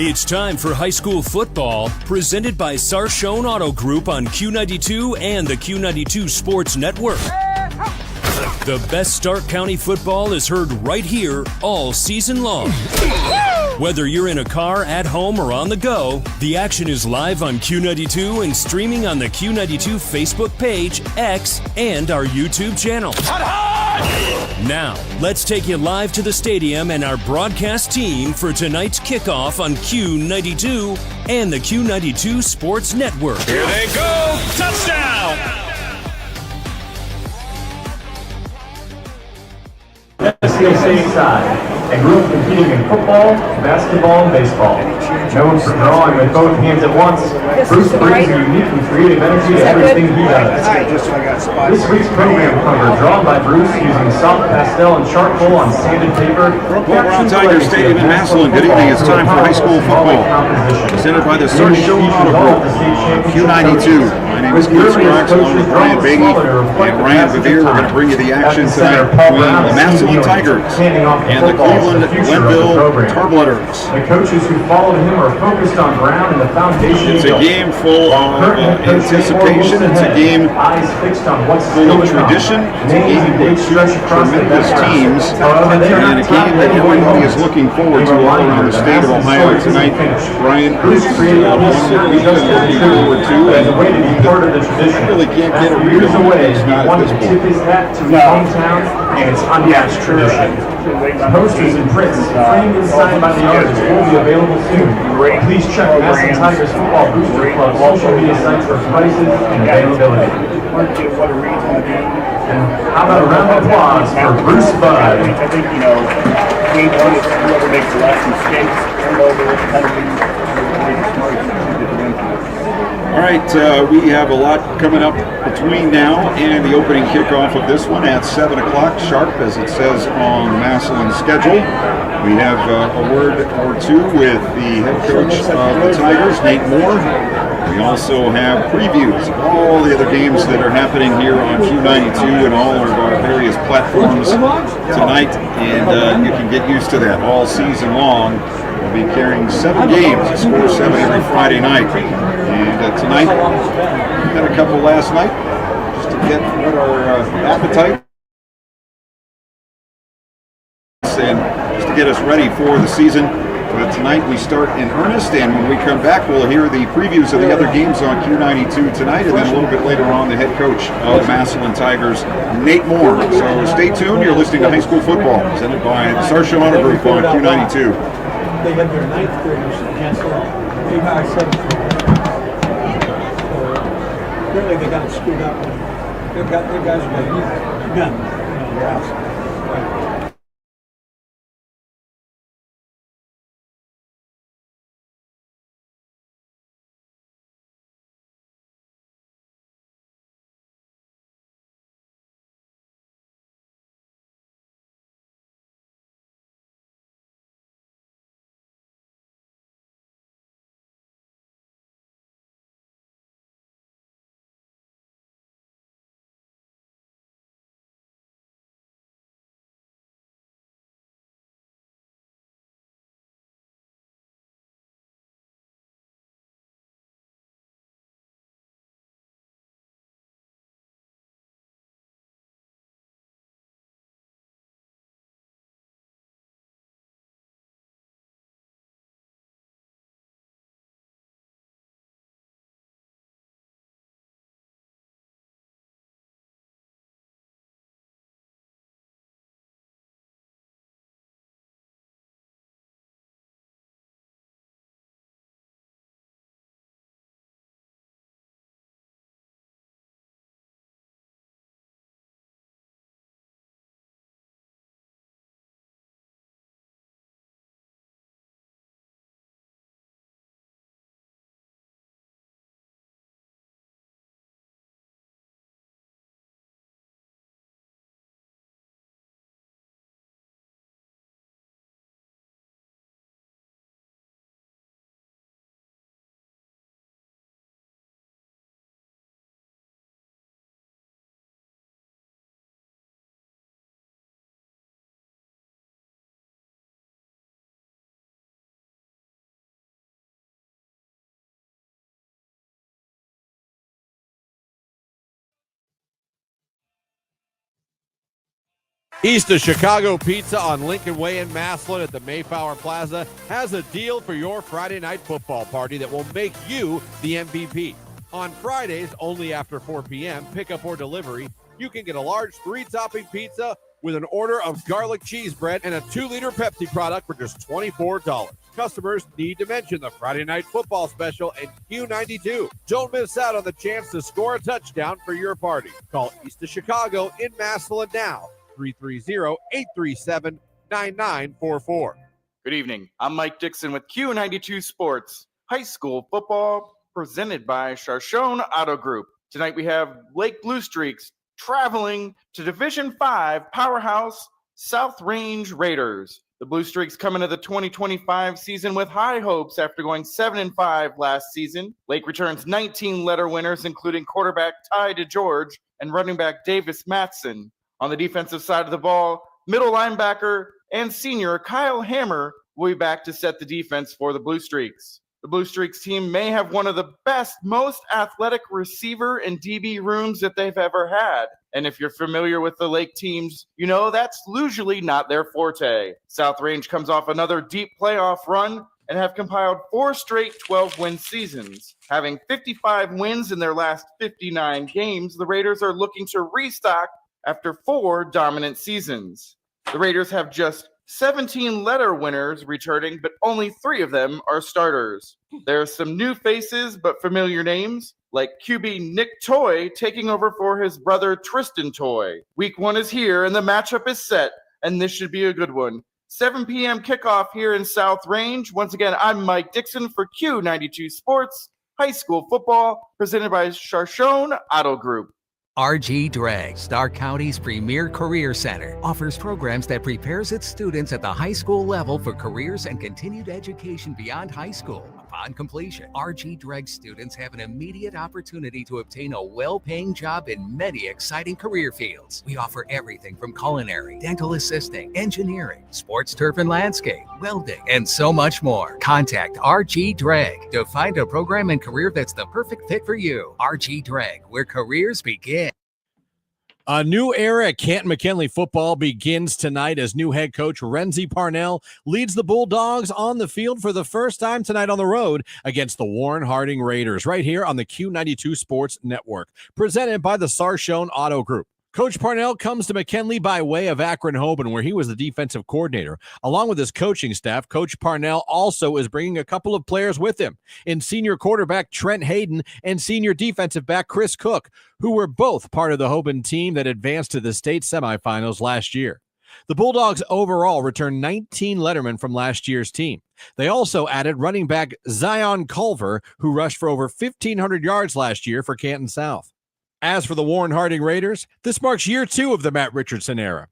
It's time for high school football, presented by Sarshone Auto Group on Q92 and the Q92 Sports Network. The best Stark County football is heard right here all season long. Whether you're in a car, at home, or on the go, the action is live on Q92 and streaming on the Q92 Facebook page, X, and our YouTube channel. Now, let's take you live to the stadium and our broadcast team for tonight's kickoff on Q92 and the Q92 Sports Network. Here they go! Touchdown! SCSA side, and grew up competing in football, basketball, and baseball. Known for drawing with both hands at once, Bruce brings a unique and creative energy to everything he does. This week's program cover, drawn by Bruce using soft pastel and charcoal on sanded paper. We're on Tiger Stadium in Massillon. Good evening. It's time for high school football. Presented by the Sarshone Auto Group on Q92. My name is Keith Scruggs, along with Brian Bagey and Ryan Bevere. We're going to bring you the action tonight between the Massillon Tigers and the Glenville Tarbletters. The coaches who followed him are focused on ground and the foundation. It's a game full of anticipation. It's a game full of tradition. It's a game with two tremendous teams, and a game that everybody is looking forward to all around the state of Ohio tonight. Brian, this is one that we've been looking forward to, and I really can't get a read on it. It's not at this point. And it's unmatched tradition. Posters and prints framed and signed by the artists will be available soon. Please check Massillon Tigers Football Booster Club social media sites for prices and availability. And how about a round of applause for Bruce Bud? I think, game one is whoever makes the last mistakes, turnover, penalty, All right, we have a lot coming up between now and the opening kickoff of this one at 7 o'clock sharp, as it says on Massillon's schedule. We have a word or two with the head coach of the Tigers, Nate Moore. We also have previews of all the other games that are happening here on Q92 and all of our various platforms tonight, and you can get used to that all season long. We'll be carrying 7 games, a score 7 every Friday night. And tonight, we had a couple last night, just to get what our appetite and just to get us ready for the season. But tonight we start in earnest, and when we come back, we'll hear the previews of the other games on Q92 tonight, and then a little bit later on, the head coach of the Massillon Tigers, Nate Moore. So stay tuned. You're listening to High School Football, presented by the Sarshone Auto Group on Q92. They had their 9th graders cancel out. They had 7th graders. Apparently they got them screwed up. Their guys are like, none. East of Chicago Pizza on Lincoln Way in Massillon at the Mayflower Plaza has a deal for your Friday night football party that will make you the MVP. On Fridays, only after 4 p.m., pickup or delivery, you can get a large 3-topping pizza with an order of garlic cheese bread and a 2-liter Pepsi product for just $24. Customers need to mention the Friday night football special and Q92. Don't miss out on the chance to score a touchdown for your party. Call East of Chicago in Massillon now. 330-837-9944. Good evening. I'm Mike Dixon with Q92 Sports. High school football presented by Charchone Auto Group. Tonight we have Lake Blue Streaks traveling to Division 5 powerhouse South Range Raiders. The Blue Streaks come into the 2025 season with high hopes after going 7-5 last season. Lake returns 19 letter winners, including quarterback Ty DeGeorge and running back Davis Matson. On the defensive side of the ball, middle linebacker and senior Kyle Hammer will be back to set the defense for the Blue Streaks. The Blue Streaks team may have one of the best, most athletic receiver and DB rooms that they've ever had. And if you're familiar with the Lake teams, you know that's usually not their forte. South Range comes off another deep playoff run and have compiled 4 straight 12-win seasons. Having 55 wins in their last 59 games, the Raiders are looking to restock after 4 dominant seasons. The Raiders have just 17 letter winners returning, but only 3 of them are starters. There are some new faces, but familiar names, like QB Nick Toy taking over for his brother Tristan Toy. Week 1 is here, and the matchup is set, and this should be a good one. 7 p.m. kickoff here in South Range. Once again, I'm Mike Dixon for Q92 Sports, high school football, presented by Charchone Auto Group. RG Drag, Stark County's premier career center, offers programs that prepares its students at the high school level for careers and continued education beyond high school. Upon completion, RG Drag students have an immediate opportunity to obtain a well-paying job in many exciting career fields. We offer everything from culinary, dental assisting, engineering, sports turf and landscape, welding, and so much more. Contact RG Drag to find a program and career that's the perfect fit for you. RG Drag, where careers begin. A new era at Canton McKinley football begins tonight as new head coach Renzi Parnell leads the Bulldogs on the field for the first time tonight on the road against the Warren Harding Raiders right here on the Q92 Sports Network, presented by the Sarchone Auto Group. Coach Parnell comes to McKinley by way of Akron-Hoban, where he was the defensive coordinator. Along with his coaching staff, Coach Parnell also is bringing a couple of players with him in senior quarterback Trent Hayden and senior defensive back Chris Cook, who were both part of the Hoban team that advanced to the state semifinals last year. The Bulldogs overall returned 19 lettermen from last year's team. They also added running back Zion Culver, who rushed for over 1,500 yards last year for Canton South. As for the Warren Harding Raiders, this marks year 2 of the Matt Richardson era.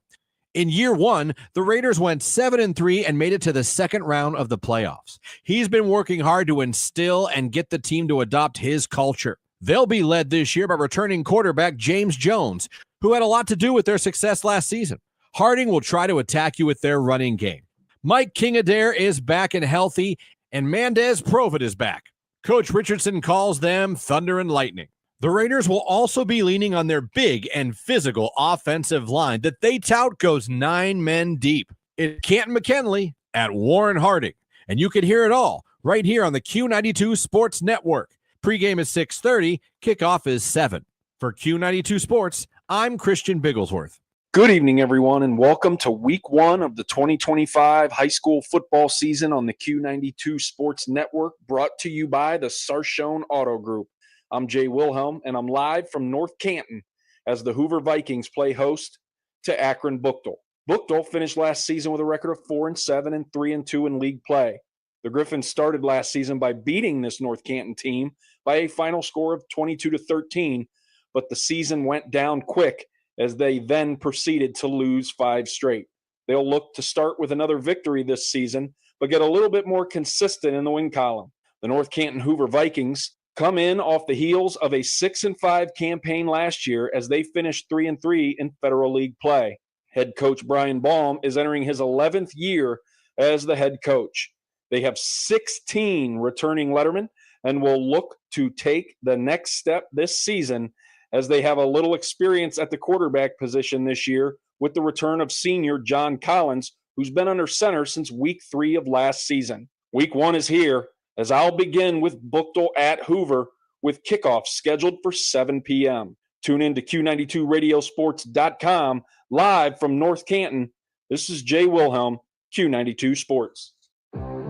In year 1, the Raiders went 7-3 and made it to the second round of the playoffs. He's been working hard to instill and get the team to adopt his culture. They'll be led this year by returning quarterback James Jones, who had a lot to do with their success last season. Harding will try to attack you with their running game. Mike King-Adair is back and healthy, and Mendez Provid is back. Coach Richardson calls them Thunder and Lightning. The Raiders will also be leaning on their big and physical offensive line that they tout goes 9 men deep. It's Canton McKinley at Warren Harding, and you can hear it all right here on the Q92 Sports Network. Pregame is 6:30, kickoff is 7. For Q92 Sports, I'm Christian Bigglesworth. Good evening, everyone, and welcome to Week 1 of the 2025 high school football season on the Q92 Sports Network, brought to you by the Sarchone Auto Group. I'm Jay Wilhelm, and I'm live from North Canton as the Hoover Vikings play host to Akron Buchtel. Buchtel finished last season with a record of 4-7 and 3-2 in league play. The Griffins started last season by beating this North Canton team by a final score of 22-13, but the season went down quick as they then proceeded to lose 5 straight. They'll look to start with another victory this season, but get a little bit more consistent in the win column. The North Canton Hoover Vikings come in off the heels of a 6-5 campaign last year as they finished 3-3 in Federal League play. Head coach Brian Baum is entering his 11th year as the head coach. They have 16 returning lettermen and will look to take the next step this season as they have a little experience at the quarterback position this year with the return of senior John Collins, who's been under center since week 3 of last season. Week 1 is here, as I'll begin with Buchtel at Hoover with kickoff scheduled for 7 p.m. Tune in to Q92radiosports.com live from North Canton. This is Jay Wilhelm, Q92 Sports.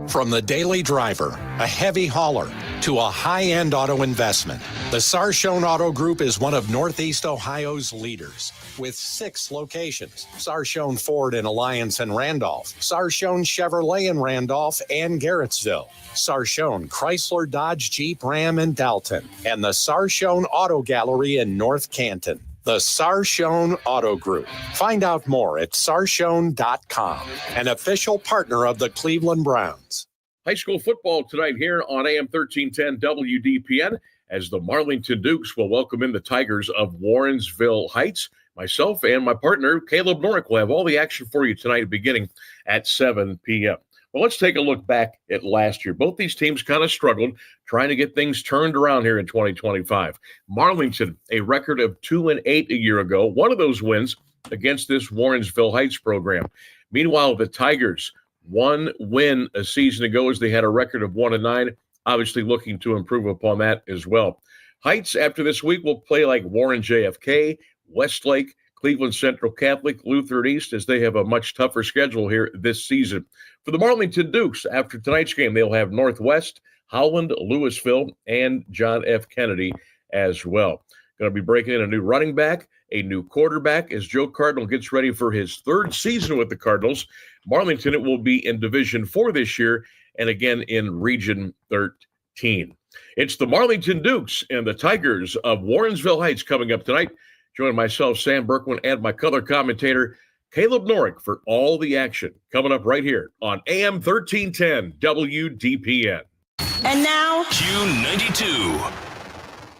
From the daily driver, a heavy hauler, to a high-end auto investment, the Sarshone Auto Group is one of Northeast Ohio's leaders with 6 locations: Sarshone Ford in Alliance and Randolph, Sarshone Chevrolet in Randolph and Garrettsville, Sarshone Chrysler Dodge Jeep Ram in Dalton, and the Sarshone Auto Gallery in North Canton. The Sarshone Auto Group. Find out more at sarshone.com, an official partner of the Cleveland Browns. High school football tonight here on AM 1310 WDPN as the Marlington Dukes will welcome in the Tigers of Warrensville Heights. Myself and my partner, Caleb Norick, will have all the action for you tonight beginning at 7 p.m. Well, let's take a look back at last year. Both these teams kind of struggled trying to get things turned around here in 2025. Marlington, a record of 2-8 a year ago. One of those wins against this Warrensville Heights program. Meanwhile, the Tigers, 1 win a season ago as they had a record of 1-9, obviously looking to improve upon that as well. Heights, after this week, will play like Warren JFK, Westlake, Cleveland Central Catholic, Lutheran East, as they have a much tougher schedule here this season. For the Marlington Dukes, after tonight's game, they'll have Northwest, Howland, Louisville, and John F. Kennedy as well. Going to be breaking in a new running back, a new quarterback, as Joe Cardinal gets ready for his 3rd season with the Cardinals. Marlington, it will be in Division 4 this year, and again in Region 13. It's the Marlington Dukes and the Tigers of Warrensville Heights coming up tonight. Join myself, Sam Berkman, and my color commentator, Caleb Norick, for all the action coming up right here on AM 1310 WDPN. And now, Q92.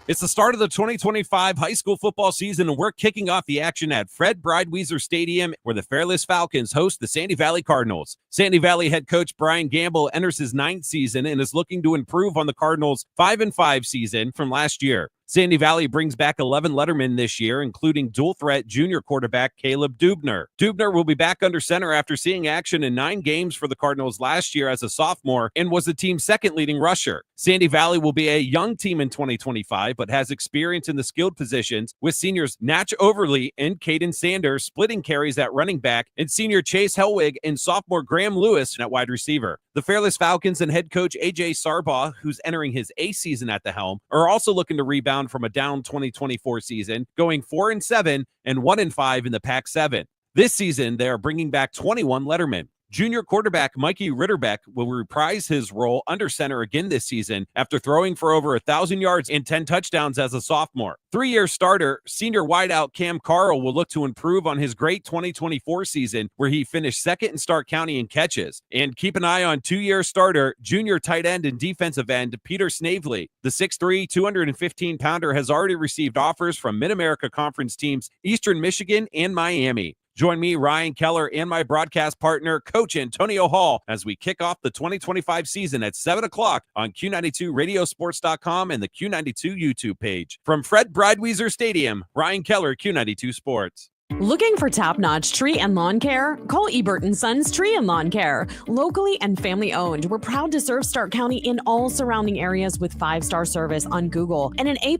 It's the start of the 2025 high school football season, and we're kicking off the action at Fred Breidwieser Stadium, where the Fairless Falcons host the Sandy Valley Cardinals. Sandy Valley head coach Brian Gamble enters his 9th season and is looking to improve on the Cardinals' 5-5 season from last year. Sandy Valley brings back 11 lettermen this year, including dual-threat junior quarterback Caleb Dubner. Dubner will be back under center after seeing action in 9 games for the Cardinals last year as a sophomore and was the team's 2nd leading rusher. Sandy Valley will be a young team in 2025, but has experience in the skilled positions with seniors Natch Overly and Caden Sanders splitting carries at running back and senior Chase Helwig and sophomore Graham Lewis at wide receiver. The Fairless Falcons and head coach A.J. Sarbaugh, who's entering his 8th season at the helm, are also looking to rebound from a down 2024 season, going 4-7 and 1-5 in the Pac-7. This season, they are bringing back 21 lettermen. Junior quarterback Mikey Ritterbeck will reprise his role under center again this season after throwing for over 1,000 yards and 10 touchdowns as a sophomore. 3-year starter, senior wideout Cam Carl will look to improve on his great 2024 season, where he finished 2nd in Stark County in catches. And keep an eye on 2-year starter, junior tight end and defensive end Peter Snavely. The 6'3", 215-pounder has already received offers from Mid-America Conference teams Eastern Michigan and Miami. Join me, Ryan Keller, and my broadcast partner, Coach Antonio Hall, as we kick off the 2025 season at 7 o'clock on Q92radiosports.com and the Q92 YouTube page. From Fred Breidwieser Stadium, Ryan Keller, Q92 Sports. looking for top-notch tree and lawn care? Call Ebert & Sons Tree and Lawn Care. Locally and family-owned, we're proud to serve Stark County in all surrounding areas with 5-star service on Google and an A++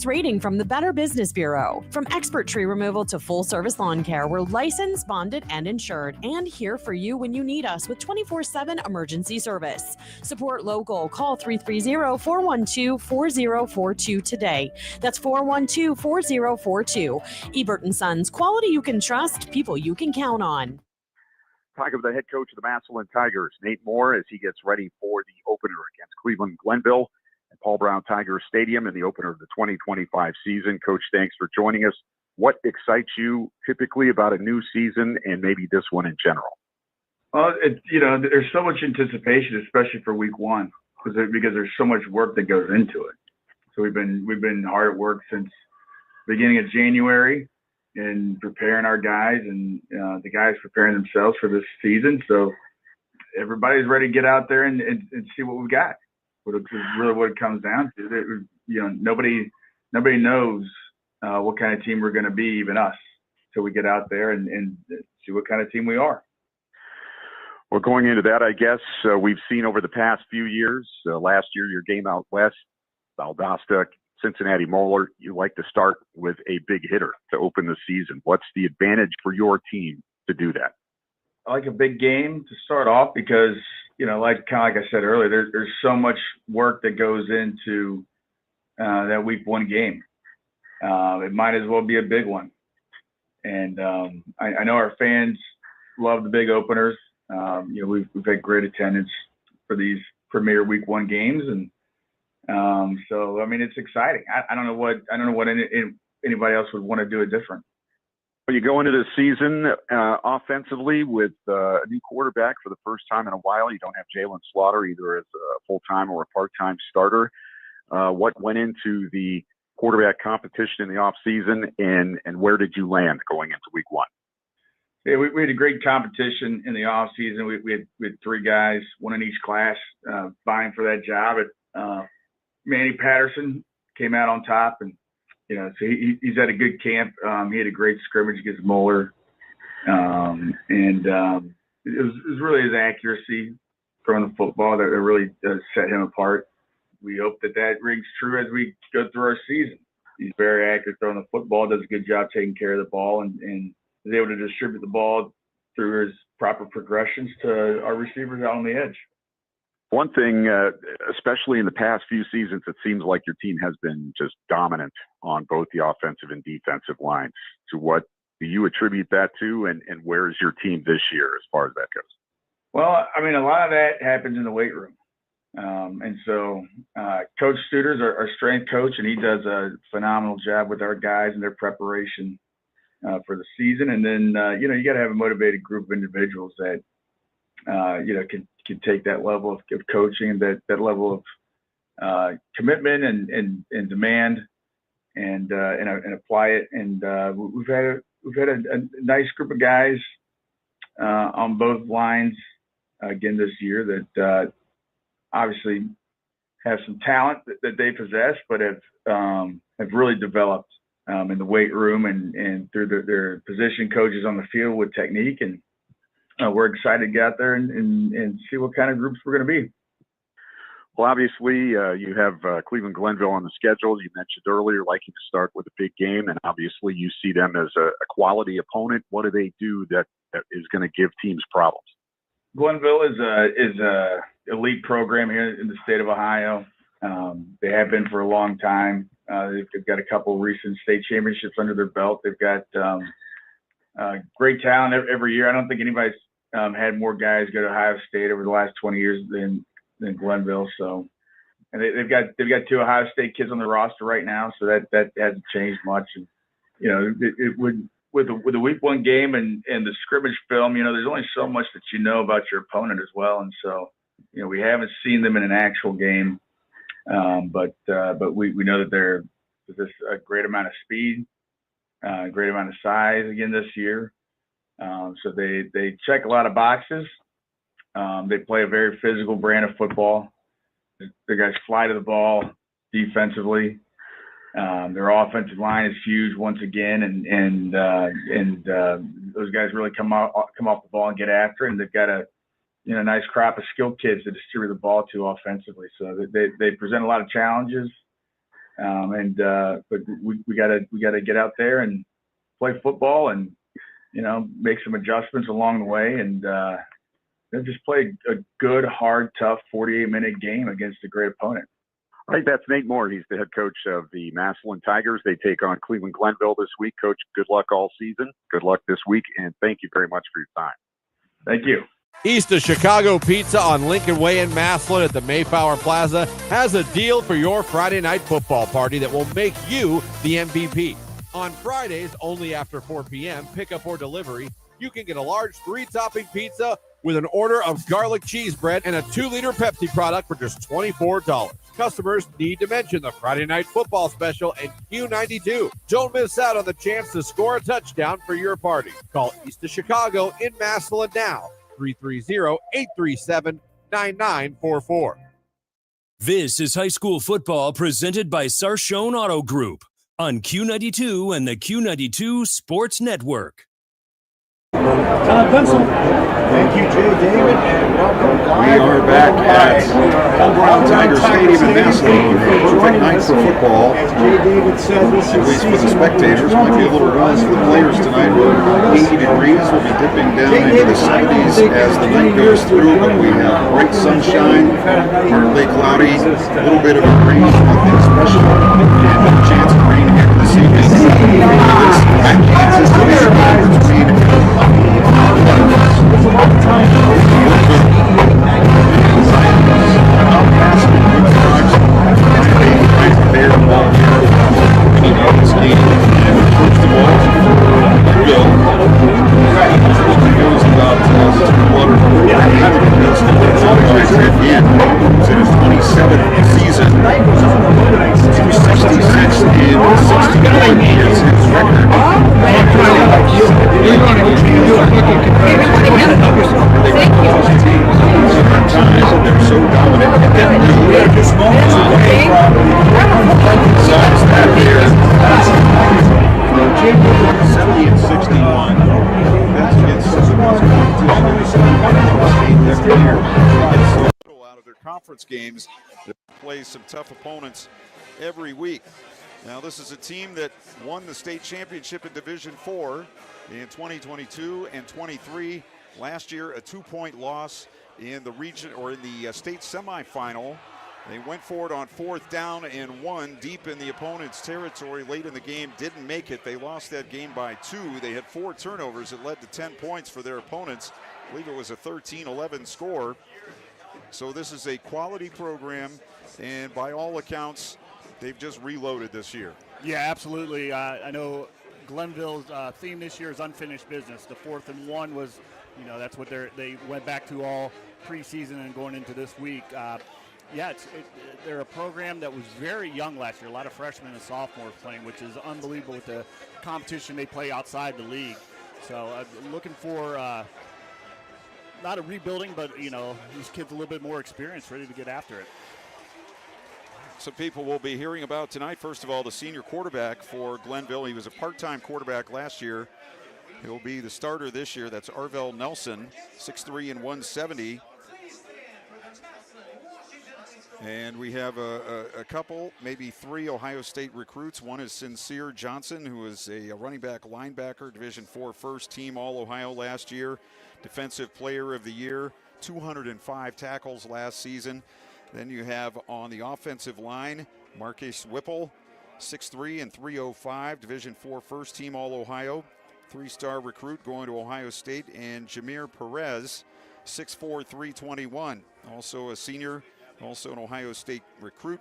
rating from the Better Business Bureau. From expert tree removal to full-service lawn care, we're licensed, bonded, and insured, and here for you when you need us with 24/7 emergency service. Support local. Call 330-412-4042 today. That's 412-4042. Ebert & Sons, quality you can trust, people you can count on. Talk of the head coach of the Massillon Tigers, Nate Moore, as he gets ready for the opener against Cleveland Glenville at Paul Brown Tiger Stadium in the opener of the 2025 season. Coach, thanks for joining us. What excites you typically about a new season and maybe this one in general? Well, there's so much anticipation, especially for week one, because there's so much work that goes into it. So we've been hard at work since the beginning of January and preparing our guys, and the guys preparing themselves for this season. So everybody's ready to get out there and see what we got. What it comes down to. Nobody knows what kind of team we're going to be, even us. till we get out there and see what kind of team we are. Well, going into that, I guess we've seen over the past few years, last year, your game out west, Valdosta, Cincinnati Moeller, you like to start with a big hitter to open the season. What's the advantage for your team to do that? I like a big game to start off because, like I said earlier, there's so much work that goes into that week one game. It might as well be a big one. And I know our fans love the big openers. We've had great attendance for these premier week one games, and so I mean it's exciting. I don't know what anybody else would want to do it different. Well, you go into the season offensively with a new quarterback for the first time in a while. You don't have Jalen Slaughter either as a full-time or a part-time starter. What went into the quarterback competition in the offseason, and where did you land going into week one? Yeah, we had a great competition in the off season. We had three guys, one in each class, vying for that job. Manny Patterson came out on top, and so he's had a good camp. He had a great scrimmage against Moeller, and it was really his accuracy throwing the football that really set him apart. We hope that rings true as we go through our season. He's very accurate throwing the football, does a good job taking care of the ball, and is able to distribute the ball through his proper progressions to our receivers out on the edge. One thing, especially in the past few seasons, it seems like your team has been just dominant on both the offensive and defensive lines. So what do you attribute that to, and where is your team this year as far as that goes? Well, I mean, a lot of that happens in the weight room. And so Coach Studer's our strength coach, and he does a phenomenal job with our guys and their preparation for the season. And then, you got to have a motivated group of individuals that, can take that level of coaching and that level of commitment and demand and apply it. And we've had a nice group of guys on both lines again this year that obviously have some talent that they possess, but have really developed in the weight room and through their position coaches on the field with technique. And we're excited to get out there and see what kind of groups we're going to be. Well, obviously, you have Cleveland Glenville on the schedule. You mentioned earlier liking to start with a big game, and obviously you see them as a quality opponent. What do they do that is going to give teams problems? Glenville is a elite program here in the state of Ohio. They have been for a long time. They've got a couple recent state championships under their belt. They've got great talent every year. I don't think anybody's had more guys go to Ohio State over the last 20 years than Glenville. So, and they've got two Ohio State kids on the roster right now. So that hasn't changed much. And it would with the week one game and the scrimmage film. There's only so much that you know about your opponent as well. And so, we haven't seen them in an actual game, but we know that they're just a great amount of speed, a great amount of size again this year. So they check a lot of boxes. They play a very physical brand of football. The guys fly to the ball defensively. Their offensive line is huge once again, and those guys really come off the ball and get after it. And they've got a nice crop of skilled kids to distribute the ball to offensively. So they present a lot of challenges. But we gotta get out there and play football and make some adjustments along the way and just play a good, hard, tough 48-minute game against a great opponent. All right, that's Nate Moore. He's the head coach of the Massillon Tigers. They take on Cleveland Glenville this week. Coach, good luck all season. Good luck this week, and thank you very much for your time. Thank you. East of Chicago Pizza on Lincoln Way in Massillon at the Mayflower Plaza has a deal for your Friday night football party that will make you the MVP. On Fridays, only after 4 p.m., pickup or delivery, you can get a large 3-topping pizza with an order of garlic cheese bread and a 2-liter Pepsi product for just $24. Customers need to mention the Friday Night Football Special and Q92. Don't miss out on the chance to score a touchdown for your party. Call East of Chicago in Massillon now, 330-837-9944. This is high school football presented by Sarshone Auto Group on Q92 and the Q92 Sports Network. Thank you, Jay David, and welcome. We are back at Tiger Stadium in Massillon. A perfect night for football. As Jay David said, this At least for the spectators. Might be a little buzz for the players tonight. We're 80 degrees. We'll be dipping down into the 70s as the night goes through, but we have great sunshine, partly cloudy, a little bit of a breeze, nothing special, and a chance of rain here this evening. At Kansas City, between games that play some tough opponents every week. Now, this is a team that won the state championship in Division 4 in 2022 and 23. Last year, a 2-point loss in the region or in the state semifinal. They went for it on 4th down and 1 deep in the opponent's territory late in the game. Didn't make it. They lost that game by 2. They had 4 turnovers that led to 10 points for their opponents. I believe it was a 13-11 score. So this is a quality program, and by all accounts, they've just reloaded this year. Yeah, absolutely. I know Glenville's theme this year is unfinished business. The 4th and 1 was, that's what they went back to all preseason and going into this week. They're a program that was very young last year. A lot of freshmen and sophomores playing, which is unbelievable with the competition they play outside the league. So looking for not a rebuilding, but, these kids a little bit more experience, ready to get after it. Some people we'll be hearing about tonight. First of all, the senior quarterback for Glenville. He was a part-time quarterback last year. He'll be the starter this year. That's Arvell Nelson, 6'3" and 170. And we have a couple, maybe 3 Ohio State recruits. One is Sincere Johnson, who is a running back linebacker, Division 4 first team All-Ohio last year. Defensive Player of the Year, 205 tackles last season. Then you have on the offensive line, Marcus Whipple, 6'3" and 305, Division 4 first team All-Ohio, 3-star recruit going to Ohio State, and Jameer Perez, 6'4", 321, also a senior, also an Ohio State recruit.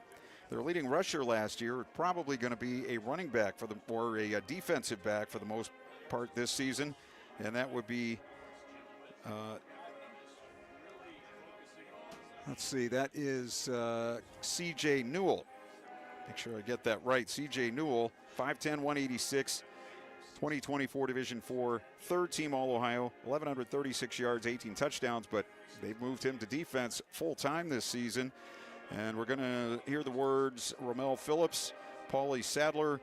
Their leading rusher last year, probably going to be a running back or a defensive back for the most part this season, and that would be let's see, that is C.J. Newell. Make sure I get that right. C.J. Newell, 5'10", 186, 2024 Division 4, third team All-Ohio, 1,136 yards, 18 touchdowns, but they've moved him to defense full-time this season. And we're going to hear the words Romel Phillips, Paulie Sadler,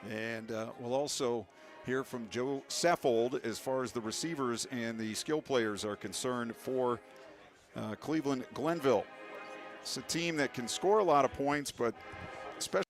and we'll also hear from Joe Saffold as far as the receivers and the skill players are concerned for Cleveland Glenville. It's a team that can score a lot of points, but especially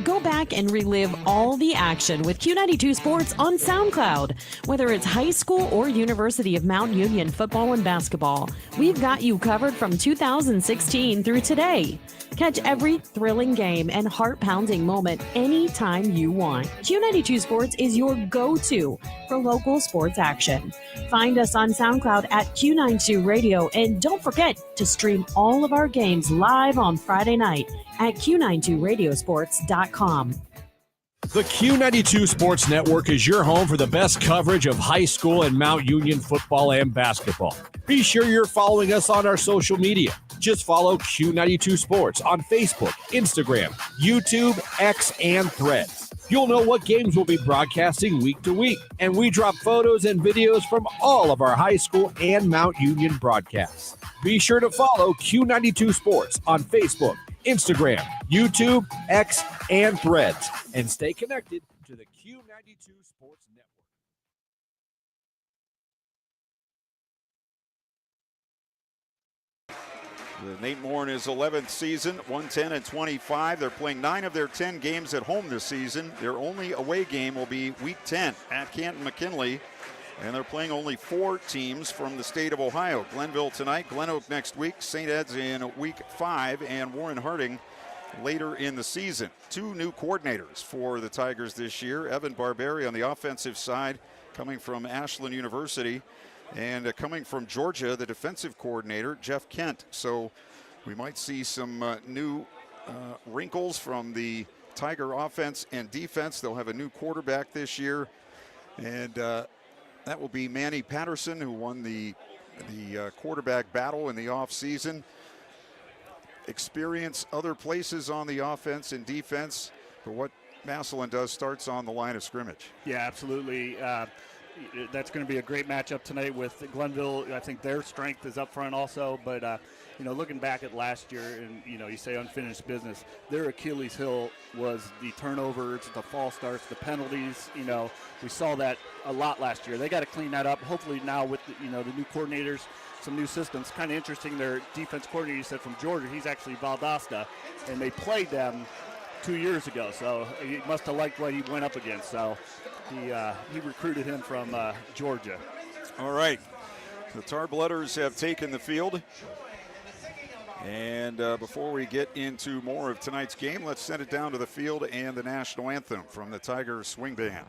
Go back and relive all the action with Q92 Sports on SoundCloud. Whether it's high school or University of Mount Union football and basketball, we've got you covered from 2016 through today. Catch every thrilling game and heart-pounding moment anytime you want. Q92 Sports is your go-to for local sports action. Find us on SoundCloud at Q92 Radio, and don't forget to stream all of our games live on Friday night at Q92Radiosports.com. The Q92 Sports Network is your home for the best coverage of high school and Mount Union football and basketball. Be sure you're following us on our social media. Just follow Q92 Sports on Facebook, Instagram, YouTube, X, and Threads. You'll know what games we'll be broadcasting week to week, and we drop photos and videos from all of our high school and Mount Union broadcasts. Be sure to follow Q92 Sports on Facebook, Instagram, YouTube, X, and Threads, and stay connected to the Q92 Sports Network. Nate Moore in his 11th season, 110-25. They're playing 9 of their 10 games at home this season. Their only away game will be Week 10 at Canton McKinley, and they're playing only 4 teams from the state of Ohio. Glenville tonight, Glen Oak next week, St. Ed's in Week 5, and Warren Harding later in the season. 2 new coordinators for the Tigers this year. Evan Barberi on the offensive side, coming from Ashland University. And coming from Georgia, the defensive coordinator, Jeff Kent. So we might see some new wrinkles from the Tiger offense and defense. They'll have a new quarterback this year. And that will be Manny Patterson, who won the quarterback battle in the offseason. Experience other places on the offense and defense. But what Massillon does starts on the line of scrimmage. Yeah, absolutely. That's going to be a great matchup tonight with Glenville. I think their strength is up front also, but looking back at last year, and you say unfinished business, their Achilles heel was the turnovers, the false starts, the penalties. We saw that a lot last year. They got to clean that up. Hopefully now with the new coordinators, some new systems. Kind of interesting. Their defense coordinator, you said from Georgia, he's actually Valdosta, and they played them 2 years ago, so he must have liked what he went up against. So he recruited him from Georgia. All right. The Tar-Blooders have taken the field. And before we get into more of tonight's game, let's send it down to the field and the national anthem from the Tiger Swing Band.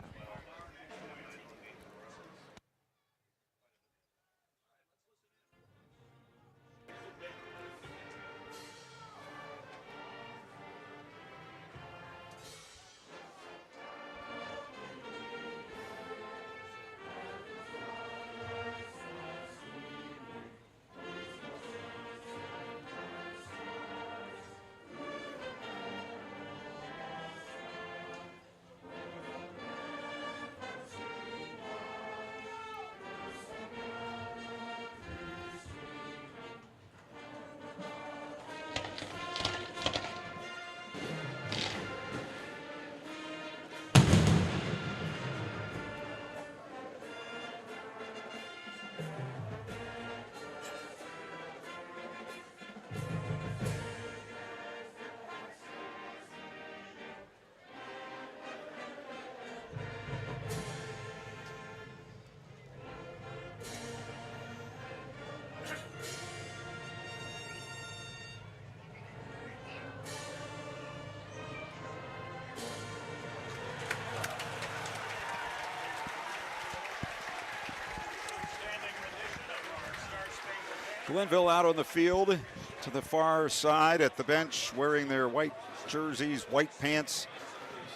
Glenville out on the field to the far side at the bench, wearing their white jerseys, white pants,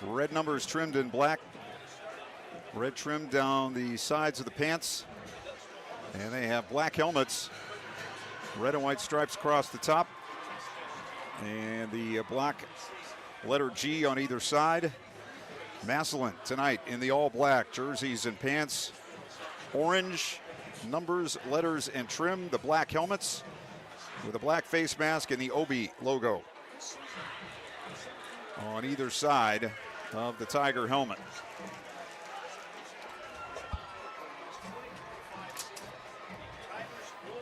red numbers trimmed in black, red trim down the sides of the pants, and they have black helmets, red and white stripes across the top, and the black letter G on either side. Massillon tonight in the all black jerseys and pants, orange numbers, letters, and trim, the black helmets with a black face mask and the OB logo on either side of the Tiger helmet.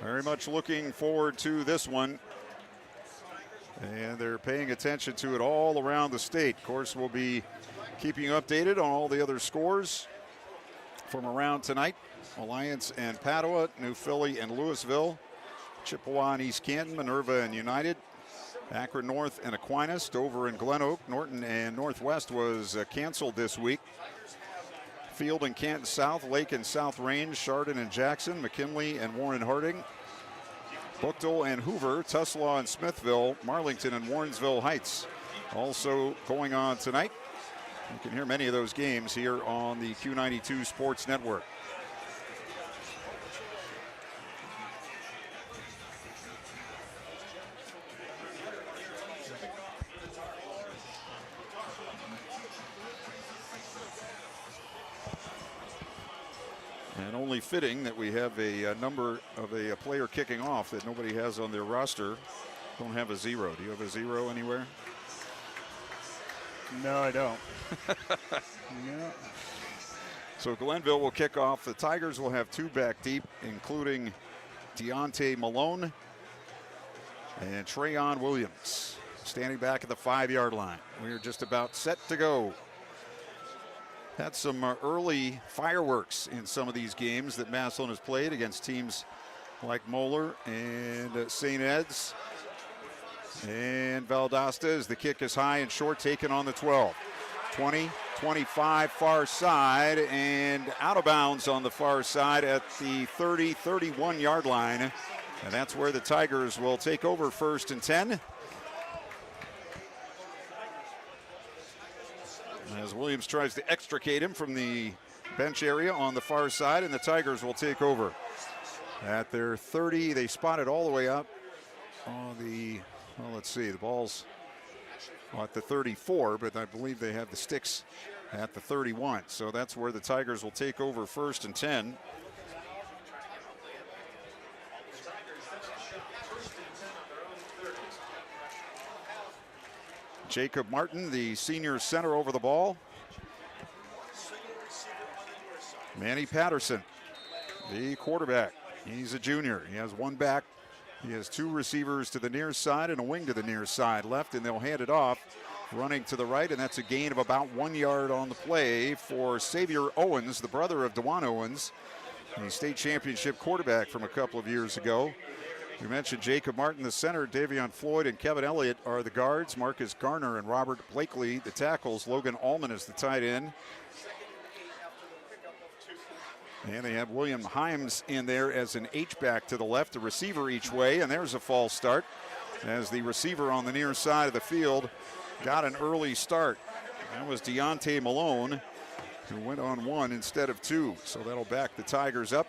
Very much looking forward to this one And they're paying attention to it all around the state. Of course, we'll be keeping you updated on all the other scores from around tonight. Alliance and Padua, New Philly and Louisville, Chippewa and East Canton, Minerva and United, Akron North and Aquinas, Dover and Glen Oak, Norton and Northwest was canceled this week. Field and Canton South, Lake and South Range, Chardon and Jackson, McKinley and Warren Harding, Buchtel and Hoover, Tuslaw and Smithville, Marlington and Warrensville Heights. Also going on tonight. You can hear many of those games here on the Q92 Sports Network. And only fitting that we have a number of a player kicking off that nobody has on their roster. Don't have a 0. Do you have a 0 anywhere? No, I don't. Yeah. So Glenville will kick off. The Tigers will have 2 back deep, including Deontay Malone and Trayon Williams, standing back at the 5-yard line. We are just about set to go. Had some early fireworks in some of these games that Massillon has played against teams like Moeller and St. Ed's and Valdosta as the kick is high and short, taken on the 12. 20, 25, far side, and out of bounds on the far side at the 30, 31-yard line. And that's where the Tigers will take over 1st and 10. As Williams tries to extricate him from the bench area on the far side, and the Tigers will take over. At their 30, they spot it all the way up on the, well, let's see, the ball's at the 34, but I believe they have the sticks at the 31. So that's where the Tigers will take over 1st and 10. Jacob Martin, the senior center, over the ball. Manny Patterson, the quarterback. He's a junior. He has 1 back. He has 2 receivers to the near side and a wing to the near side left, and they'll hand it off, running to the right, and that's a gain of about 1 yard on the play for Xavier Owens, the brother of DeJuan Owens, the state championship quarterback from a couple of years ago. We mentioned Jacob Martin, the center, Davion Floyd and Kevin Elliott are the guards, Marcus Garner and Robert Blakely, the tackles, Logan Allman is the tight end. And they have William Himes in there as an H-back to the left, a receiver each way, and there's a false start as the receiver on the near side of the field got an early start. That was Deontay Malone, who went on 1 instead of 2, so that'll back the Tigers up.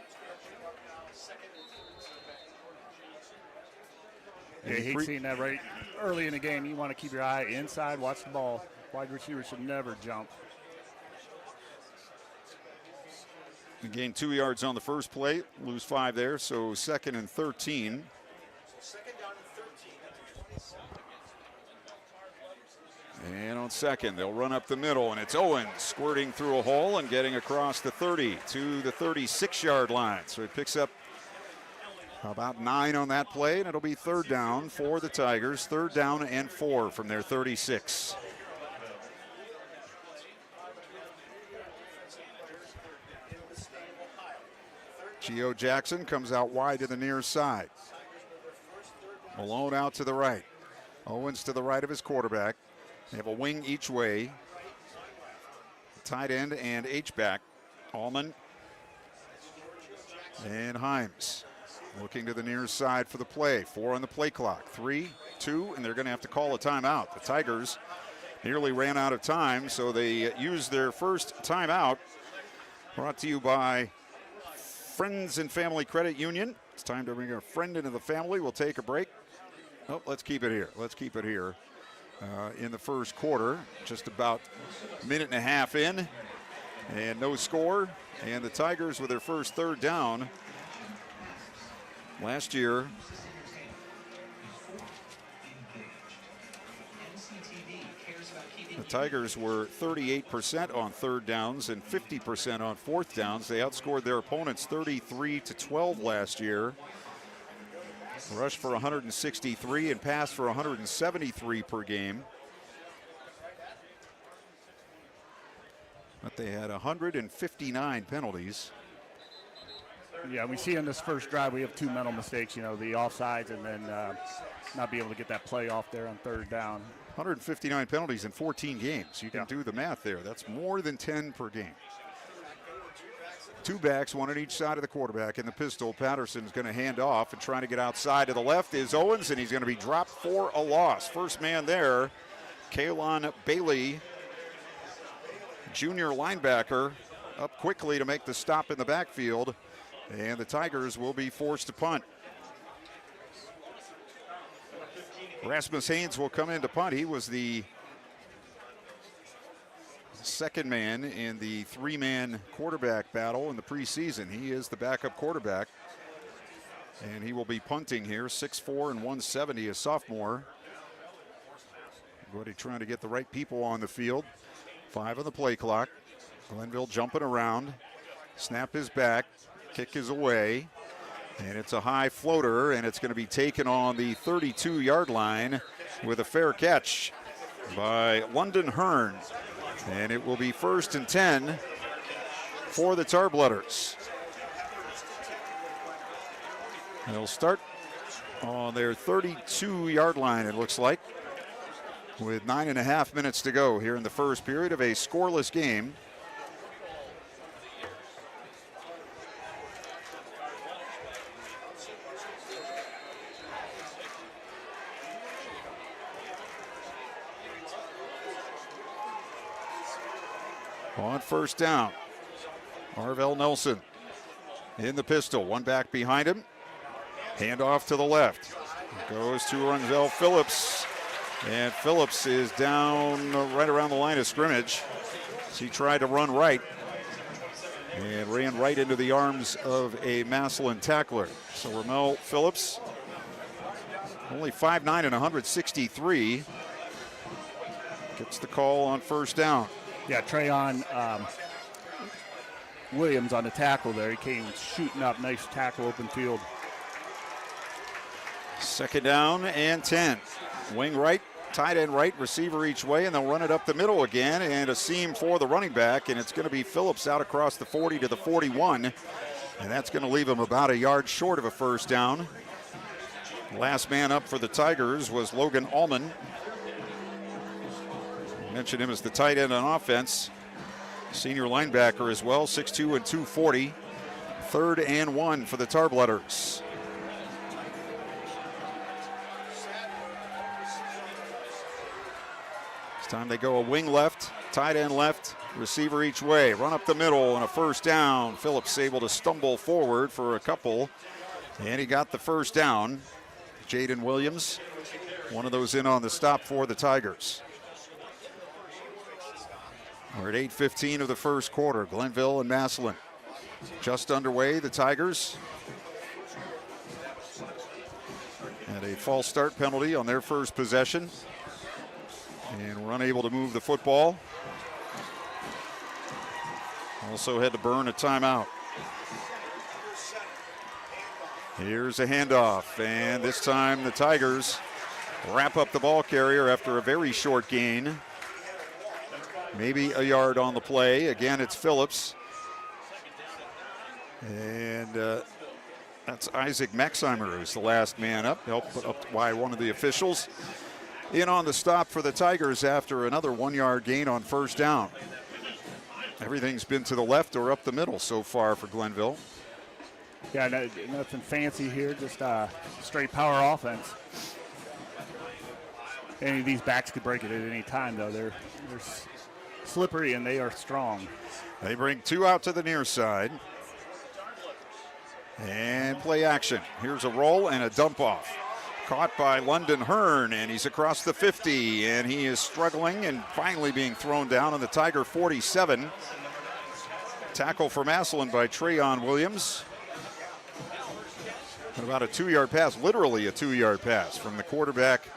Yeah, I hate seeing that right early in the game. You want to keep your eye inside, watch the ball. Wide receiver should never jump. We gained 2 yards on the first play, lose 5 there, so 2nd and 13. And on 2nd, they'll run up the middle, and it's Owens squirting through a hole and getting across the 30 to the 36-yard line. So he picks up about 9 on that play, and it'll be 3rd down for the Tigers. 3rd down and 4 from their 36. Gio Jackson comes out wide to the near side. Malone out to the right. Owens to the right of his quarterback. They have a wing each way. Tight end and H-back. Allman and Himes looking to the near side for the play. 4 on the play clock. 3, 2, and they're going to have to call a timeout. The Tigers nearly ran out of time, so they used their first timeout. Brought to you by Friends and Family Credit Union. It's time to bring a friend into the family. We'll take a break. Oh, let's keep it here. Let's keep it here in the first quarter. Just about a minute and a half in, and no score. And the Tigers with their first 3rd down. Last year, the Tigers were 38% on 3rd downs and 50% on 4th downs. They outscored their opponents 33-12 last year. Rushed for 163 and passed for 173 per game. But they had 159 penalties. Yeah, we see in this first drive we have 2 mental mistakes, the offsides and then not be able to get that play off there on third down. 159 penalties in 14 games. You can do the math there. That's more than 10 per game. 2 backs, 1 on each side of the quarterback. In the pistol, Patterson's going to hand off, and trying to get outside to the left is Owens, and he's going to be dropped for a loss. First man there, Kaylon Bailey, junior linebacker, up quickly to make the stop in the backfield, and the Tigers will be forced to punt. Rasmus Haynes will come in to punt. He was the second man in the 3-man quarterback battle in the preseason. He is the backup quarterback, and he will be punting here. 6'4" and 170, a sophomore. Everybody trying to get the right people on the field. 5 on the play clock. Glenville jumping around. Snap is back. Kick is away. And it's a high floater, and it's going to be taken on the 32-yard line with a fair catch by London Hearn. And it will be 1st and 10 for the Tarblooders. They'll start on their 32-yard line, it looks like, with 9.5 minutes to go here in the first period of a scoreless game. On first down, Arvell Nelson in the pistol, 1 back behind him. Handoff to the left. Goes to Runzel Phillips. And Phillips is down right around the line of scrimmage. He tried to run right and ran right into the arms of a Massillon tackler. So Ramel Phillips, only 5'9" and 163, gets the call on first down. Yeah, Trayon Williams on the tackle there. He came shooting up, nice tackle, open field. Second down and 10. Wing right, tight end right, receiver each way, and they'll run it up the middle again, and a seam for the running back, and it's going to be Phillips out across the 40 to the 41, and that's going to leave him about a yard short of a first down. Last man up for the Tigers was Logan Allman. Mentioned him as the tight end on offense. Senior linebacker as well, 6'2" and 240. 3rd and 1 for the Tarblooders. This time they go a wing left, tight end left, receiver each way. Run up the middle and a first down. Phillips able to stumble forward for a couple, and he got the first down. Jaden Williams, one of those in on the stop for the Tigers. We're at 8:15 of the first quarter. Glenville and Massillon just underway. The Tigers had a false start penalty on their first possession and were unable to move the football. Also had to burn a timeout. Here's a handoff, and this time the Tigers wrap up the ball carrier after a very short gain. Maybe a yard on the play. Again, it's Phillips. And that's Isaac Maxheimer, who's the last man up, helped put up by one of the officials. In on the stop for the Tigers after another 1-yard gain on first down. Everything's been to the left or up the middle so far for Glenville. Yeah, nothing fancy here, just straight power offense. Any of these backs could break it at any time, though. They're slippery and they are strong. They bring 2 out to the near side. And play action. Here's a roll and a dump off. Caught by London Hearn, and he's across the 50, and he is struggling and finally being thrown down on the Tiger 47. Tackle for Massillon by Trayon Williams. And about a 2-yard pass, literally a 2-yard pass from the quarterback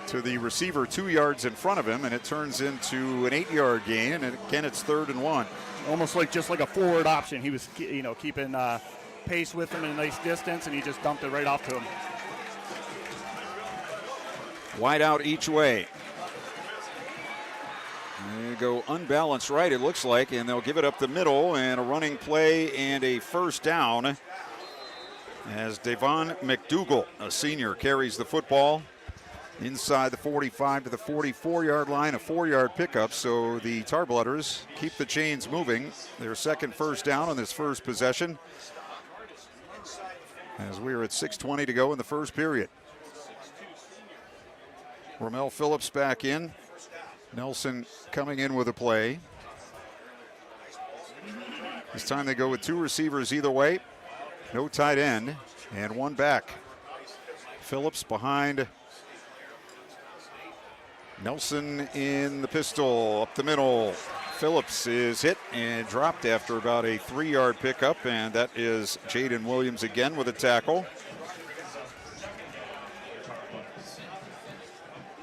to the receiver 2 yards in front of him, and it turns into an 8-yard gain, and again it's 3rd and 1. Almost like just like a forward option. He was, keeping pace with him in a nice distance, and he just dumped it right off to him. Wide out each way. They go unbalanced right, it looks like, and they'll give it up the middle, and a running play and a first down as Devon McDougal, a senior, carries the football inside the 45 to the 44-yard line, a 4-yard pickup, so the Tarblooders keep the chains moving. Their second first down on this first possession as we are at 6:20 to go in the first period. Ramel Phillips back in. Nelson coming in with a play. This time they go with 2 receivers either way. No tight end and 1 back. Phillips behind Nelson in the pistol up the middle. Phillips is hit and dropped after about a 3-yard pickup, and that is Jaden Williams again with a tackle.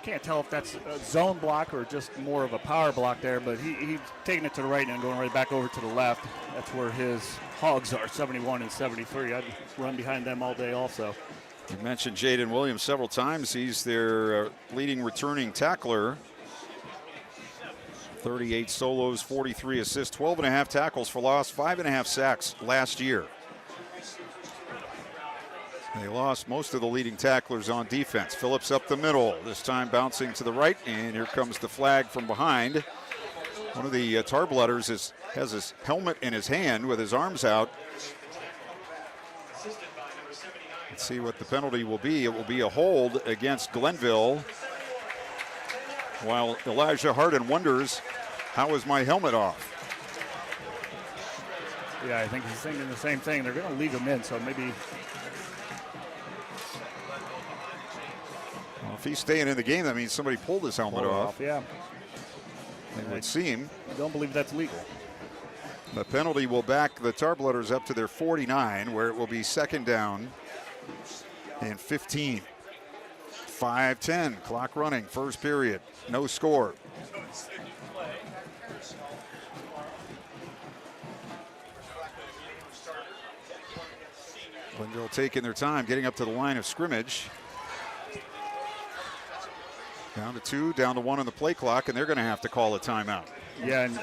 Can't tell if that's a zone block or just more of a power block there, but he's taking it to the right and going right back over to the left. That's where his Hogs are, 71 and 73. I'd run behind them all day also. You mentioned Jaden Williams several times. He's their leading returning tackler. 38 solos, 43 assists, 12.5 tackles for loss, 5.5 sacks last year. They lost most of the leading tacklers on defense. Phillips up the middle, this time bouncing to the right, and here comes the flag from behind. One of the Tarblooders has his helmet in his hand with his arms out. Let's see what the penalty will be. It will be a hold against Glenville. While Elijah Harden wonders, how is my helmet off? Yeah, I think he's thinking the same thing. They're going to leave him in, so maybe. Well, if he's staying in the game, that means somebody pulled his helmet off. Yeah. It would seem. I don't believe that's legal. The penalty will back the Tarblooders up to their 49, where it will be second down and 15. 5:10, clock running, first period, no score. Glenville taking their time, getting up to the line of scrimmage. Down to 2, down to 1 on the play clock, and they're going to have to call a timeout. Yeah, and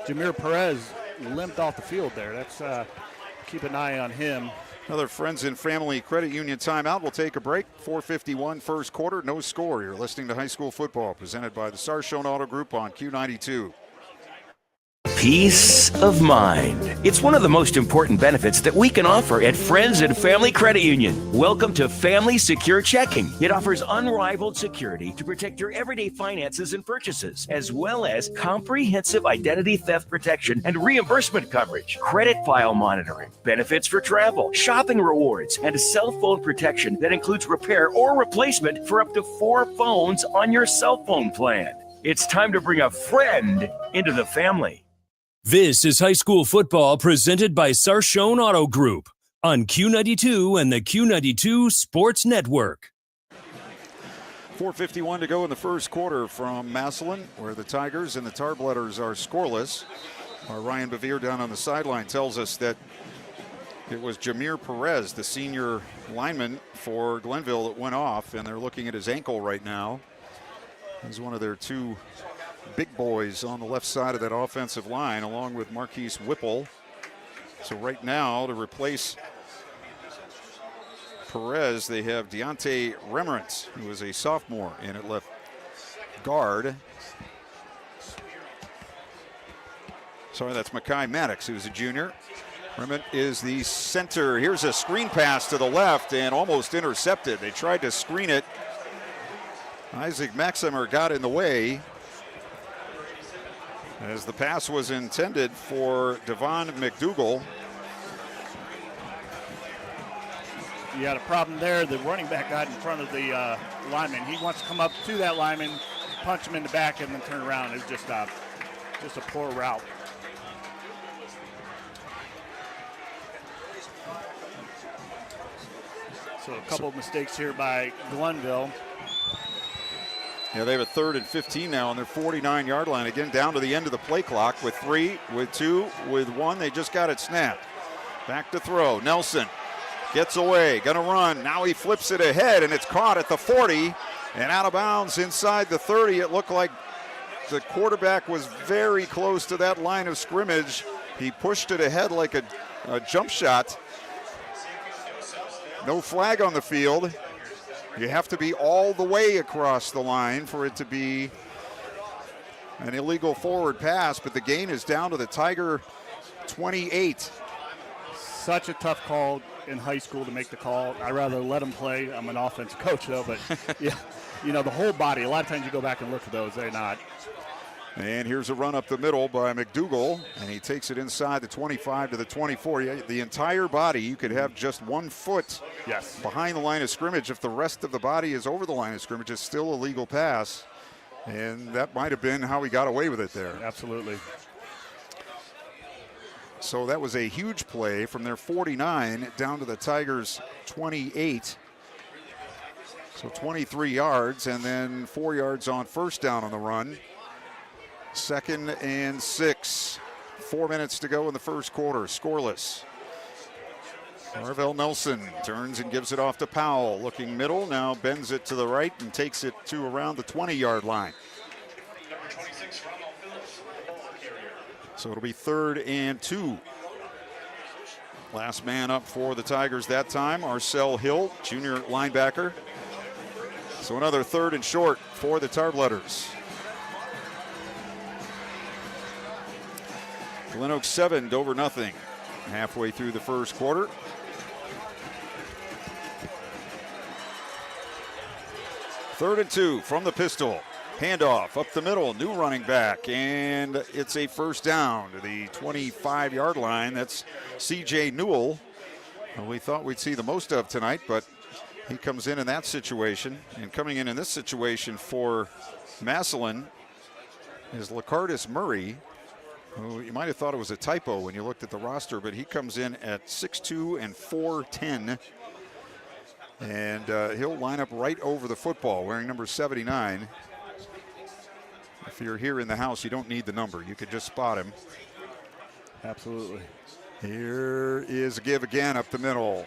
Jameer Perez limped off the field there. That's keep an eye on him. Another Friends and Family Credit Union timeout. We'll take a break. 4:51 first quarter, no score. You're listening to High School Football, presented by the Sarshone Auto Group on Q92. Peace of mind. It's one of the most important benefits that we can offer at Friends and Family Credit Union. Welcome to Family Secure Checking. It offers unrivaled security to protect your everyday finances and purchases, as well as comprehensive identity theft protection and reimbursement coverage, credit file monitoring, benefits for travel, shopping rewards, and cell phone protection that includes repair or replacement for up to 4 phones on your cell phone plan. It's time to bring a friend into the family. This is high school football presented by Sarshone Auto Group on Q92 and the Q92 Sports Network. 4:51 to go in the first quarter from Massillon, where the Tigers and the Tarblooders are scoreless. Our Ryan Bevere down on the sideline tells us that it was Jameer Perez, the senior lineman for Glenville, that went off, and they're looking at his ankle right now. He's one of their 2 big boys on the left side of that offensive line, along with Marquise Whipple. So right now, to replace Perez, they have Deontay Remerant, who is a sophomore in at left guard. Sorry, that's Mackay Maddox, who's a junior. Remerant is the center. Here's a screen pass to the left and almost intercepted. They tried to screen it. Isaac Maximer got in the way, as the pass was intended for Devon McDougal. You had a problem there. The running back got in front of the lineman. He wants to come up to that lineman, punch him in the back, and then turn around. It was just a poor route. So a couple of mistakes here by Glenville. Yeah, they have a 3rd and 15 now on their 49-yard line. Again, down to the end of the play clock with 3, with 2, with 1. They just got it snapped. Back to throw. Nelson gets away, gonna run. Now he flips it ahead, and it's caught at the 40 and out of bounds inside the 30. It looked like the quarterback was very close to that line of scrimmage. He pushed it ahead like a jump shot. No flag on the field. You have to be all the way across the line for it to be an illegal forward pass, but the gain is down to the Tiger 28. Such a tough call in high school to make the call. I'd rather let them play. I'm an offensive coach, though, but yeah, the whole body. A lot of times you go back and look at those. They're not. And here's a run up the middle by McDougal, and he takes it inside the 25 to the 24. The entire body, you could have just 1 foot behind the line of scrimmage. If the rest of the body is over the line of scrimmage, it's still a legal pass. And that might have been how he got away with it there. Absolutely. So that was a huge play from their 49 down to the Tigers' 28. So 23 yards, and then 4 yards on first down on the run. 2nd and 6. 4 minutes to go in the first quarter. Scoreless. Marvell Nelson turns and gives it off to Powell. Looking middle, now bends it to the right and takes it to around the 20-yard line. So it'll be 3rd and 2. Last man up for the Tigers that time, Arcel Hill, junior linebacker. So another 3rd and short for the Tarbletters. Glen Oaks 7, Dover nothing. Halfway through the first quarter. Third and 2 from the pistol. Handoff up the middle, new running back, and it's a first down to the 25-yard line. That's C.J. Newell, who we thought we'd see the most of tonight, but he comes in that situation. And coming in this situation for Massillon is Lacardis Murray, who you might have thought it was a typo when you looked at the roster, but he comes in at 6'2 and 4'10". And he'll line up right over the football, wearing number 79. If you're here in the house, you don't need the number. You could just spot him. Absolutely. Here is a give again up the middle.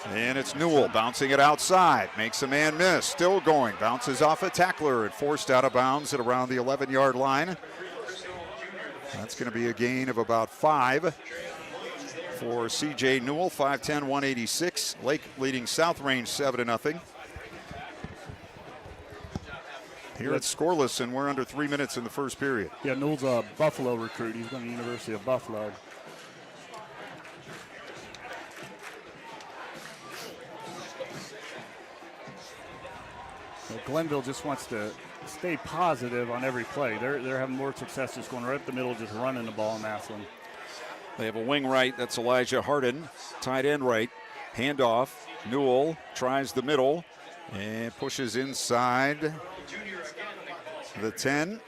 And it's Newell bouncing it outside. Makes a man miss. Still going. Bounces off a tackler and forced out of bounds at around the 11-yard line. That's going to be a gain of about 5 for C.J. Newell, 5'10", 186. Lake leading South Range 7-0. Here it's scoreless, and we're under 3 minutes in the first period. Yeah, Newell's a Buffalo recruit. He's going to the University of Buffalo. So Glenville just wants to stay positive on every play. They're having more success just going right up the middle, just running the ball in Massillon. They have a wing right. That's Elijah Harden. Tight end right. Handoff. Newell tries the middle and pushes inside the 10.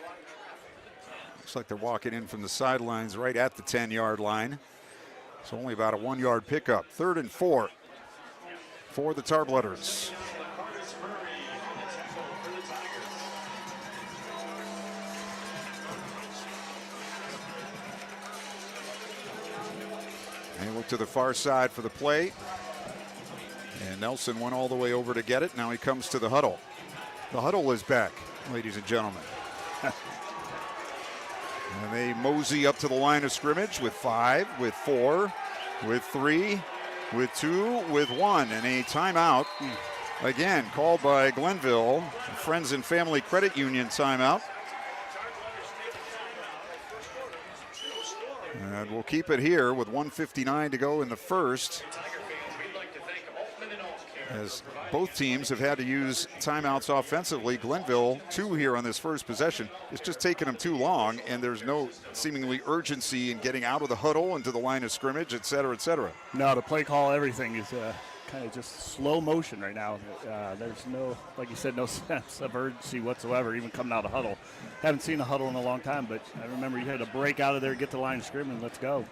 Looks like they're walking in from the sidelines right at the 10-yard line. So only about a 1-yard pickup. 3rd and 4 for the Tarbletters. They look to the far side for the play. And Nelson went all the way over to get it. Now he comes to the huddle. The huddle is back, ladies and gentlemen. And they mosey up to the line of scrimmage with 5, with 4, with 3, with 2, with 1. And a timeout, again, called by Glenville. Friends and Family Credit Union timeout. And we'll keep it here with 1:59 to go in the first, as both teams have had to use timeouts offensively. Glenville, 2 here on this first possession. It's just taking them too long, and there's no seemingly urgency in getting out of the huddle into the line of scrimmage, et cetera, et cetera. No, the play call, everything is kind of just slow motion right now. There's no, like you said, no sense of urgency whatsoever, even coming out of huddle. Haven't seen a huddle in a long time, but I remember you had to break out of there, get the line of scrimmage, and let's go.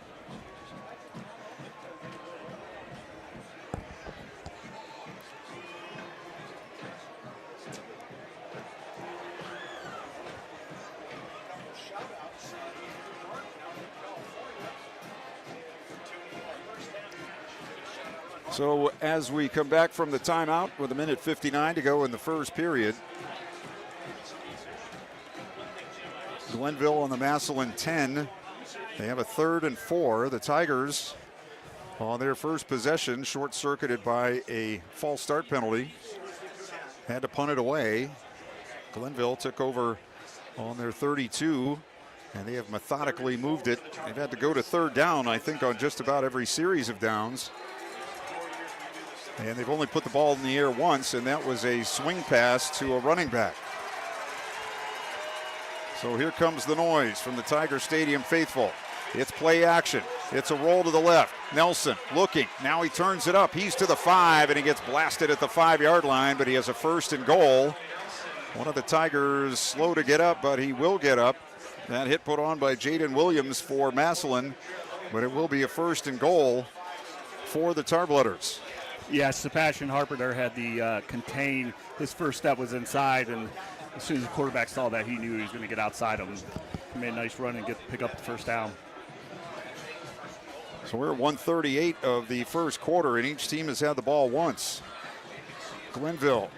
So as we come back from the timeout with 1:59 to go in the first period, Glenville on the Massillon 10. They have a 3rd and 4. The Tigers on their first possession, short-circuited by a false start penalty. Had to punt it away. Glenville took over on their 32, and they have methodically moved it. They've had to go to 3rd down, I think, on just about every series of downs. And they've only put the ball in the air once, and that was a swing pass to a running back. So here comes the noise from the Tiger Stadium faithful. It's play action. It's a roll to the left. Nelson looking. Now he turns it up. He's to the 5, and he gets blasted at the 5-yard line, but he has a 1st and goal. One of the Tigers slow to get up, but he will get up. That hit put on by Jaden Williams for Massillon, but it will be a 1st and goal for the Tarblooders. Yeah, Sebastian Harper there had the contain. His first step was inside, and as soon as the quarterback saw that, he knew he was going to get outside him. He made a nice run and pick up the first down. So we're at 1:38 of the first quarter, and each team has had the ball once. Glenville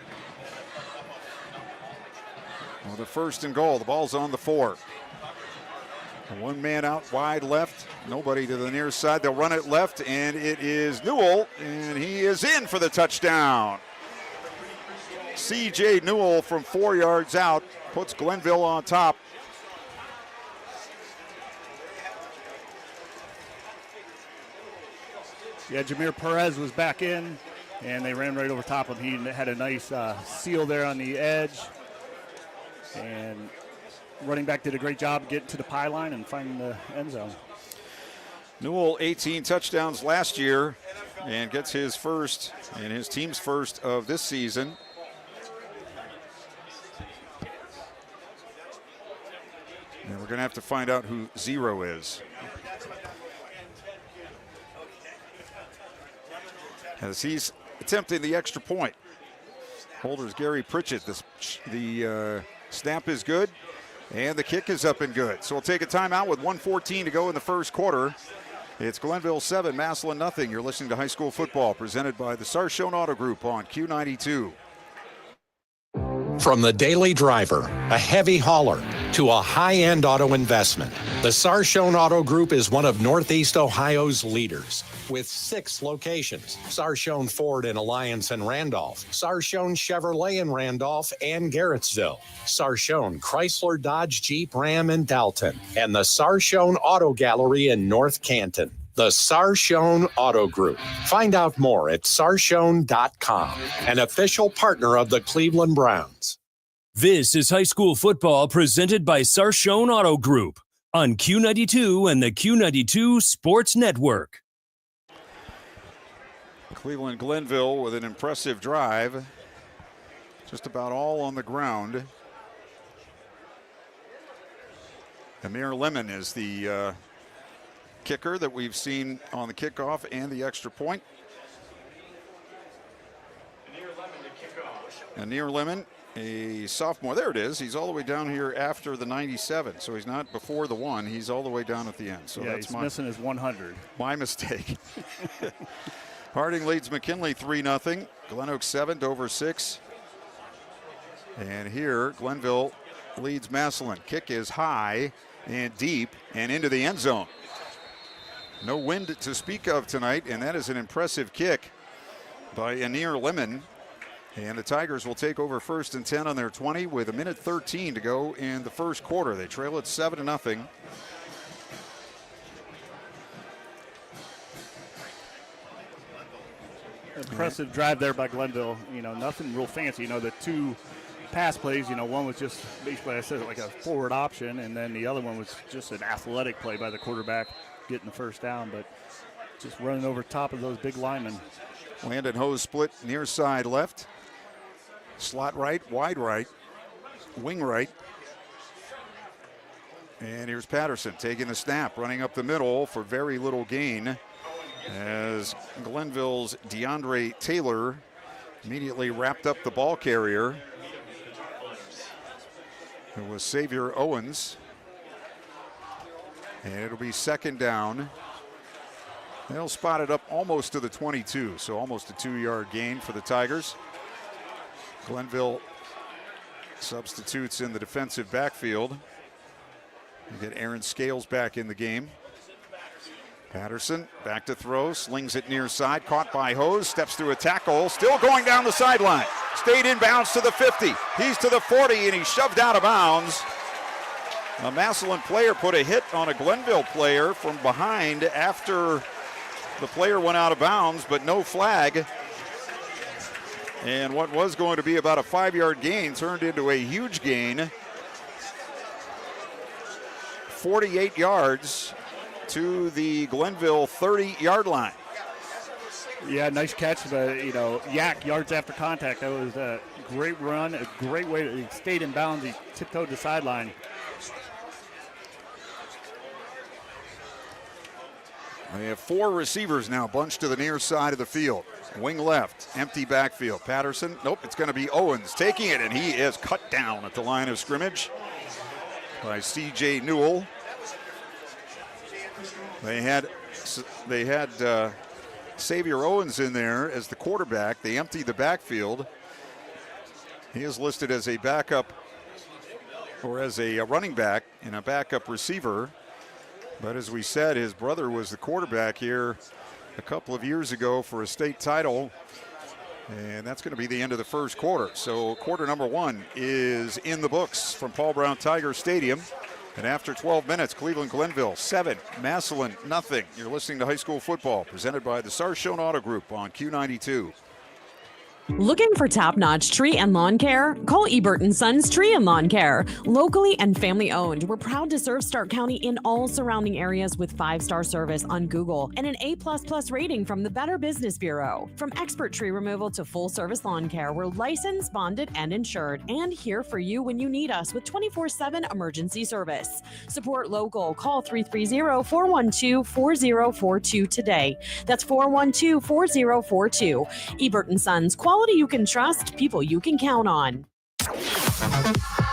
with a 1st and goal. The ball's on the 4. One man out wide left, nobody to the near side. They'll run it left, and it is Newell, and he is in for the touchdown. C.J. Newell from 4 yards out puts Glenville on top. Yeah, Jameer Perez was back in, and they ran right over top of him. He had a nice seal there on the edge, and running back did a great job getting to the pylon and finding the end zone. Newell, 18 touchdowns last year, and gets his first and his team's first of this season. And we're going to have to find out who 0 is. As he's attempting the extra point. Holder's Gary Pritchett. The snap is good, and the kick is up and good. So we'll take a timeout with 1:14 to go in the first quarter. It's Glenville 7, Massillon nothing. You're listening to High School Football, presented by the Sarshone Auto Group on Q92. From the daily driver, a heavy hauler, to a high-end auto investment, the Sarshone Auto Group is one of Northeast Ohio's leaders. With 6 locations: Sarshone Ford in Alliance and Randolph, Sarshone Chevrolet in Randolph and Garrettsville, Sarshone Chrysler Dodge Jeep Ram in Dalton, and the Sarshone Auto Gallery in North Canton. The Sarshone Auto Group. Find out more at sarshone.com, an official partner of the Cleveland Browns. This is high school football presented by Sarshone Auto Group on Q92 and the Q92 Sports Network. Cleveland Glenville with an impressive drive. Just about all on the ground. Amir Lemon is the kicker that we've seen on the kickoff and the extra point. Amir Lemon, a sophomore. There it is. He's all the way down here after the 97, so he's not before the 1. He's all the way down at the end. So yeah, that's he's missing his 100. My mistake. Harding leads McKinley 3-0. Glen Oaks 7, Dover 6. And here, Glenville leads Massillon. Kick is high and deep and into the end zone. No wind to speak of tonight, and that is an impressive kick by Anir Lemon. And the Tigers will take over 1st and 10 on their 20 with 1:13 to go in the first quarter. They trail it 7-0. Impressive drive there by Glenville. You know, nothing real fancy. You know, the 2 pass plays, you know, one was just basically, I said, like a forward option, and then the other one was just an athletic play by the quarterback getting the first down, but just running over top of those big linemen. Landon Hose split near side left, slot right, wide right, wing right. And here's Patterson taking the snap, running up the middle for very little gain, as Glenville's DeAndre Taylor immediately wrapped up the ball carrier. It was Xavier Owens. And it'll be 2nd down They'll spot it up almost to the 22, so almost a 2-yard gain for the Tigers. Glenville substitutes in the defensive backfield. You get Aaron Scales back in the game. Patterson back to throw, slings it near side, caught by Hose, steps through a tackle, still going down the sideline. Stayed inbounds to the 50. He's to the 40, and he's shoved out of bounds. A Massillon player put a hit on a Glenville player from behind after the player went out of bounds, but no flag. And what was going to be about a 5-yard gain turned into a huge gain. 48 yards to the Glenville 30-yard line. Yeah, nice catch. Yak yards after contact. That was a great run, a great way. He stayed in bounds. He tiptoed the sideline. They have 4 receivers now bunched to the near side of the field. Wing left, empty backfield. Patterson, nope, it's going to be Owens taking it, and he is cut down at the line of scrimmage by C.J. Newell. They had Xavier Owens in there as the quarterback. They emptied the backfield. He is listed as a backup or as a running back and a backup receiver. But as we said, his brother was the quarterback here a couple of years ago for a state title. And that's going to be the end of the first quarter. So quarter number 1 is in the books from Paul Brown Tiger Stadium. And after 12 minutes, Cleveland-Glenville 7, Massillon nothing. You're listening to High School Football, presented by the Sarshone Auto Group on Q92. Looking for top-notch tree and lawn care? Call Ebert & Sons Tree and Lawn Care. Locally and family-owned, we're proud to serve Stark County in all surrounding areas with 5-star service on Google and an A++ rating from the Better Business Bureau. From expert tree removal to full-service lawn care, we're licensed, bonded, and insured, and here for you when you need us with 24/7 emergency service. Support local. Call 330-412-4042 today. That's 412-4042. Ebert & Sons. Quality you can trust, people you can count on.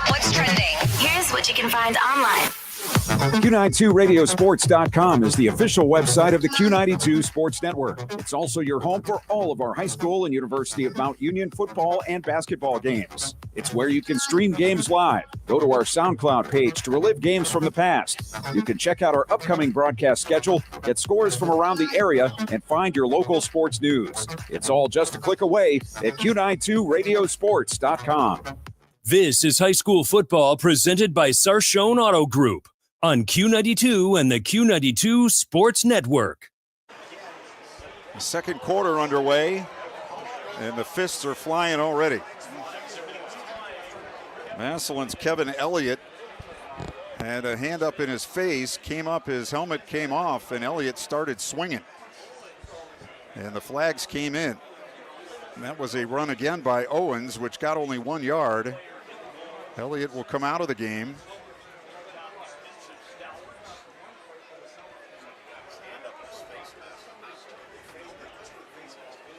What's trending? Here's what you can find online. Q92radiosports.com is the official website of the Q92 Sports Network. It's also your home for all of our high school and University of Mount Union football and basketball games. It's where you can stream games live. Go to our SoundCloud page to relive games from the past. You can check out our upcoming broadcast schedule, get scores from around the area, and find your local sports news. It's all just a click away at Q92radiosports.com. This is high school football presented by Sarshone Auto Group on Q92 and the Q92 Sports Network. The second quarter underway, and the fists are flying already. Massillon's Kevin Elliott had a hand up in his face, came up, his helmet came off, and Elliott started swinging. And the flags came in. And that was a run again by Owens, which got only 1 yard. Elliott will come out of the game.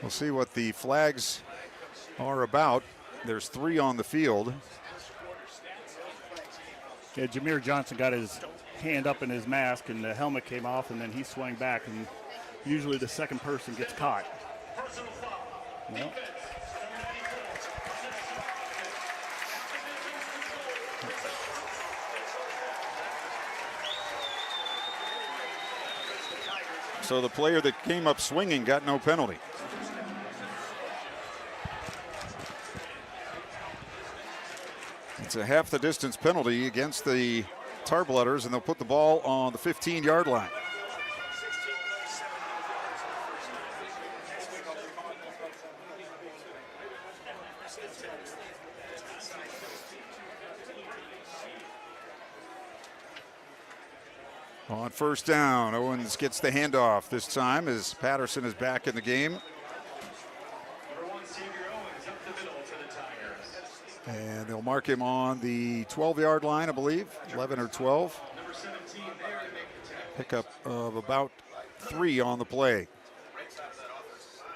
We'll see what the flags are about. There's 3 on the field. Yeah, Jameer Johnson got his hand up in his mask, and the helmet came off, and then he swung back, and usually the second person gets caught. Well. So the player that came up swinging got no penalty. It's a half the distance penalty against the Tarblooders, and they'll put the ball on the 15-yard line. On first down, Owens gets the handoff this time as Patterson is back in the game. And they'll mark him on the 12-yard line, I believe, 11 or 12. Pickup of about 3 on the play.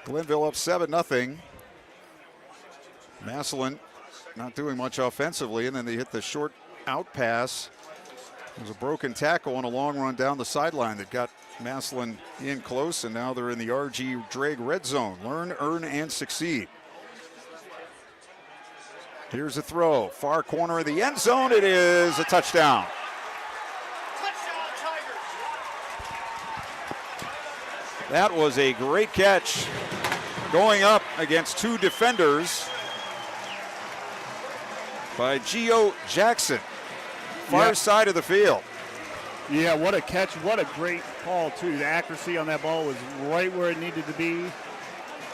Glenville up 7-0. Massillon not doing much offensively, and then they hit the short out pass. It was a broken tackle on a long run down the sideline that got Massillon in close, and now they're in the RG Drag red zone. Learn, earn, and succeed. Here's a throw, far corner of the end zone. It is a touchdown. That was a great catch, going up against two defenders by Gio Jackson, far side of the field. Yeah, what a catch, what a great call too. The accuracy on that ball was right where it needed to be.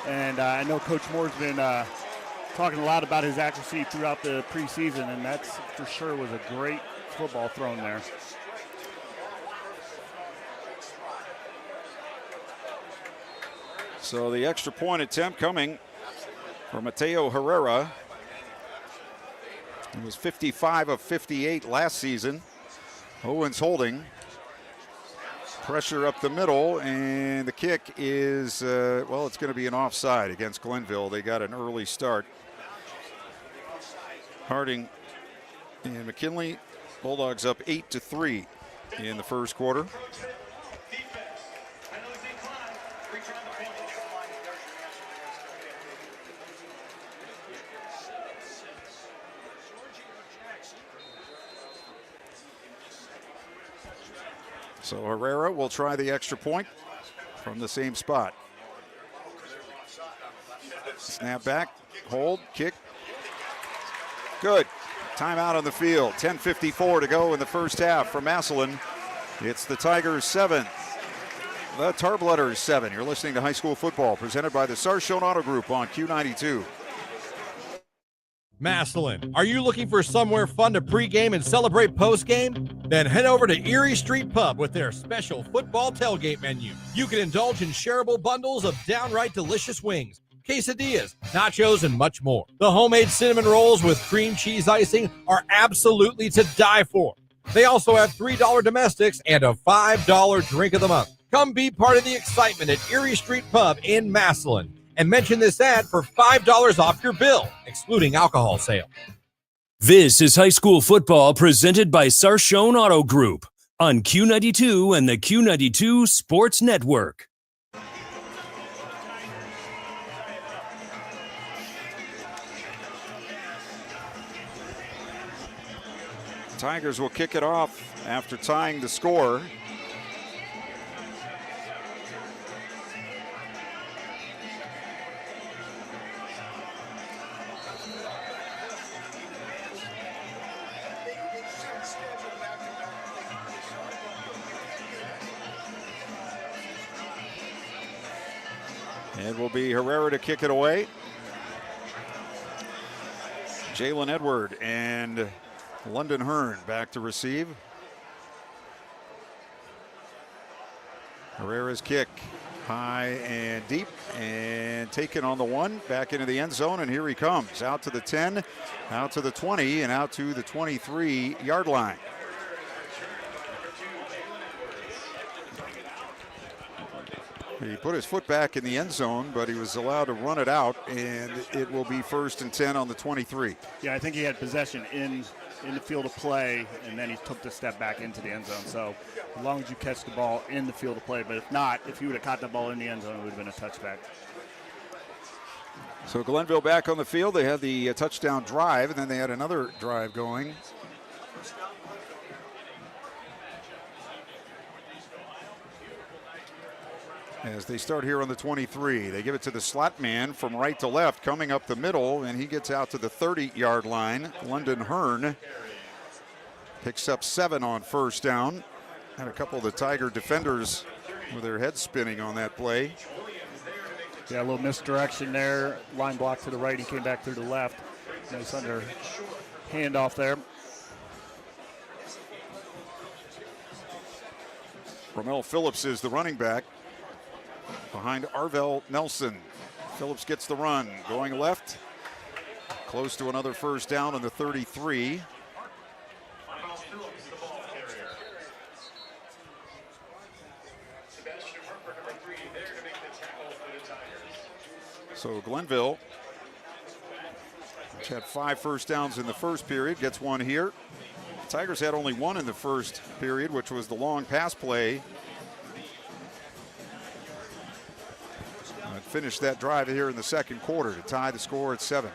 And I know Coach Moore's been talking a lot about his accuracy throughout the preseason, and that's for sure was a great football thrown there. So the extra point attempt coming from Mateo Herrera. He was 55 of 58 last season. Owens holding. Pressure up the middle, and the kick is, well, it's going to be an offside against Glenville. They got an early start. Harding and McKinley, Bulldogs up 8-3 in the first quarter. So Herrera will try the extra point from the same spot. Snap back, hold, kick. Good. Timeout on the field. 10:54 to go in the first half for Massillon. It's the Tigers 7, the Tarbletters 7. You're listening to High School Football, presented by the Sarshone Auto Group on Q92. Massillon, are you looking for somewhere fun to pregame and celebrate postgame? Then head over to Erie Street Pub with their special football tailgate menu. You can indulge in shareable bundles of downright delicious wings, quesadillas, nachos, and much more. The homemade cinnamon rolls with cream cheese icing are absolutely to die for. They also have $3 domestics and a $5 drink of the month. Come be part of the excitement at Erie Street Pub in Massillon. And mention this ad for $5 off your bill, excluding alcohol sale. This is high school football presented by Sarshone Auto Group on Q92 and the Q92 Sports Network. Tigers will kick it off after tying the score. It will be Herrera to kick it away. Jalen Edward and London Hearn back to receive. Herrera's kick high and deep and taken on the one, back into the end zone, and here he comes. Out to the 10, out to the 20, and out to the 23-yard line. He put his foot back in the end zone, but he was allowed to run it out, and it will be 1st and 10 on the 23. Yeah, I think he had possession in the field of play, and then he took the step back into the end zone. So as long as you catch the ball in the field of play, but if not, if you would have caught the ball in the end zone, it would have been a touchback. So Glenville back on the field. They had the touchdown drive, and then they had another drive going. As they start here on the 23, they give it to the slot man from right to left, coming up the middle, and he gets out to the 30-yard line. London Hearn picks up 7 on 1st down. And a couple of the Tiger defenders with their heads spinning on that play. Yeah, a little misdirection there. Line block to the right, he came back through the left. Nice under handoff there. Romel Phillips is the running back behind Arvell Nelson. Phillips gets the run, going left, close to another 1st down on the 33. So Glenville, which had 5 first downs in the first period, gets one here. The Tigers had only one in the first period, which was the long pass play finish that drive here in the second quarter to tie the score at 7.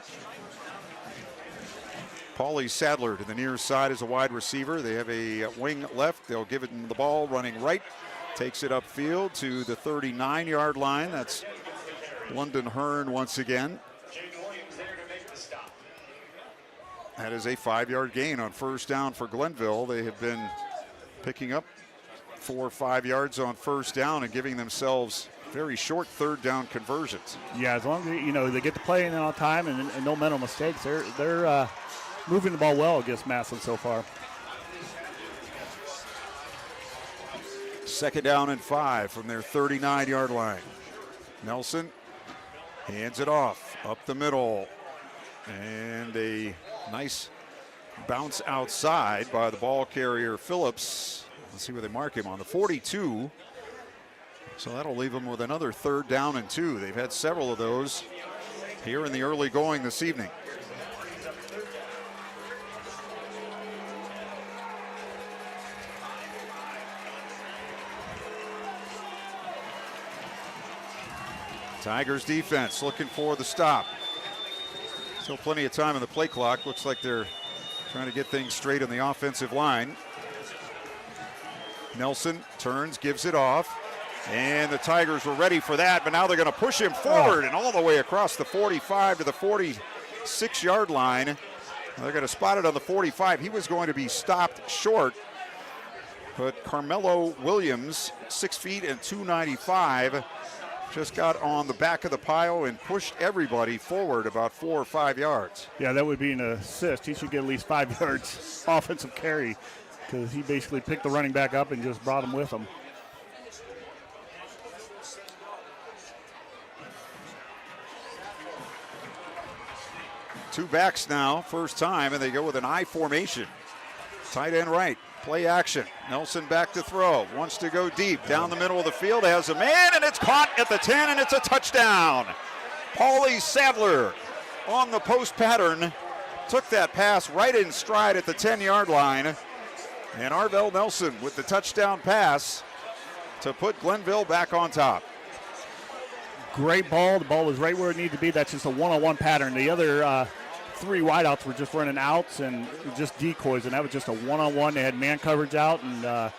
Paulie Sadler to the near side as a wide receiver. They have a wing left. They'll give it the ball running right. Takes it upfield to the 39-yard line. That's London Hearn once again. That is a 5-yard gain on first down for Glenville. They have been picking up 4 or 5 yards on first down and giving themselves very short third down conversions. Yeah, as long as they get the play in on time and no mental mistakes, they're moving the ball well against Massillon so far. Second down and 5 from their 39-yard line. Nelson hands it off up the middle, and a nice bounce outside by the ball carrier Phillips. Let's see where they mark him on the 42. So that'll leave them with another third down and 2. They've had several of those here in the early going this evening. Tigers defense looking for the stop. Still plenty of time on the play clock. Looks like they're trying to get things straight on the offensive line. Nelson turns, gives it off, and the Tigers were ready for that, but now they're going to push him forward and all the way across the 45 to the 46-yard line. They're going to spot it on the 45. He was going to be stopped short, but Carmelo Williams, 6 feet and 295, just got on the back of the pile and pushed everybody forward about 4 or 5 yards. Yeah, that would be an assist. He should get at least 5 yards offensive carry because he basically picked the running back up and just brought him with him. Two backs now, first time, and they go with an I formation. Tight end right. Play action. Nelson back to throw. Wants to go deep. Down the middle of the field. Has a man, and it's caught at the 10, and it's a touchdown. Paulie Sadler on the post pattern. Took that pass right in stride at the 10-yard line. And Arvell Nelson with the touchdown pass to put Glenville back on top. Great ball. The ball was right where it needed to be. That's just a one-on-one pattern. The other 3 wideouts were just running outs and just decoys, and that was just a one-on-one. They had man coverage out, and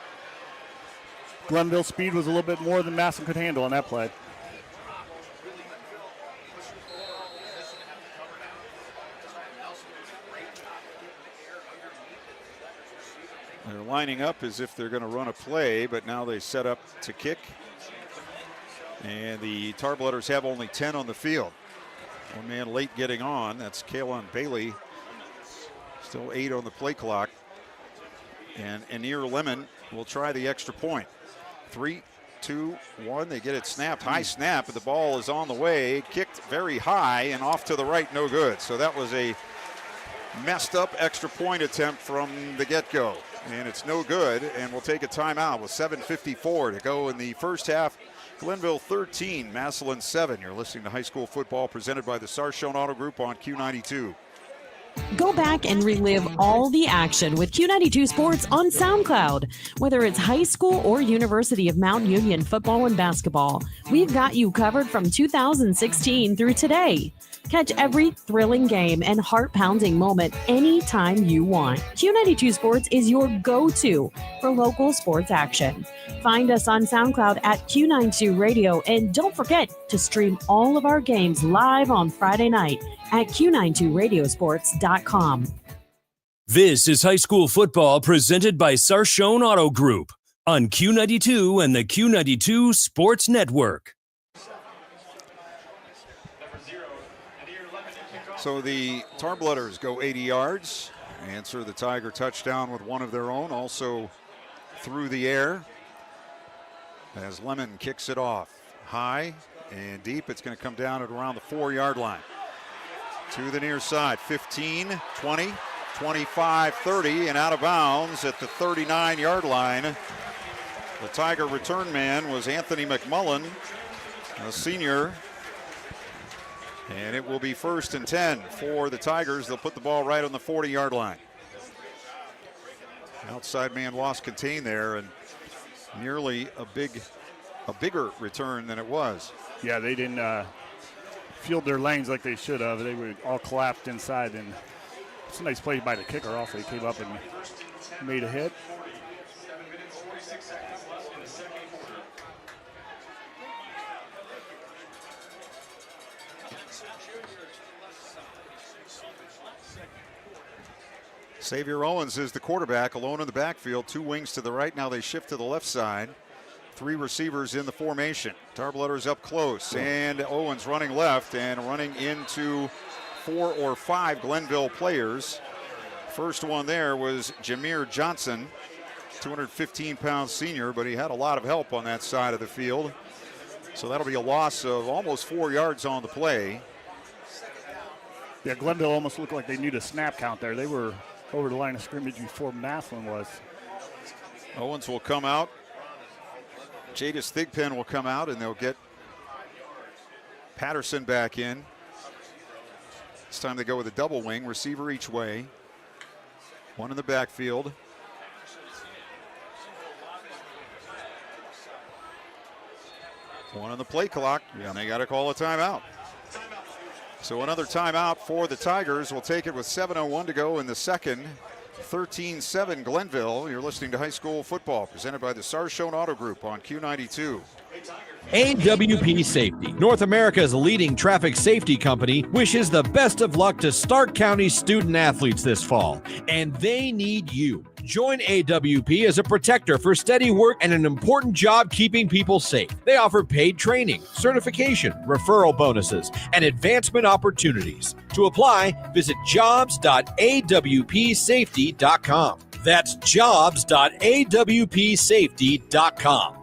Glenville's speed was a little bit more than Massillon could handle on that play. They're lining up as if they're going to run a play, but now they set up to kick. And the Tarbletters have only 10 on the field. One man late getting on. That's Kaylon Bailey. Still 8 on the play clock. And Anir Lemon will try the extra point. 3, 2, 1. They get it snapped. High snap, but the ball is on the way. Kicked very high and off to the right. No good. So that was a messed up extra point attempt from the get-go. And it's no good. And we'll take a timeout with 7:54 to go in the first half. Glenville 13, Massillon 7. You're listening to High School Football presented by the Sarshone Auto Group on Q92. Go back and relive all the action with Q92 Sports on SoundCloud. Whether it's high school or University of Mount Union football and basketball, we've got you covered from 2016 through today. Catch every thrilling game and heart-pounding moment anytime you want. Q92 Sports is your go-to for local sports action. Find us on SoundCloud at Q92 Radio, and don't forget to stream all of our games live on Friday night at Q92Radiosports.com. This is high school football presented by Sarshone Auto Group on Q92 and the Q92 Sports Network. So the Tarbletters go 80 yards, answer the Tiger touchdown with one of their own, also through the air as Lemon kicks it off high and deep. It's going to come down at around the 4-yard line. To the near side, 15, 20, 25, 30, and out of bounds at the 39-yard line. The Tiger return man was Anthony McMullen, a senior. And it will be 1st and 10 for the Tigers. They'll put the ball right on the 40-yard line. Outside man lost contain there, and nearly a big a bigger return than it was. Yeah, they didn't field their lanes like they should have. They were all collapsed inside, and it's a nice play by the kicker also. He came up and made a hit. Xavier Owens is the quarterback, alone in the backfield, 2 wings to the right. Now they shift to the left side. 3 receivers in the formation. Tarbletter's up close, and Owens running left and running into 4 or 5 Glenville players. First one there was Jameer Johnson, 215-pound senior, but he had a lot of help on that side of the field. So that'll be a loss of almost 4 yards on the play. Yeah, Glenville almost looked like they needed a snap count there. They were over the line of scrimmage before Massillon was. Owens will come out. Jadis Thigpen will come out, and they'll get Patterson back in. This time they go with a double wing, receiver each way. 1 in the backfield. One on the play clock, and they got to call a timeout. So another timeout for the Tigers. We'll take it with 7:01 to go in the second. 13-7 Glenville. You're listening to high school football presented by the Sarshone Auto Group on Q92. AWP Safety, North America's leading traffic safety company, wishes the best of luck to Stark County student athletes this fall, and they need you. Join AWP as a protector for steady work and an important job keeping people safe. They offer paid training, certification, referral bonuses, and advancement opportunities. To apply, visit jobs.awpsafety.com. That's jobs.awpsafety.com.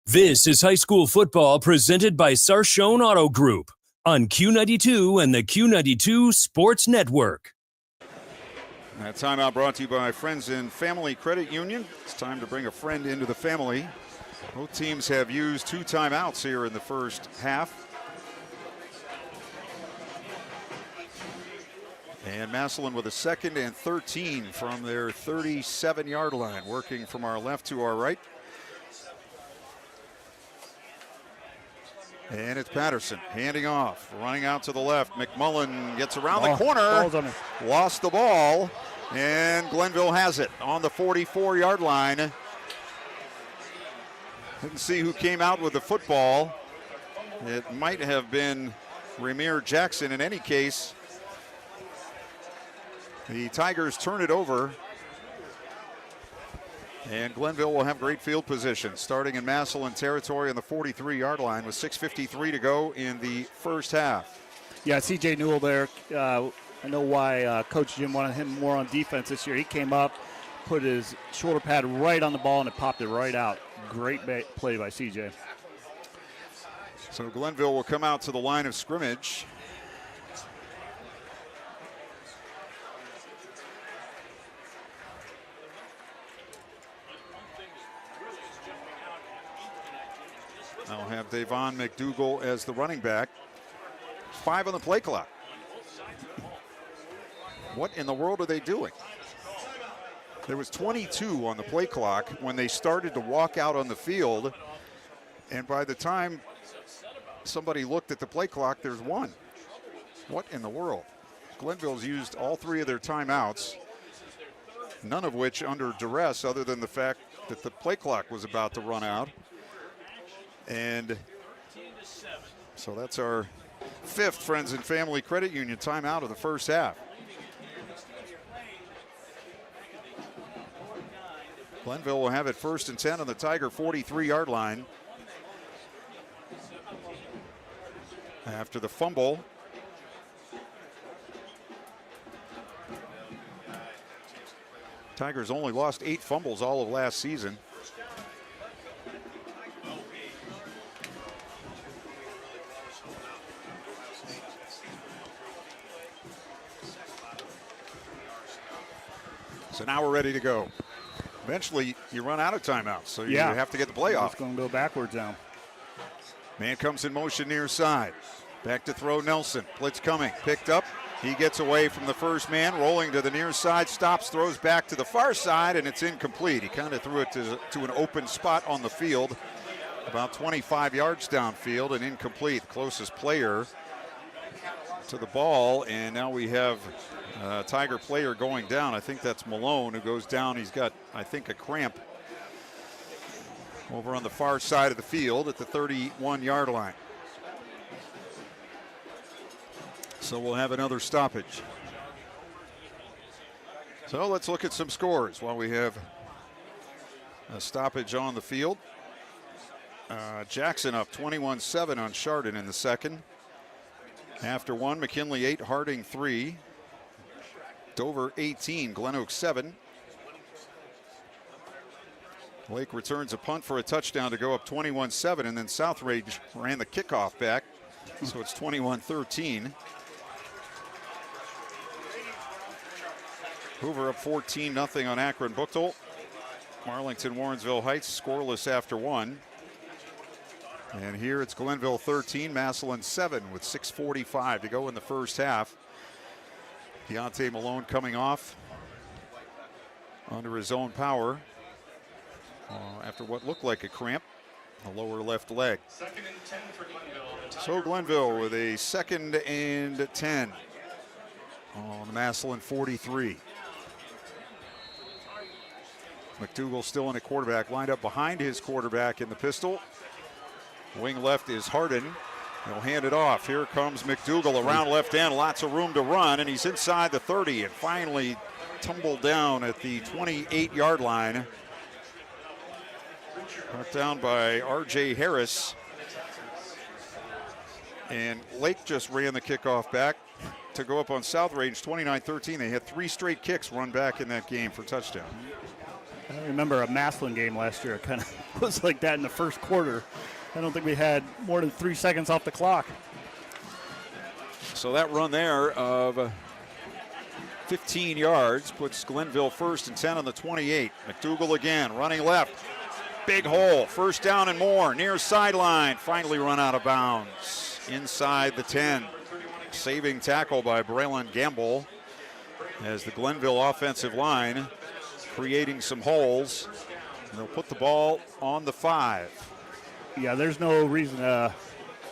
This is high school football presented by Sarshone Auto Group on Q92 and the Q92 Sports Network. That timeout brought to you by Friends and Family Credit Union. It's time to bring a friend into the family. Both teams have used 2 timeouts here in the first half. And Massillon with a 2nd and 13 from their 37-yard line, working from our left to our right. And it's Patterson handing off, running out to the left. McMullen gets around the corner, lost the ball, and Glenville has it on the 44-yard line. Didn't see who came out with the football. It might have been Ramir Jackson. In any case, the Tigers turn it over. And Glenville will have great field position, starting in Massillon territory on the 43-yard line with 6:53 to go in the first half. Yeah, C.J. Newell there. I know why Coach Jim wanted him more on defense this year. He came up, put his shoulder pad right on the ball, and it popped it right out. Great play by C.J. So Glenville will come out to the line of scrimmage. I'll have Davon McDougal as the running back. 5 on the play clock. What in the world are they doing? There was 22 on the play clock when they started to walk out on the field. And by the time somebody looked at the play clock, there's 1. What in the world? Glenville's used all 3 of their timeouts, none of which under duress other than the fact that the play clock was about to run out. And so that's our 5th Friends and Family Credit Union timeout of the first half. Glenville will have it 1st and 10 on the Tiger 43-yard line. After the fumble, Tigers only lost 8 fumbles all of last season. So now we're ready to go. Eventually, you run out of timeouts, so you have to get the play off. It's going to go backwards now. Man comes in motion near side. Back to throw Nelson. Blitz coming. Picked up. He gets away from the first man, rolling to the near side, stops, throws back to the far side, and it's incomplete. He kind of threw it to an open spot on the field. about 25 yards downfield and incomplete. Closest player to the ball, and now we have a Tiger player going down. I think that's Malone who goes down. He's got, I think, a cramp over on the far side of the field at the 31-yard line. So we'll have another stoppage. So let's look at some scores while we have a stoppage on the field. Jackson up 21-7 on Chardon in the second. After one, McKinley 8, Harding 3. Dover 18, Glen Oak 7. Lake returns a punt for a touchdown to go up 21-7, and then Southridge ran the kickoff back, so it's 21-13. Hoover up 14-0 on Akron Buchtel. Marlington Warrensville Heights scoreless after one. And here it's Glenville 13, Massillon 7 with 6:45 to go in the first half. Deontay Malone coming off under his own power after what looked like a cramp, the lower left leg. So Glenville with a 2nd and 10 on the Massillon 43. McDougal still in a quarterback, lined up behind his quarterback in the pistol. Wing left is Hardin. He'll hand it off. Here comes McDougal around left end. Lots of room to run, and he's inside the 30 and finally tumbled down at the 28-yard line. Brought down by R.J. Harris. And Lake just ran the kickoff back to go up on South Range 29-13. They had 3 straight kicks run back in that game for touchdown. I remember a Massillon game last year. It kind of was like that in the first quarter. I don't think we had more than 3 seconds off the clock. So that run there of 15 yards puts Glenville 1st and 10 on the 28. McDougal again, running left. Big hole, 1st down and more, near sideline. Finally run out of bounds inside the 10. Saving tackle by Braylon Gamble as the Glenville offensive line creating some holes. And they'll put the ball on the 5. Yeah, there's no reason to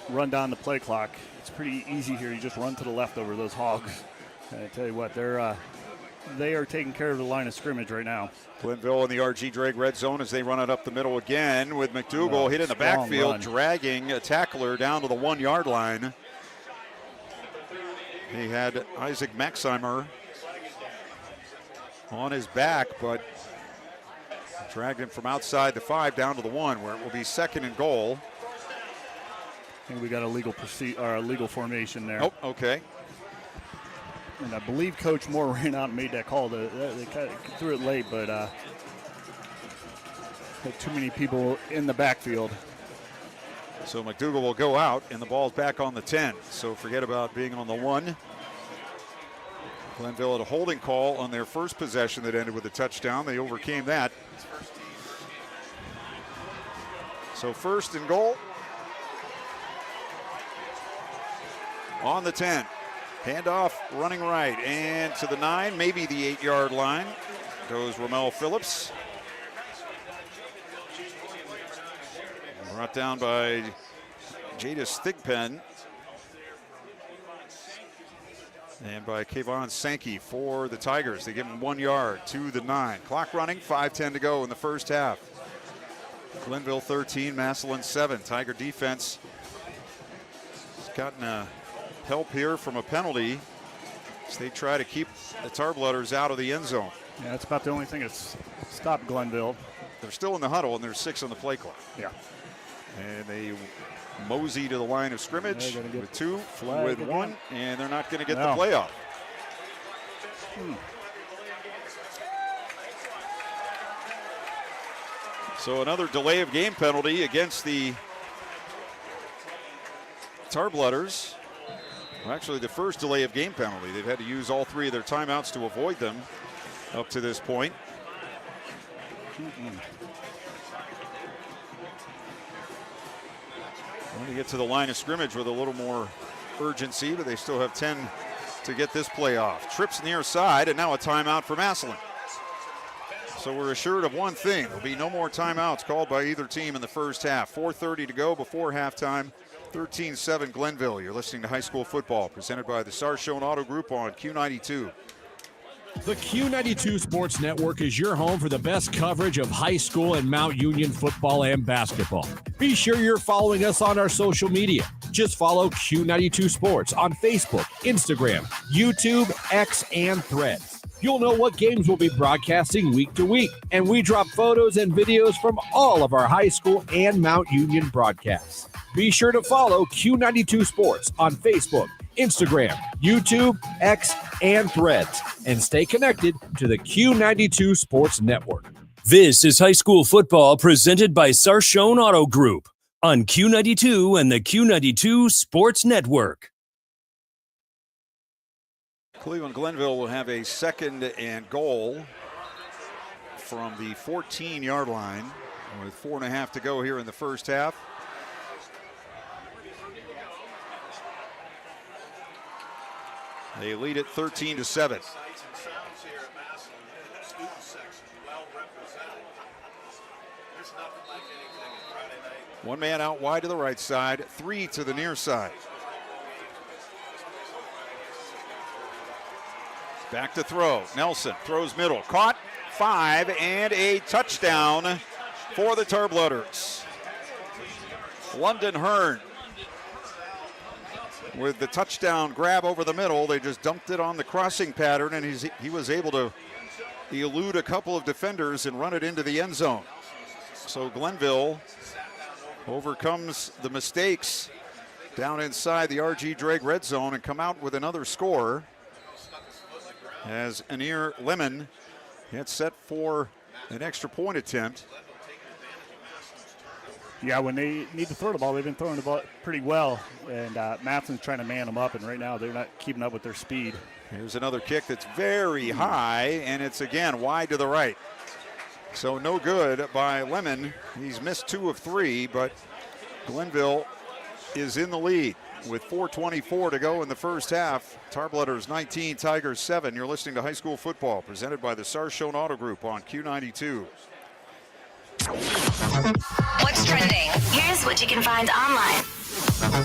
run down the play clock. It's pretty easy here. You just run to the left over those hogs. And I tell you what, they are taking care of the line of scrimmage right now. Glenville in the RG Drag red zone as they run it up the middle again with McDougal hit in the backfield, dragging a tackler down to the 1-yard line. He had Isaac Maxheimer on his back, but dragged him from outside the 5 down to the 1, where it will be 2nd and goal. I think we got a legal formation there. Oh, okay. And I believe Coach Moore ran out and made that call. They kind of threw it late, but had too many people in the backfield. So McDougal will go out, and the ball's back on the 10. So forget about being on the 1. Glenville had a holding call on their first possession that ended with a touchdown. They overcame that. So 1st and goal on the 10. Handoff running right and to the 9, maybe the 8-yard line. Goes Ramel Phillips. Brought down by Jadis Thigpen. And by Kayvon Sankey for the Tigers. They give him 1 yard to the 9. Clock running, 5:10 to go in the first half. Glenville 13, Massillon 7. Tiger defense has gotten help here from a penalty as they try to keep the Tarblooders out of the end zone. Yeah, that's about the only thing that's stopped Glenville. They're still in the huddle, and there's 6 on the play clock. Yeah. And they mosey to the line of scrimmage with 2, with 1, and they're not going to get the playoff. So another delay of game penalty against the Tarblooders. Well, actually, the first delay of game penalty. They've had to use all 3 of their timeouts to avoid them up to this point. Want to get to the line of scrimmage with a little more urgency, but they still have 10 to get this play off. Trips near side, and now a timeout for Massillon. So we're assured of one thing. There'll be no more timeouts called by either team in the first half. 4:30 to go before halftime. 13-7 Glenville. You're listening to High School Football, presented by the Sarshone Auto Group on Q92. The Q92 Sports Network is your home for the best coverage of high school and Mount Union football and basketball. Be sure you're following us on our social media. Just follow Q92 Sports on Facebook, Instagram, YouTube, X, and Threads. You'll know what games we'll be broadcasting week to week, and we drop photos and videos from all of our high school and Mount Union broadcasts. Be sure to follow Q92 Sports on Facebook, Instagram, YouTube, X, and Threads, and stay connected to the Q92 Sports Network. This is high school football presented by Sarshone Auto Group on Q92 and the Q92 Sports Network. Cleveland Glenville will have a 2nd and goal from the 14-yard line with 4.5 to go here in the first half. They lead it 13-7. One man out wide to the right side, 3 to the near side. Back to throw. Nelson throws middle. Caught. 5 and a touchdown for the Tarblooders. London Hearn with the touchdown grab over the middle. They just dumped it on the crossing pattern, and he was able to elude a couple of defenders and run it into the end zone. So Glenville overcomes the mistakes down inside the R.G. Drake red zone and come out with another score as Anir Lemon gets set for an extra point attempt. Yeah, when they need to throw the ball, they've been throwing the ball pretty well, and Massillon's trying to man them up, and right now they're not keeping up with their speed. Here's another kick that's very high, and it's again wide to the right. So no good by Lemon. He's missed 2 of 3, but Glenville is in the lead with 4:24 to go in the first half. Tarblooders 19, Tigers 7. You're listening to High School Football, presented by the Sarshone Auto Group on Q92. What's trending? Here's what you can find online.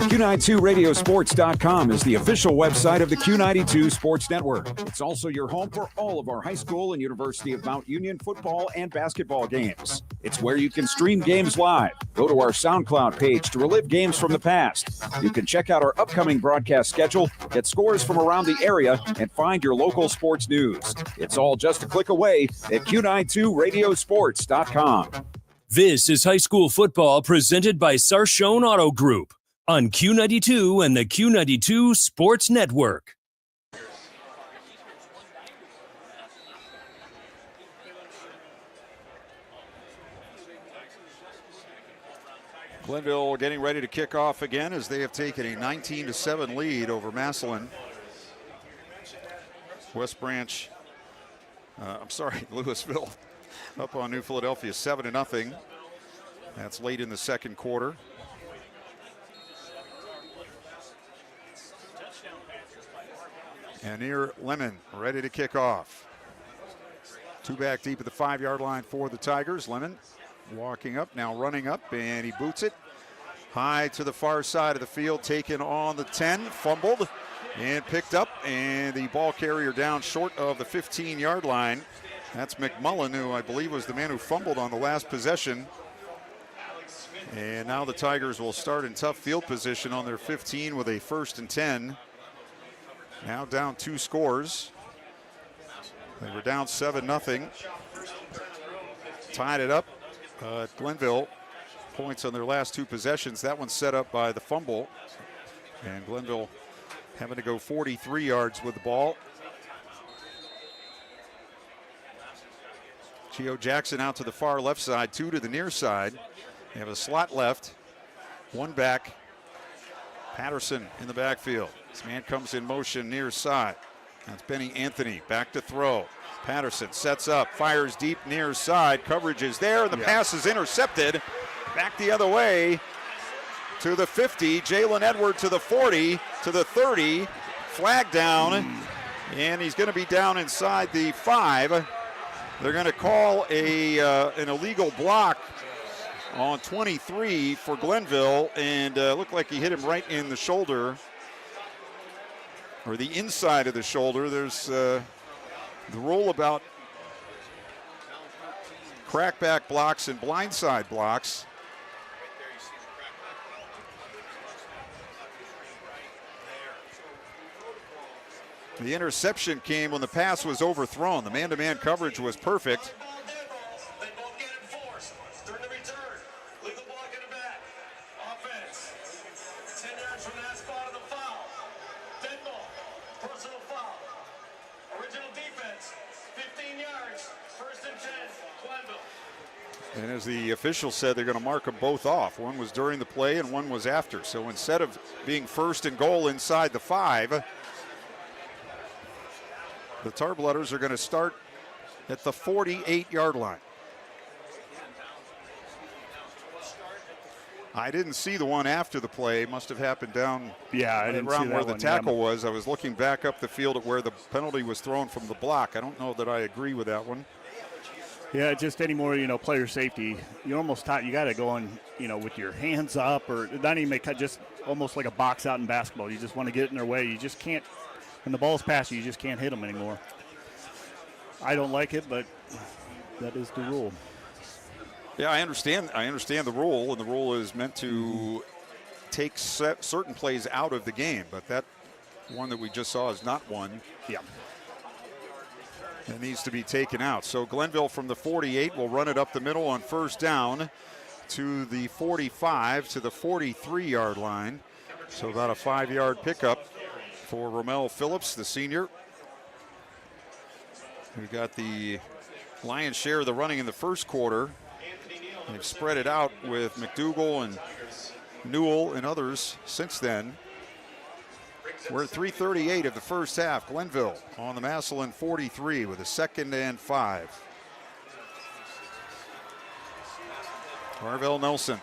Q92radiosports.com is the official website of the Q92 Sports Network. It's also your home for all of our high school and University of Mount Union football and basketball games. It's where you can stream games live. Go to our SoundCloud page to relive games from the past. You can check out our upcoming broadcast schedule, get scores from around the area, and find your local sports news. It's all just a click away at Q92radiosports.com. This is high school football presented by Sarshone Auto Group on Q92 and the Q92 Sports Network. Glenville getting ready to kick off again as they have taken a 19-7 lead over Massillon. Louisville up on New Philadelphia 7-0. That's late in the second quarter. Anir Lemon ready to kick off. 2 back deep at the 5-yard line for the Tigers. Lemon walking up, now running up, and he boots it high to the far side of the field, taken on the 10, fumbled and picked up, and the ball carrier down short of the 15-yard line. That's McMullen, who I believe was the man who fumbled on the last possession. And now the Tigers will start in tough field position on their 15 with a 1st and 10. Now down 2 scores. They were down 7-0. Tied it up. Glenville points on their last 2 possessions. That one's set up by the fumble. And Glenville having to go 43 yards with the ball. Gio Jackson out to the far left side, 2 to the near side. They have a slot left, 1 back. Patterson in the backfield. This man comes in motion near side. That's Benny Anthony back to throw. Patterson sets up, fires deep near side. Coverage is there, and the pass is intercepted. Back the other way to the 50. Jalen Edward to the 40, to the 30. Flag down, and he's going to be down inside the 5. They're going to call an illegal block on 23 for Glenville, and looked like he hit him right in the shoulder, or the inside of the shoulder. There's the rule about crackback blocks and blindside blocks. The interception came when the pass was overthrown. The man-to-man coverage was perfect. And as the official said, they're going to mark them both off. One was during the play and one was after. So instead of being first and goal inside the 5, the Tarblooders are going to start at the 48-yard line. I didn't see the one after the play. It must have happened down around where the tackle was. I was looking back up the field at where the penalty was thrown from the block. I don't know that I agree with that one. Yeah, just any more, player safety. You're almost taught you got to go on, with your hands up, or not even just almost like a box out in basketball. You just want to get in their way. You just can't, when the ball's past you, you just can't hit them anymore. I don't like it, but that is the rule. Yeah, I understand the rule, and the rule is meant to take certain plays out of the game, but that one that we just saw is not one. Yeah. It needs to be taken out. So Glenville from the 48 will run it up the middle on first down to the 45 to the 43-yard line. So about a 5-yard pickup for Romel Phillips, the senior. We got the lion's share of the running in the first quarter. They've spread it out with McDougal and Newell and others since then. We're at 3:38 of the first half. Glenville on the Massillon 43 with a 2nd and 5. Carvel Nelson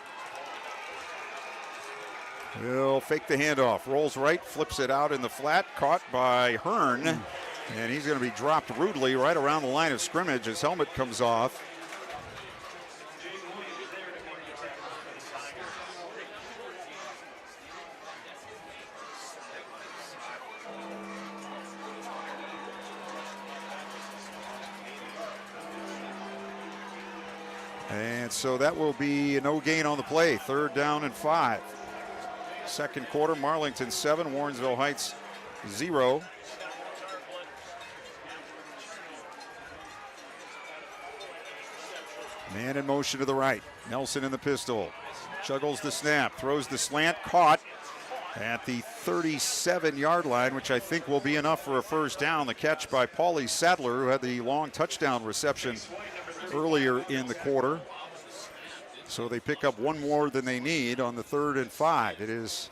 will fake the handoff. Rolls right, flips it out in the flat. Caught by Hearn. And he's going to be dropped rudely right around the line of scrimmage. His helmet comes off. And so that will be no gain on the play. 3rd down and 5. Second quarter, Marlington 7, Warrensville Heights 0. Man in motion to the right. Nelson in the pistol. Juggles the snap, throws the slant, caught at the 37-yard line, which I think will be enough for a first down. The catch by Paulie Sadler, who had the long touchdown reception earlier in the quarter. So they pick up one more than they need on the 3rd and 5. It is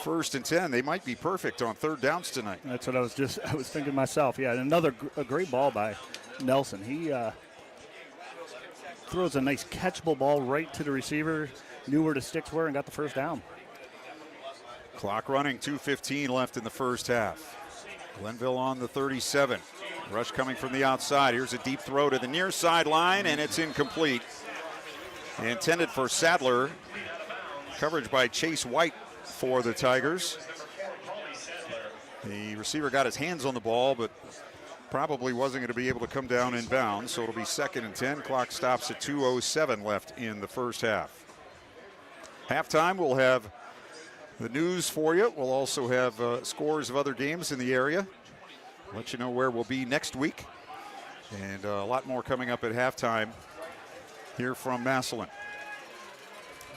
1st and 10. They might be perfect on 3rd downs tonight. That's what I was thinking myself. Yeah, another great ball by Nelson. He throws a nice catchable ball right to the receiver, knew where the sticks were, and got the first down. Clock running, 2:15 left in the first half. Glenville on the 37. Rush coming from the outside. Here's a deep throw to the near sideline, and it's incomplete. Intended for Sadler. Coverage by Chase White for the Tigers. The receiver got his hands on the ball, but probably wasn't going to be able to come down in bounds, so it'll be 2nd and 10. Clock stops at 2:07 left in the first half. Halftime, we'll have the news for you. We'll also have scores of other games in the area. Let you know where we'll be next week. And a lot more coming up at halftime here from Massillon.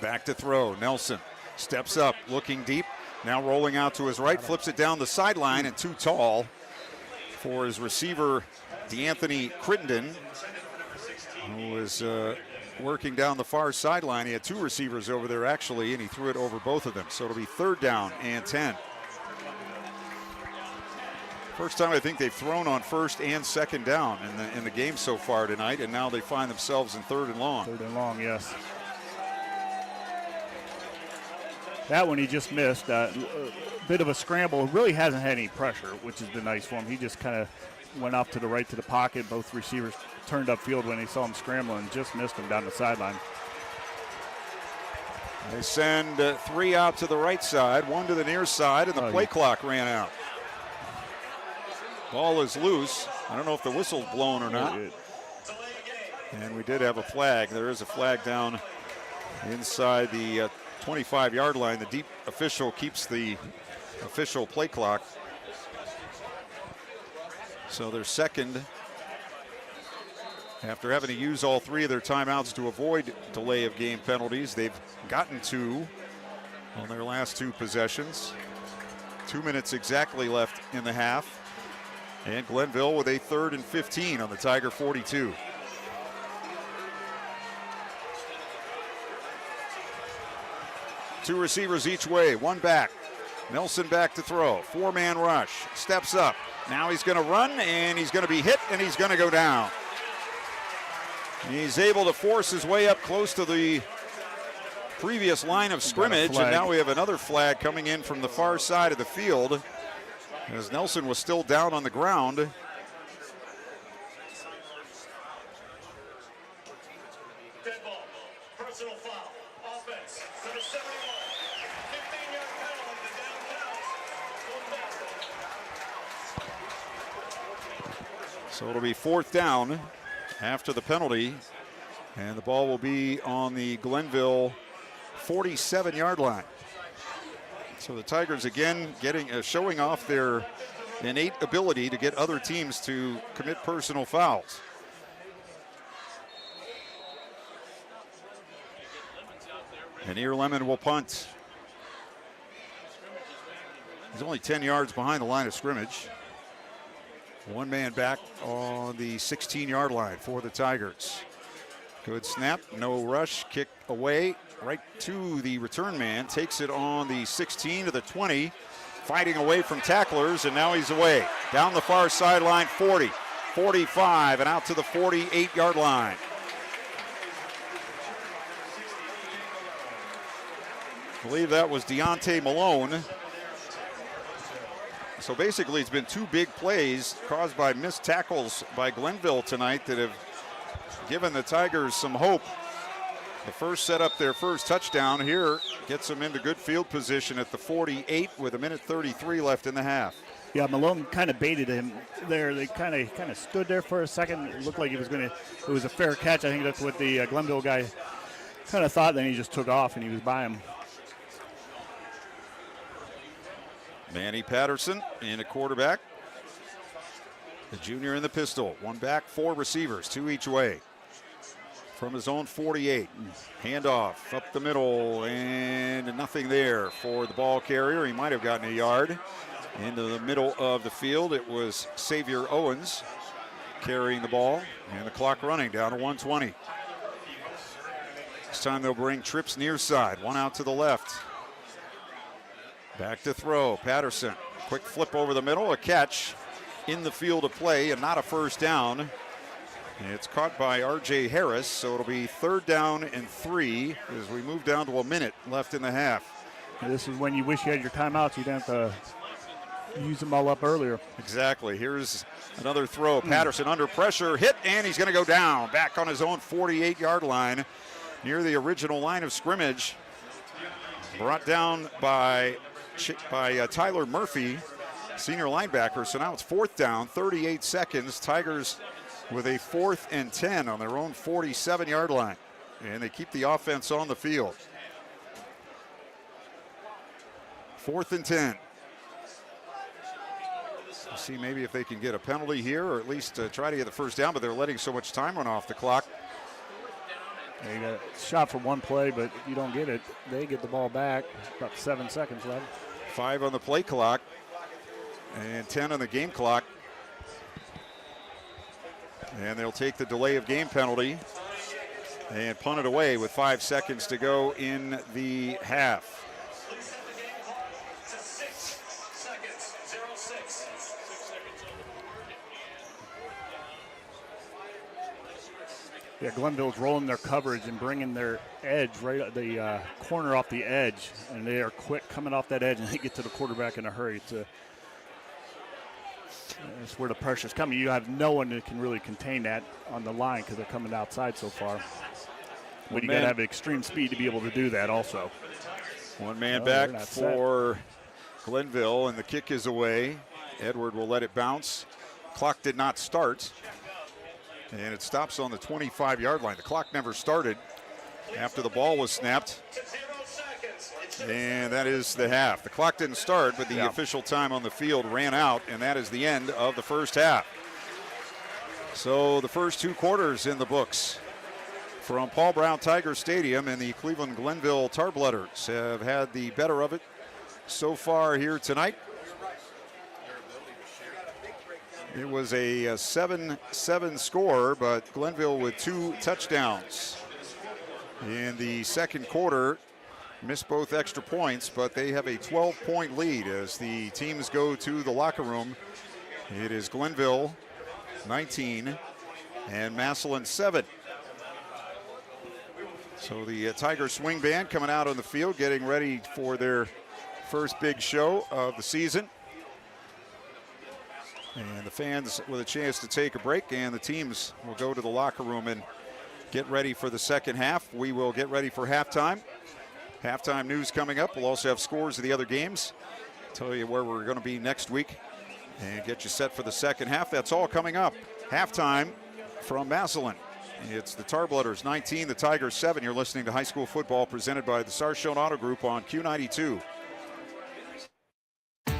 Back to throw. Nelson steps up, looking deep. Now rolling out to his right, flips it down the sideline, and too tall for his receiver, DeAnthony Crittenden, who was working down the far sideline. He had 2 receivers over there, actually, and he threw it over both of them. So it'll be 3rd down and 10. First time I think they've thrown on 1st and 2nd down in the game so far tonight, and now they find themselves in 3rd and long. 3rd and long, yes. That one he just missed. A bit of a scramble. Really hasn't had any pressure, which has been nice for him. He just kind of went off to the right to the pocket. Both receivers turned upfield when they saw him scrambling and just missed him down the sideline. They send 3 out to the right side, 1 to the near side, and the play clock ran out. Ball is loose. I don't know if the whistle's blown or not. And we did have a flag. There is a flag down inside the 25-yard line. The deep official keeps the official play clock. So they're second after having to use all 3 of their timeouts to avoid delay of game penalties. They've gotten 2 on their last 2 possessions. 2 minutes exactly left in the half. And Glenville with a 3rd and 15 on the Tiger 42. Two receivers each way, 1 back. Nelson back to throw, 4-man rush, steps up. Now he's gonna run and he's gonna be hit and he's gonna go down. He's able to force his way up close to the previous line of scrimmage, and now we have another flag coming in from the far side of the field as Nelson was still down on the ground. So it'll be 4th down after the penalty, and the ball will be on the Glenville 47-yard line. So the Tigers again showing off their innate ability to get other teams to commit personal fouls. And here Lemon will punt. He's only 10 yards behind the line of scrimmage. 1 man back on the 16-yard line for the Tigers. Good snap, no rush, kick away, right to the return man. Takes it on the 16 to the 20, fighting away from tacklers, and now he's away. Down the far sideline, 40, 45, and out to the 48-yard line. I believe that was Deontay Malone. So basically it's been 2 big plays caused by missed tackles by Glenville tonight that have given the Tigers some hope. The first set up their first touchdown here, gets them into good field position at the 48 with 1:33 left in the half. Yeah, Malone kind of baited him there. They kind of stood there for a second. It looked like it was a fair catch. I think that's what the Glenville guy kind of thought. Then he just took off and he was by him. Manny Patterson in a quarterback. The junior in the pistol. 1 back, 4 receivers, 2 each way. From his own 48. Handoff up the middle, and nothing there for the ball carrier. He might have gotten a yard. Into the middle of the field, it was Xavier Owens carrying the ball, and the clock running down to 1:20. This time they'll bring trips near side. 1 out to the left. Back to throw, Patterson. Quick flip over the middle, a catch in the field of play, and not a first down. It's caught by R.J. Harris, so it'll be 3rd down and 3 as we move down to 1 minute left in the half. And this is when you wish you had your timeouts. You didn't have to use them all up earlier. Exactly. Here's another throw. Patterson under pressure, hit, and he's going to go down. Back on his own 48-yard line near the original line of scrimmage. Brought down by Tyler Murphy, senior linebacker. So now it's 4th down, 38 seconds. Tigers with a 4th and 10 on their own 47-yard line. And they keep the offense on the field. 4th and 10. Let's see maybe if they can get a penalty here or at least try to get the first down, but they're letting so much time run off the clock. Yeah, you got a shot for 1 play, but if you don't get it, they get the ball back. About 7 seconds left. 5 on the play clock and 10 on the game clock. And they'll take the delay of game penalty and punt it away with 5 seconds to go in the half. Yeah, Glenville's rolling their coverage and bringing their edge right at the corner off the edge, and they are quick coming off that edge, and they get to the quarterback in a hurry. That's where the pressure's coming. You have no one that can really contain that on the line because they're coming outside so far. But you got to have extreme speed to be able to do that also. One man back for Glenville, and the kick is away. Edward will let it bounce. Clock did not start, and it stops on the 25-yard line. The clock never started after the ball was snapped, and that is the half. The clock didn't start, but the official time on the field ran out, and that is the end of the first half. So the first 2 quarters in the books. From Paul Brown Tiger Stadium, and the Cleveland Glenville Tarblooders have had the better of it so far here tonight. It was a 7-7 score, but Glenville with 2 touchdowns in the second quarter. Missed both extra points, but they have a 12-point lead as the teams go to the locker room. It is Glenville 19 and Massillon 7. So the Tiger Swing Band coming out on the field, getting ready for their first big show of the season. And the fans with a chance to take a break, and the teams will go to the locker room and get ready for the second half. We will get ready for halftime. Halftime news coming up. We'll also have scores of the other games. Tell you where we're going to be next week and get you set for the second half. That's all coming up. Halftime from Massillon. It's the Tarblooders 19, the Tigers 7. You're listening to high school football presented by the Sarshone Auto Group on Q92.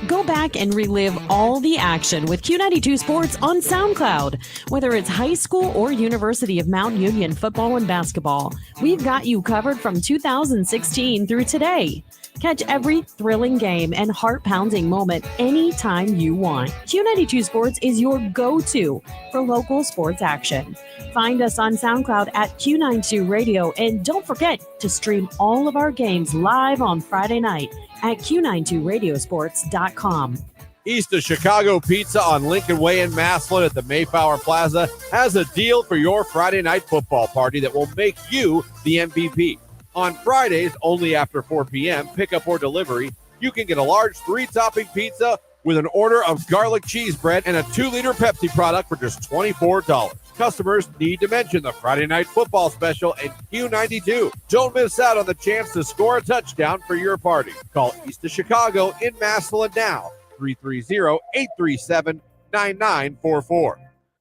Go back and relive all the action with Q92 Sports on SoundCloud. Whether it's high school or University of Mount Union football and basketball, we've got you covered from 2016 through today. Catch every thrilling game and heart-pounding moment anytime you want. Q92 Sports is your go-to for local sports action. Find us on SoundCloud at Q92 Radio, and don't forget to stream all of our games live on Friday night at Q92Radiosports.com. East of Chicago Pizza on Lincoln Way in Massillon at the Mayflower Plaza has a deal for your Friday night football party that will make you the MVP. On Fridays, only after 4 p.m., pickup or delivery, you can get a large 3-topping pizza with an order of garlic cheese bread and a 2-liter Pepsi product for just $24. Customers need to mention the Friday Night Football Special and Q92. Don't miss out on the chance to score a touchdown for your party. Call East of Chicago in Massillon now, 330-837-9944.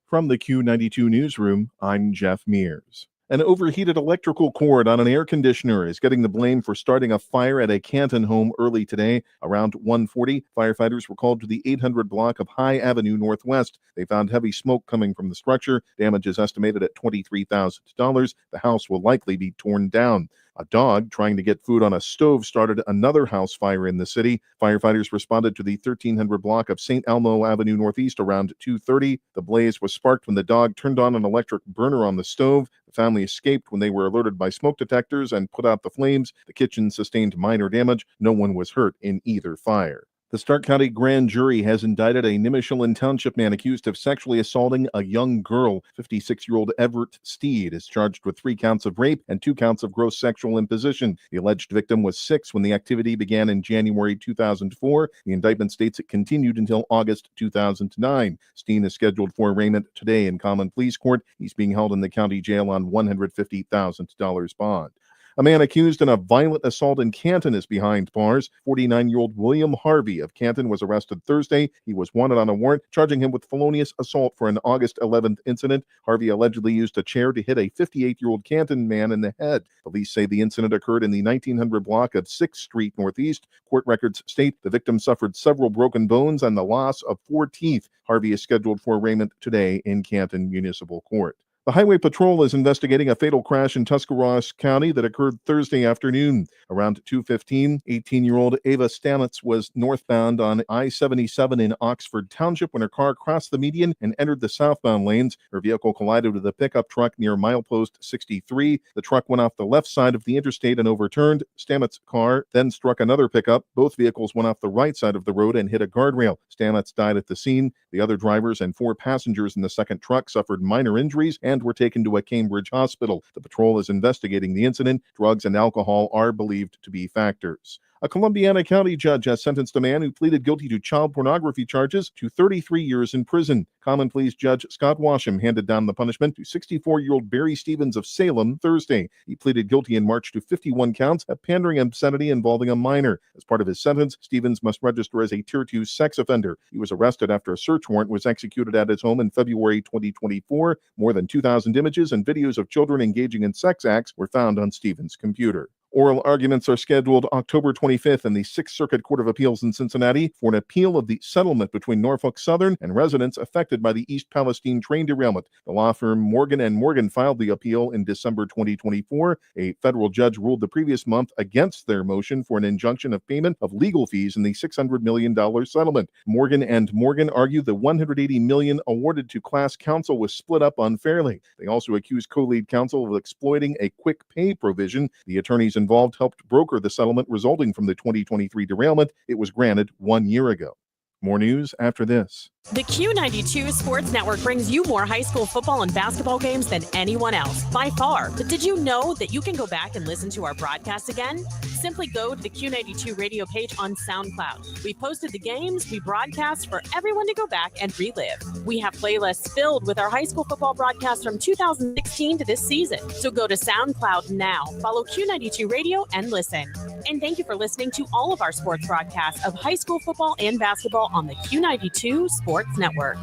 From the Q92 newsroom, I'm Jeff Mears. An overheated electrical cord on an air conditioner is getting the blame for starting a fire at a Canton home early today. Around 1:40, firefighters were called to the 800 block of High Avenue Northwest. They found heavy smoke coming from the structure. Damage is estimated at $23,000. The house will likely be torn down. A dog trying to get food on a stove started another house fire in the city. Firefighters responded to the 1300 block of St. Elmo Avenue Northeast around 2:30. The blaze was sparked when the dog turned on an electric burner on the stove. The family escaped when they were alerted by smoke detectors and put out the flames. The kitchen sustained minor damage. No one was hurt in either fire. The Stark County Grand Jury has indicted a Nimishillen Township man accused of sexually assaulting a young girl. 56-year-old Everett Steed is charged with 3 counts of rape and 2 counts of gross sexual imposition. The alleged victim was 6 when the activity began in January 2004. The indictment states it continued until August 2009. Steen is scheduled for arraignment today in Common Pleas Court. He's being held in the county jail on $150,000 bond. A man accused in a violent assault in Canton is behind bars. 49-year-old William Harvey of Canton was arrested Thursday. He was wanted on a warrant charging him with felonious assault for an August 11th incident. Harvey allegedly used a chair to hit a 58-year-old Canton man in the head. Police say the incident occurred in the 1900 block of 6th Street Northeast. Court records state the victim suffered several broken bones and the loss of 4 teeth. Harvey is scheduled for arraignment today in Canton Municipal Court. The Highway Patrol is investigating a fatal crash in Tuscarawas County that occurred Thursday afternoon. Around 2:15, 18-year-old Ava Stamets was northbound on I-77 in Oxford Township when her car crossed the median and entered the southbound lanes. Her vehicle collided with a pickup truck near milepost 63. The truck went off the left side of the interstate and overturned. Stamets' car then struck another pickup. Both vehicles went off the right side of the road and hit a guardrail. Stamets died at the scene. The other drivers and 4 passengers in the second truck suffered minor injuries and were taken to a Cambridge hospital. The patrol is investigating the incident. Drugs and alcohol are believed to be factors. A Columbiana County judge has sentenced a man who pleaded guilty to child pornography charges to 33 years in prison. Common Pleas Judge Scott Washam handed down the punishment to 64-year-old Barry Stevens of Salem Thursday. He pleaded guilty in March to 51 counts of pandering obscenity involving a minor. As part of his sentence, Stevens must register as a Tier 2 sex offender. He was arrested after a search warrant was executed at his home in February 2024. More than 2,000 images and videos of children engaging in sex acts were found on Stevens' computer. Oral arguments are scheduled October 25th in the Sixth Circuit Court of Appeals in Cincinnati for an appeal of the settlement between Norfolk Southern and residents affected by the East Palestine train derailment. The law firm Morgan & Morgan filed the appeal in December 2024. A federal judge ruled the previous month against their motion for an injunction of payment of legal fees in the $600 million settlement. Morgan & Morgan argued the $180 million awarded to class counsel was split up unfairly. They also accused co-lead counsel of exploiting a quick pay provision. The attorneys involved helped broker the settlement resulting from the 2023 derailment. It was granted 1 year ago. More news after this. The Q92 Sports Network brings you more high school football and basketball games than anyone else, by far. But did you know that you can go back and listen to our broadcast again? Simply go to the Q92 radio page on SoundCloud. We posted the games we broadcast for everyone to go back and relive. We have playlists filled with our high school football broadcasts from 2016 to this season. So go to SoundCloud now, follow Q92 Radio, and listen. And thank you for listening to all of our sports broadcasts of high school football and basketball on the Q92 Sports Network.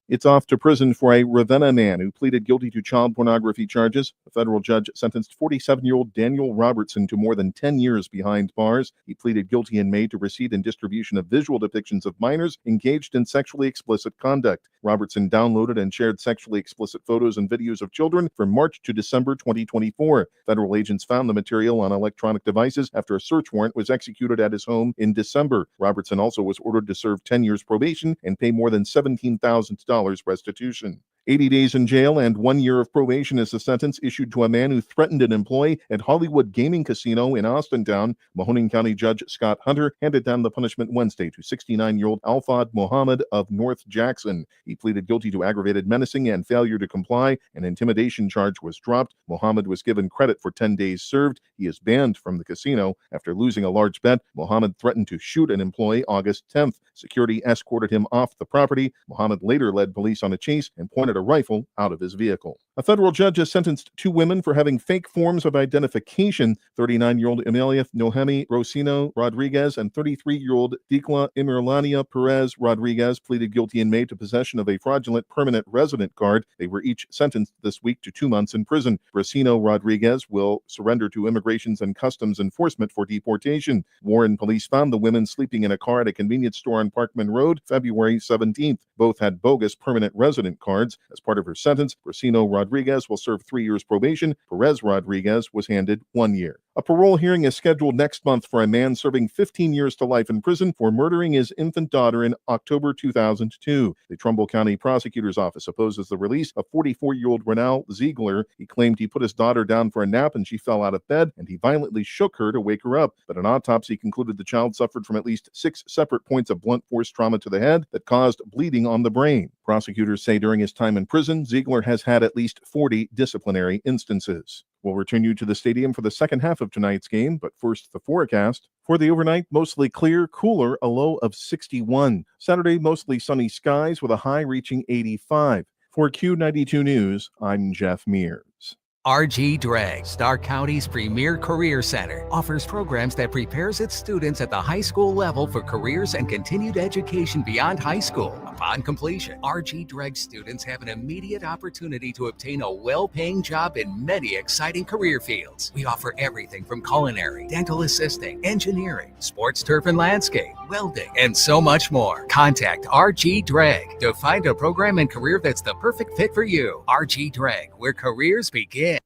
It's off to prison for a Ravenna man who pleaded guilty to child pornography charges. A federal judge sentenced 47-year-old Daniel Robertson to more than 10 years behind bars. He pleaded guilty in May to receipt and distribution of visual depictions of minors engaged in sexually explicit conduct. Robertson downloaded and shared sexually explicit photos and videos of children from March to December 2024. Federal agents found the material on electronic devices after a search warrant was executed at his home in December. Robertson also was ordered to serve 10 years probation and pay more than $17,000 restitution. 80 days in jail and 1 year of probation is the sentence issued to a man who threatened an employee at Hollywood Gaming Casino in Austintown. Mahoning County Judge Scott Hunter handed down the punishment Wednesday to 69-year-old Alfad Mohammed of North Jackson. He pleaded guilty to aggravated menacing and failure to comply. An intimidation charge was dropped. Mohammed was given credit for 10 days served. He is banned from the casino after losing a large bet. Mohammed threatened to shoot an employee August 10th. Security escorted him off the property. Mohammed later led police on a chase and pointed a rifle out of his vehicle. A federal judge has sentenced 2 women for having fake forms of identification. 39-year-old Emilia Nohemi Rosino Rodriguez and 33-year-old Dikla Emirlania Perez Rodriguez pleaded guilty in May to possession of a fraudulent permanent resident card. They were each sentenced this week to 2 months in prison. Rosino Rodriguez will surrender to Immigrations and Customs Enforcement for deportation. Warren police found the women sleeping in a car at a convenience store on Parkman Road February 17th. Both had bogus permanent resident cards. As part of her sentence, Rosino Rodriguez will serve 3 years probation. Perez Rodriguez was handed 1 year. A parole hearing is scheduled next month for a man serving 15 years to life in prison for murdering his infant daughter in October 2002. The Trumbull County Prosecutor's Office opposes the release of 44-year-old Renal Ziegler. He claimed he put his daughter down for a nap and she fell out of bed, and he violently shook her to wake her up. But an autopsy concluded the child suffered from at least 6 separate points of blunt force trauma to the head that caused bleeding on the brain. Prosecutors say during his time in prison, Ziegler has had at least 40 disciplinary instances. We'll return you to the stadium for the second half of tonight's game, but first the forecast. For the overnight, mostly clear, cooler, a low of 61. Saturday, mostly sunny skies with a high reaching 85. For Q92 News, I'm Jeff Mears. RG Drag, Stark County's premier career center, offers programs that prepares its students at the high school level for careers and continued education beyond high school. Upon completion, RG Drag students have an immediate opportunity to obtain a well-paying job in many exciting career fields. We offer everything from culinary, dental assisting, engineering, sports turf and landscape, welding, and so much more. Contact RG Drag to find a program and career that's the perfect fit for you. RG Drag, where careers begin.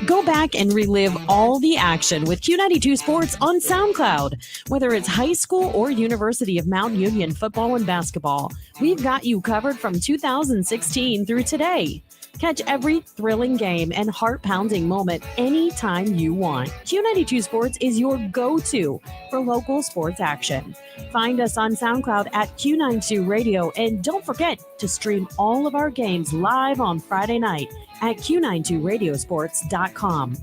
Go back and relive all the action with Q92 Sports on SoundCloud. Whether it's high school or University of Mount Union football and basketball, we've got you covered from 2016 through today. Catch every thrilling game and heart-pounding moment anytime you want. Q92 Sports is your go-to for local sports action. Find us on SoundCloud at Q92 Radio, and don't forget to stream all of our games live on Friday night at Q92radiosports.com.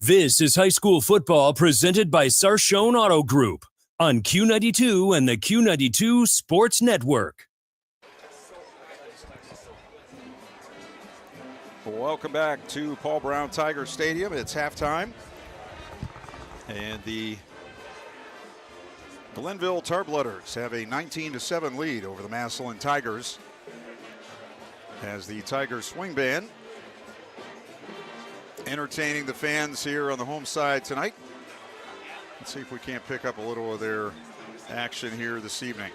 This is high school football presented by Sarshone Auto Group on Q92 and the Q92 Sports Network. Welcome back to Paul Brown Tiger Stadium. It's halftime. And the Glenville Tarblooders have a 19-7 lead over the Massillon Tigers as the Tigers swing band entertaining the fans here on the home side tonight. Let's see if we can't pick up a little of their action here this evening.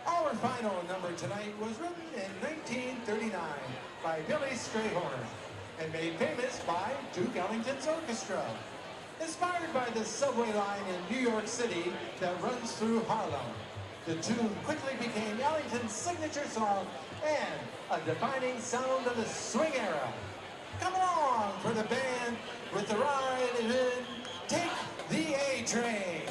Our final number tonight was written in 1939 by Billy Strayhorn and made famous by Duke Ellington's orchestra. Inspired by the subway line in New York City that runs through Harlem, the tune quickly became Ellington's signature song and a defining sound of the swing era. Come along for the band with the ride in Take the A Train.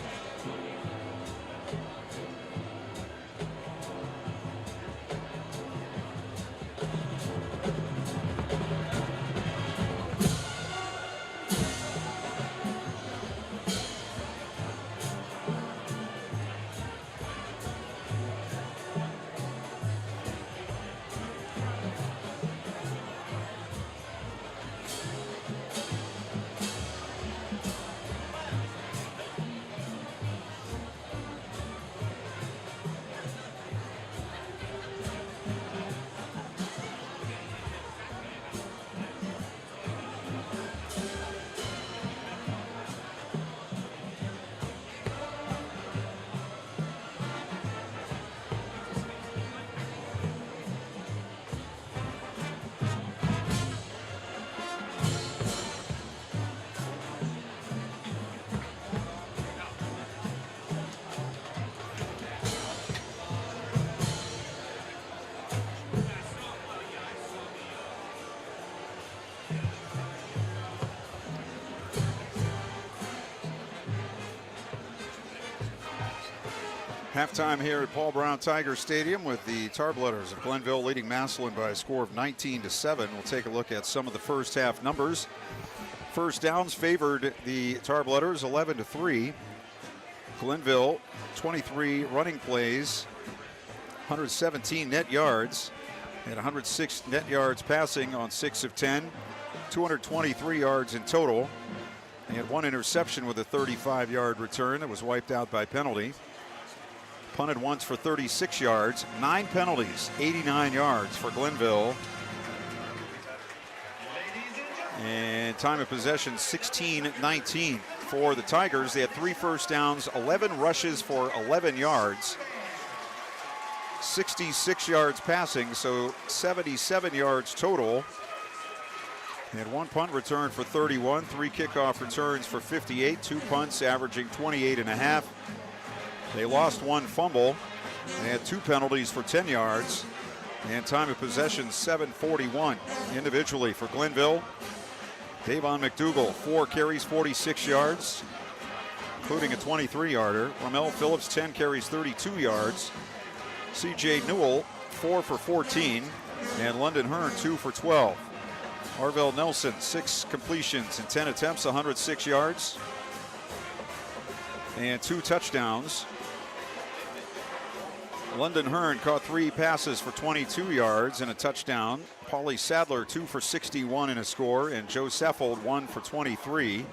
Halftime here at Paul Brown Tiger Stadium with the Tarblooders of Glenville leading Massillon by a score of 19-7. We'll take a look at some of the first half numbers. First downs favored the Tarblooders 11-3. Glenville 23 running plays, 117 net yards, and 106 net yards passing on 6 of 10, 223 yards in total. They had one interception with a 35-yard return that was wiped out by penalty. Punted once for 36 yards, 9 penalties, 89 yards for Glenville. And time of possession 16-19 for the Tigers. They had 3 first downs, 11 rushes for 11 yards, 66 yards passing, so 77 yards total. They had 1 punt return for 31, 3 kickoff returns for 58, 2 punts averaging 28.5. They lost 1 fumble. They had 2 penalties for 10 yards. And time of possession 7:41 individually for Glenville. Davon McDougal, 4 carries, 46 yards, including a 23-yarder. Ramel Phillips, 10 carries, 32 yards. C.J. Newell, 4 for 14. And London Hearn, 2 for 12. Arvell Nelson, 6 completions and 10 attempts, 106 yards. And 2 touchdowns. London Hearn caught 3 passes for 22 yards and a touchdown. Paulie Sadler, 2 for 61 in a score, and Joe Seffold, 1 for 23.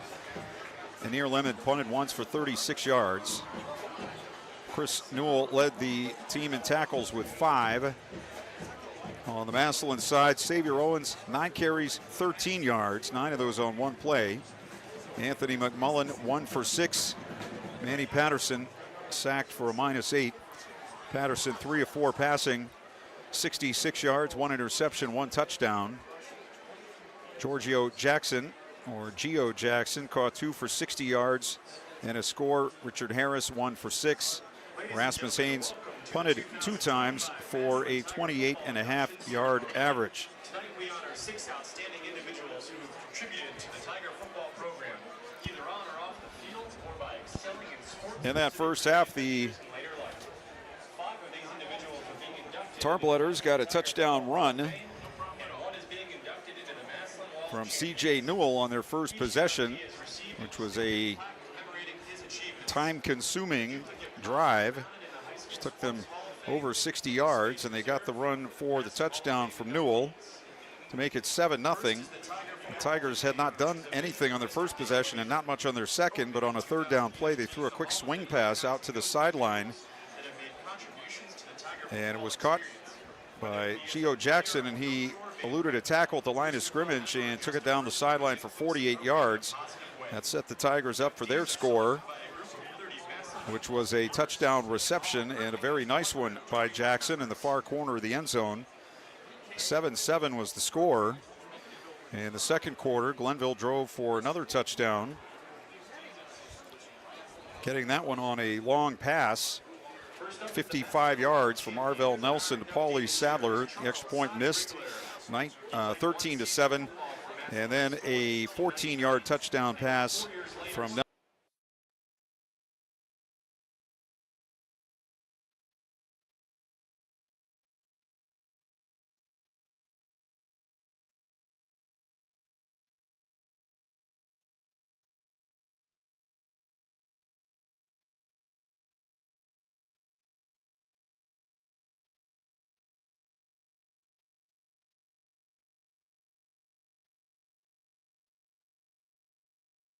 And Near Lemon punted once for 36 yards. Chris Newell led the team in tackles with 5. On the Massillon side, Xavier Owens, 9 carries, 13 yards, 9 of those on one play. Anthony McMullen, 1 for 6. Manny Patterson sacked for a -8. Patterson, 3 of 4 passing, 66 yards, 1 interception, 1 touchdown. Giorgio Jackson, or Gio Jackson, caught 2 for 60 yards and a score. Richard Harris, 1 for 6. Rasmus Haynes punted 2 times for a 28.5-yard average. Tonight we honor 6 outstanding individuals who have contributed to the Tiger football program, either on or off the field or by excelling in sports. In that first half, the Tarbletters got a touchdown run from C.J. Newell on their first possession, which was a time-consuming drive, which took them over 60 yards, and they got the run for the touchdown from Newell to make it 7-0. The Tigers had not done anything on their first possession and not much on their second, but on a third down play, they threw a quick swing pass out to the sideline, and it was caught by Gio Jackson, and he eluded a tackle at the line of scrimmage and took it down the sideline for 48 yards. That set the Tigers up for their score, which was a touchdown reception and a very nice one by Jackson in the far corner of the end zone. 7-7 was the score. In the second quarter, Glenville drove for another touchdown, getting that one on a long pass. 55 yards from Arvell Nelson to Paulie Sadler. The extra point missed, 13-7. And then a 14-yard touchdown pass from Nelson.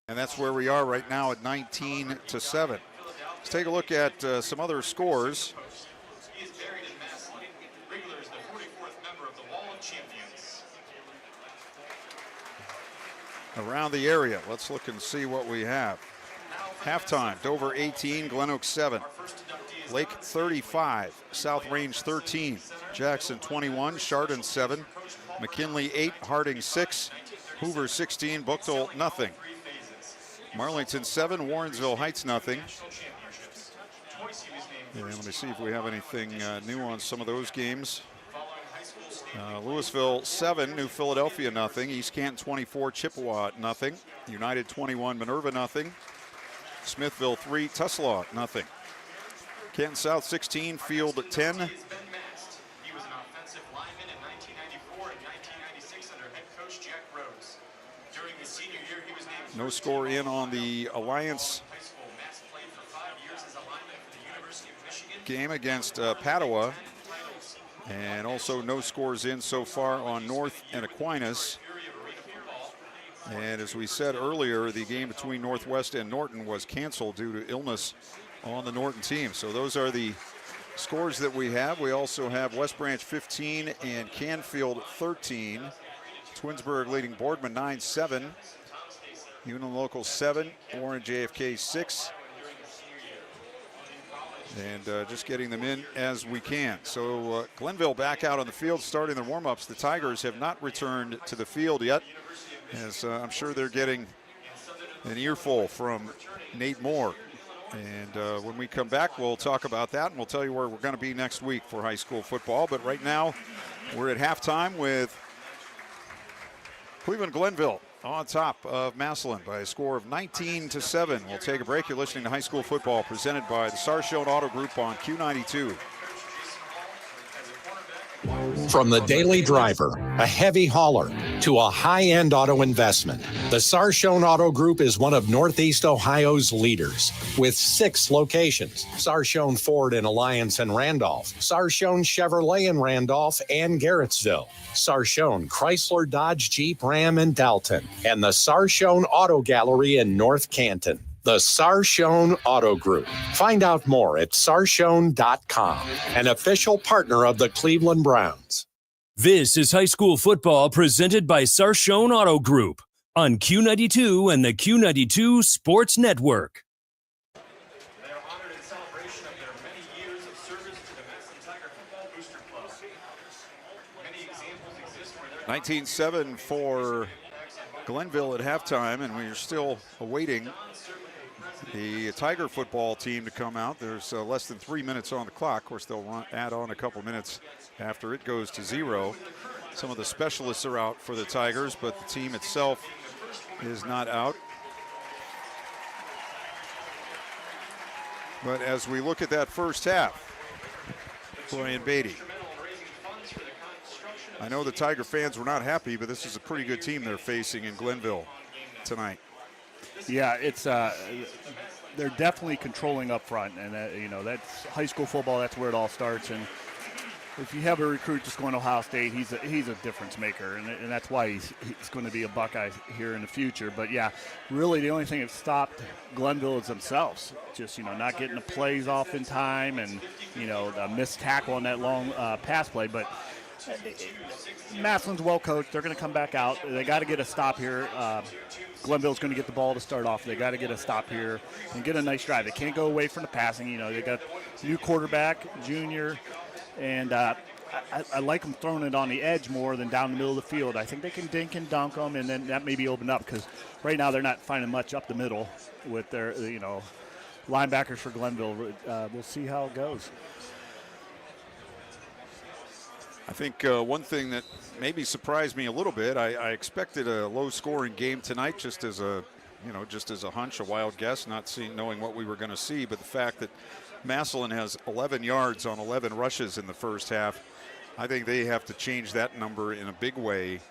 And that's where we are right now at 19-7. Let's take a look at some other scores. He is buried in Massillon. Rigler is the 44th member of the Wall of Champions. Around the area, let's look and see what we have. Halftime, Dover 18, Glen Oaks 7. Lake 35, South Range 13, Jackson 21, Chardon 7, McKinley 8, Harding 6, Hoover 16, Buchtel nothing. Marlington 7, Warrensville Heights nothing. And let me see if we have anything new on some of those games. Louisville 7, New Philadelphia nothing. East Canton 24, Chippewa nothing. United 21, Minerva nothing. Smithville 3, Tuslaw nothing. Canton South 16, Field 10. He was an offensive lineman in 1994 and 1996 under head coach Jack Rhodes. During his senior year, he was named No score in on the Alliance game against Padua. And also no scores in so far on North and Aquinas. And as we said earlier, the game between Northwest and Norton was canceled due to illness on the Norton team. So those are the scores that we have. We also have West Branch 15 and Canfield 13. Twinsburg leading Boardman 9-7. Union Local 7, Warren JFK 6. And just getting them in as we can. So Glenville back out on the field starting their warm-ups. The Tigers have not returned to the field yet, as I'm sure they're getting an earful from Nate Moore. And when we come back, we'll talk about that, and we'll tell you where we're going to be next week for high school football. But right now, we're at halftime with Cleveland Glenville on top of Massillon by a score of 19-7. We'll take a break. You're listening to High School Football presented by the Sarshone Auto Group on Q92. From the daily driver, a heavy hauler, to a high-end auto investment, the Sarshone Auto Group is one of Northeast Ohio's leaders with 6 locations: Sarshone Ford in Alliance and Randolph, Sarshone Chevrolet in Randolph and Garrettsville, Sarshone Chrysler Dodge Jeep Ram in Dalton, and the Sarshone Auto Gallery in North Canton. The Sarshone Auto Group. Find out more at sarshone.com, an official partner of the Cleveland Browns. This is high school football presented by Sarshone Auto Group on Q92 and the Q92 Sports Network. 19-7 for Glenville at halftime, and we're still awaiting the Tiger football team to come out. There's less than 3 minutes on the clock. Of course, they'll add on a couple minutes after it goes to 0. Some of the specialists are out for the Tigers, but the team itself is not out. But as we look at that first half, Brian Beatty, I know the Tiger fans were not happy, but this is a pretty good team they're facing in Glenville tonight. Yeah, it's they're definitely controlling up front, and that's high school football. That's where it all starts. And if you have a recruit just going to Ohio State, he's a difference maker, and that's why he's going to be a Buckeye here in the future. But yeah, really the only thing that stopped Glenville is themselves, just not getting the plays off in time, and a missed tackle on that long pass play, but. Massillon's well coached. They're going to come back out. They got to get a stop here. Glenville's going to get the ball to start off. They got to get a stop here and get a nice drive. They can't go away from the passing. They got a new quarterback, junior, and I like them throwing it on the edge more than down the middle of the field. I think they can dink and dunk them, and then that may be opened up because right now they're not finding much up the middle with their linebackers for Glenville. We'll see how it goes. I think one thing that maybe surprised me a little bit, I expected a low-scoring game tonight, just as a hunch, a wild guess, not knowing what we were going to see. But the fact that Massillon has 11 yards on 11 rushes in the first half, I think they have to change that number in a big way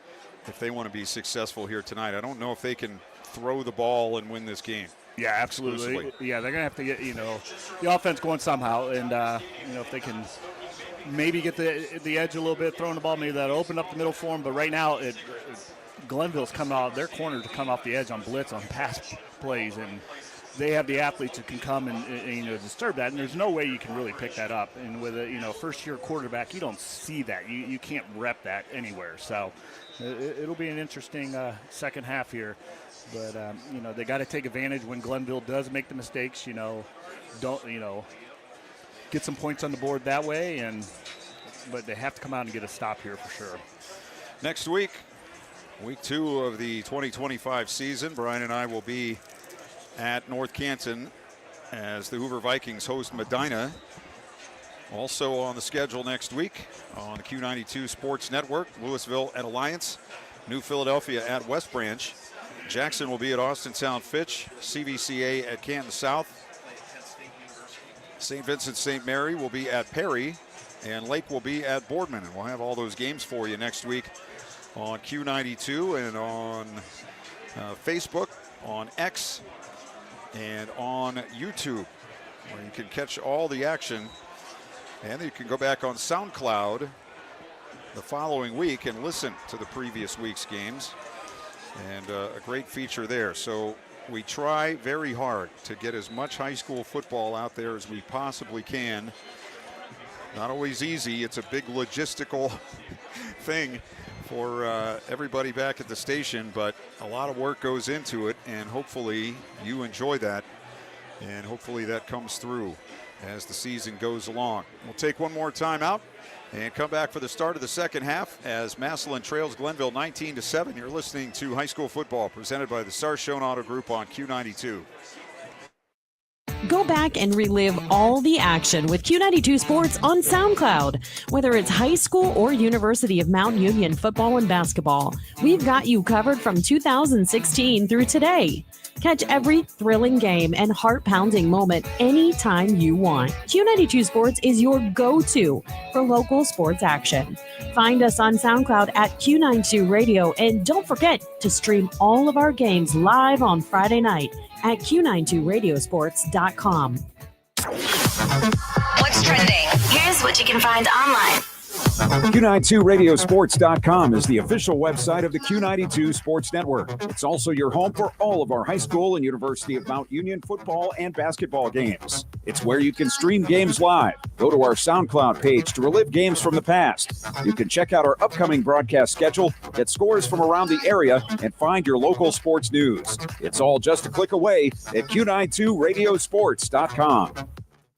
if they want to be successful here tonight. I don't know if they can throw the ball and win this game. Yeah, absolutely. Yeah, they're going to have to get the offense going somehow, and if they can. Maybe get the edge a little bit, throwing the ball. Maybe that'll open up the middle for them. But right now, Glenville's coming off. Their corners to come off the edge on blitz, on pass plays, and they have the athletes that can come and disturb that. And there's no way you can really pick that up. And with a first-year quarterback, you don't see that. You can't rep that anywhere. So it'll be an interesting second half here. But they got to take advantage when Glenville does make the mistakes. Get some points on the board that way, but they have to come out and get a stop here for sure. Next week, week 2 of the 2025 season, Brian and I will be at North Canton as the Hoover Vikings host Medina. Also on the schedule next week on the Q92 Sports Network, Louisville at Alliance, New Philadelphia at West Branch. Jackson will be at Austintown Fitch, CVCA at Canton South. St. Vincent St. Mary will be at Perry, and Lake will be at Boardman. And we'll have all those games for you next week on Q92 and on Facebook, on X, and on YouTube, where you can catch all the action. And you can go back on SoundCloud the following week and listen to the previous week's games. And a great feature there. So we try very hard to get as much high school football out there as we possibly can. Not always easy. It's a big logistical thing for everybody back at the station, but a lot of work goes into it, and hopefully you enjoy that, and hopefully that comes through as the season goes along. We'll take one more time out and come back for the start of the second half as Massillon trails Glenville 19-7. You're listening to High School Football presented by the Sarshone Auto Group on Q92. Go back and relive all the action with Q92 Sports on SoundCloud. Whether it's high school or University of Mount Union football and basketball, we've got you covered from 2016 through today. Catch every thrilling game and heart-pounding moment anytime you want. Q92 Sports is your go-to for local sports action. Find us on SoundCloud at Q92 Radio, and don't forget to stream all of our games live on Friday night at Q92radiosports.com. What's trending? Here's what you can find online. Q92radiosports.com is the official website of the Q92 Sports Network. It's also your home for all of our high school and University of Mount Union football and basketball games. It's where you can stream games live. Go to our SoundCloud page to relive games from the past. You can check out our upcoming broadcast schedule, get scores from around the area, and find your local sports news. It's all just a click away at Q92radiosports.com.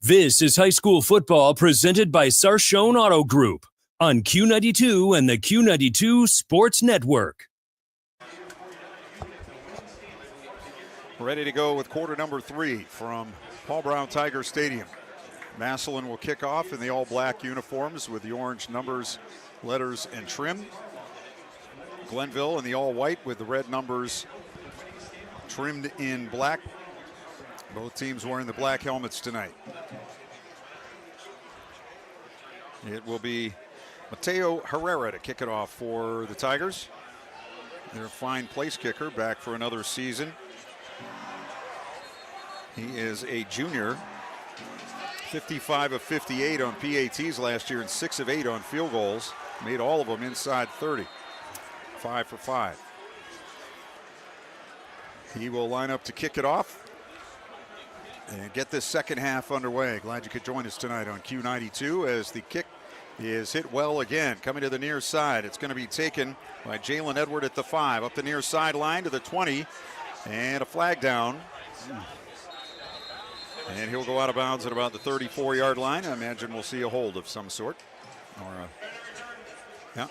This is high school football presented by Sarshone Auto Group on Q92 and the Q92 Sports Network. Ready to go with quarter number 3 from Paul Brown Tiger Stadium. Massillon will kick off in the all-black uniforms with the orange numbers, letters, and trim. Glenville in the all-white with the red numbers trimmed in black. Both teams wearing the black helmets tonight. It will be Mateo Herrera to kick it off for the Tigers. Their fine place kicker, back for another season. He is a junior. 55 of 58 on PATs last year and 6 of 8 on field goals. Made all of them inside 30. 5 for 5. He will line up to kick it off and get this second half underway. Glad you could join us tonight on Q92 as the kick is hit well again. Coming to the near side. It's going to be taken by Jalen Edward at the 5. Up the near sideline to the 20. And a flag down. And he'll go out of bounds at about the 34-yard line. I imagine we'll see a hold of some sort. Yeah.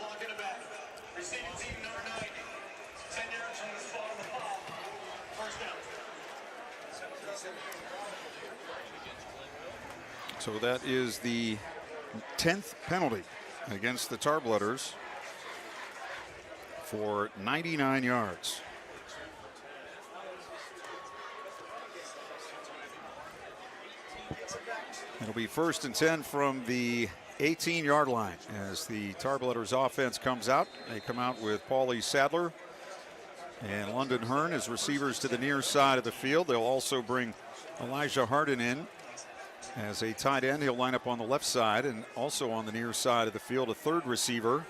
So that is the 10th penalty against the Tarblooders for 99 yards. It'll be 1st and 10 from the 18-yard line as the Tarblooders offense comes out. They come out with Paulie Sadler and London Hearn as receivers to the near side of the field. They'll also bring Elijah Harden in as a tight end. He'll line up on the left side and also on the near side of the field, a third receiver.